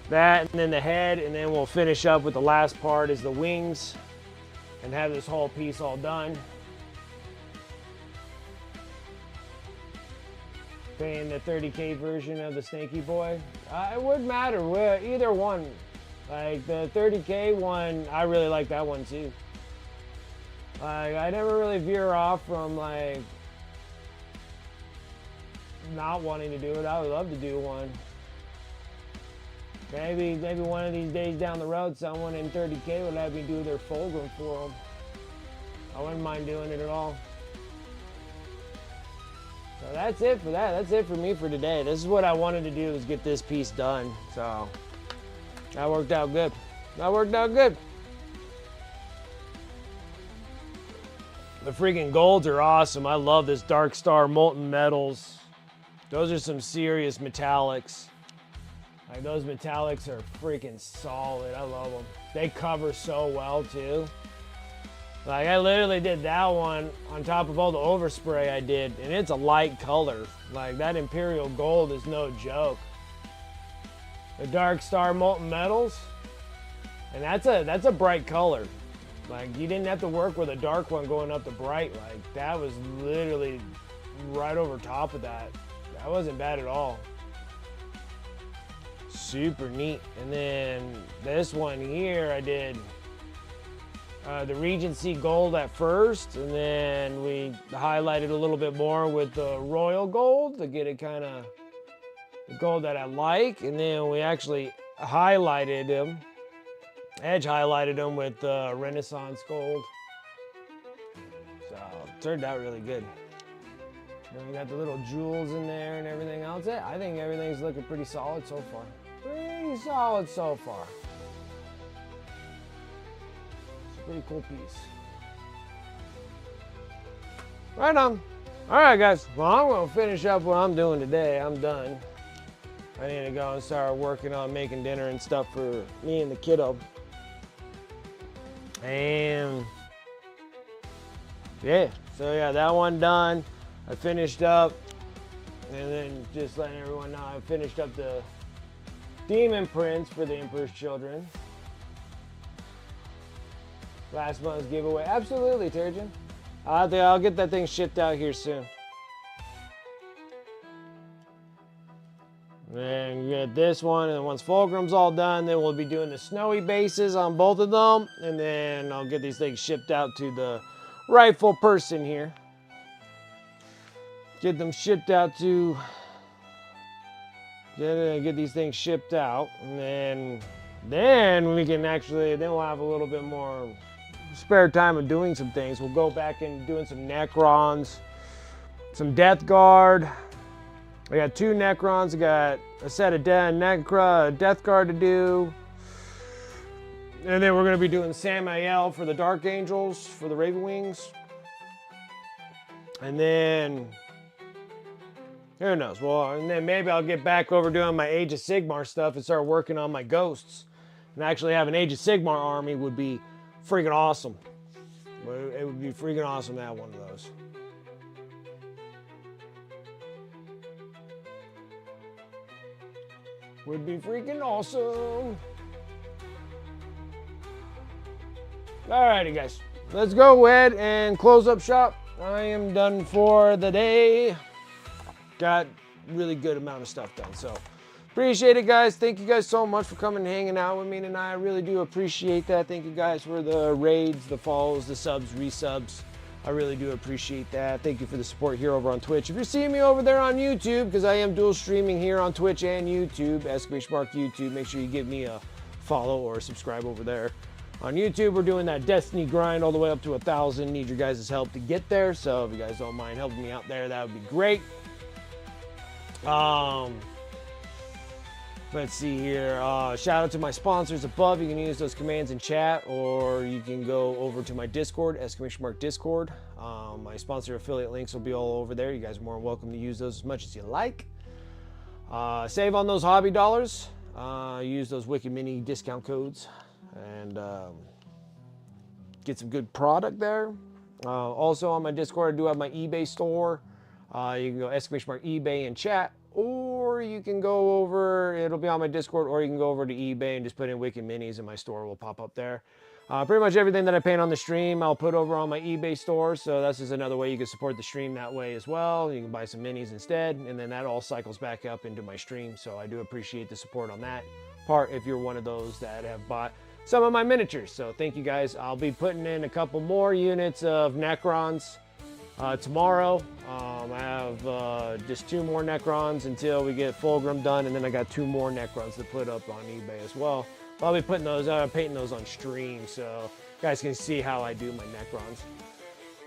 That, and then the head, and then we'll finish up with the last part is the wings and have this whole piece all done. Paying the 30K version of the Snaky Boy. It wouldn't matter, either one. Like the 30K one, I really like that one too. Like I never really veer off from like not wanting to do it. I would love to do one. Maybe one of these days down the road, someone in 30K would have me do their Fulgrim for them. I wouldn't mind doing it at all. So that's it for that. That's it for me for today. This is what I wanted to do, is get this piece done. So that worked out good. That worked out good. The freaking golds are awesome. I love this Dark Star Molten Metals. Those are some serious metallics. Like those metallics are freaking solid. I love them. They cover so well too. Like I literally did that one on top of all the overspray I did, and it's a light color. Like that Imperial Gold is no joke. The Dark Star Molten Metals, and that's a bright color. Like you didn't have to work with a dark one going up to bright. Like that was literally right over top of that. That wasn't bad at all. Super neat. And then this one here, I did the Regency Gold at first, and then we highlighted a little bit more with the Royal Gold to get it kind of the gold that I like, and then we actually highlighted them, edge highlighted them with the Renaissance Gold. So it turned out really good. And we got the little jewels in there and everything else. I think everything's looking pretty solid so far. Pretty solid so far. It's a pretty cool piece. Right on. All right, guys. Well, I'm going to finish up what I'm doing today. I'm done. I need to go and start working on making dinner and stuff for me and the kiddo. And yeah, so yeah, that one done. I finished up, and then just letting everyone know I finished up the Demon Prince for the Emperor's Children. Last month's giveaway. Absolutely, Turgeon. I'll get that thing shipped out here soon. And we get this one, and once Fulgrim's all done, then we'll be doing the snowy bases on both of them, and then I'll get these things shipped out to the rightful person here. Get them shipped out to, get these things shipped out, and then we can actually, then we'll have a little bit more spare time of doing some things. We'll go back and doing some Necrons, some Death Guard. I got 2 Necrons. I got a set of Death Guard to do. And then we're going to be doing Samael for the Dark Angels, for the Raven Wings. And then, who knows? Well, and then maybe I'll get back over doing my Age of Sigmar stuff and start working on my Ghosts. And actually have an Age of Sigmar army would be freaking awesome. It would be freaking awesome to have one of those. Would be freaking awesome. Alrighty, guys. Let's go ahead and close up shop. I am done for the day. Got really good amount of stuff done. So appreciate it, guys. Thank you guys so much for coming and hanging out with me tonight. I really do appreciate that. Thank you guys for the raids, the follows, the subs, resubs. I really do appreciate that. Thank you for the support here over on Twitch. If you're seeing me over there on YouTube, because I am dual streaming here on Twitch and YouTube, !Mark YouTube, make sure you give me a follow or subscribe over there. On YouTube, we're doing that Destiny grind all the way up to 1,000. Need your guys' help to get there. So if you guys don't mind helping me out there, that would be great. Let's see here. Shout out to my sponsors above. You can use those commands in chat, or you can go over to my Discord, !Mark Discord. My sponsor affiliate links will be all over there. You guys are more than welcome to use those as much as you like. Save on those hobby dollars. Use those Wicked Mini discount codes and get some good product there. Also on my Discord, I do have my eBay store. You can go !eBay and chat, or you can go over, it'll be on my Discord, or you can go over to eBay and just put in Wicked Minis and my store will pop up there. Pretty much everything that I paint on the stream, I'll put over on my eBay store. So that's just another way you can support the stream that way as well. You can buy some minis instead, and then that all cycles back up into my stream. So I do appreciate the support on that part if you're one of those that have bought some of my miniatures. So thank you guys. I'll be putting in a couple more units of Necrons tomorrow. I have just 2 more Necrons until we get Fulgrim done, and then I got 2 more Necrons to put up on eBay as well. I'll be putting those, painting those on stream, so you guys can see how I do my Necrons.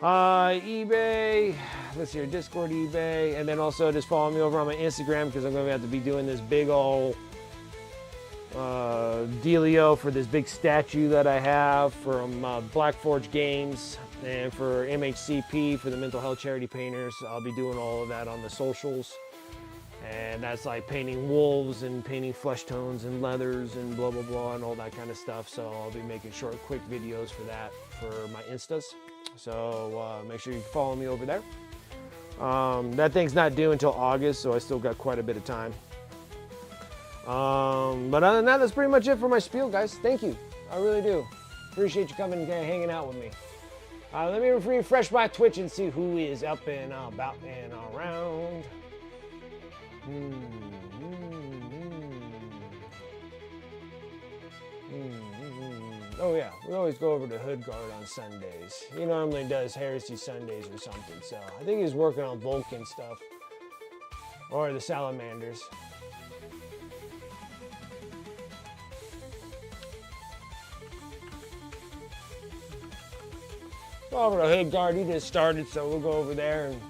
eBay, let's see here, Discord, eBay, and then also just follow me over on my Instagram because I'm going to have to be doing this big old dealio for this big statue that I have from Black Forge Games and for MHCP for the Mental Health Charity Painters. I'll be doing all of that on the socials. And that's like painting wolves and painting flesh tones and leathers and blah, blah, blah, and all that kind of stuff. So I'll be making short, quick videos for that for my Instas. So make sure you follow me over there. That thing's not due until August, so I still got quite a bit of time. But other than that, that's pretty much it for my spiel, guys. Thank you. I really do. Appreciate you coming and hanging out with me. Let me refresh my Twitch and see who is up and about and around. Oh yeah, we always go over to Hoodguard on Sundays. He normally does Heresy Sundays or something, so I think he's working on Vulcan stuff. Or the Salamanders. Go over to Hoodguard, he just started, so we'll go over there and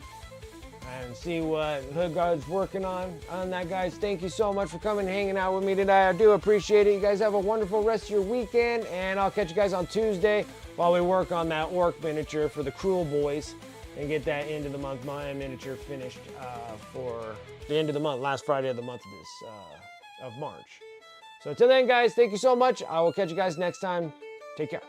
see what Hoodguard's working on that, guys. Thank you so much for coming and hanging out with me today. I do appreciate it. You guys have a wonderful rest of your weekend, and I'll catch you guys on Tuesday while we work on that orc miniature for the Cruel Boys and get that end of the month miniature finished for the end of the month, last Friday of the month of March. So till then, guys, thank you so much. I will catch you guys next time. Take care.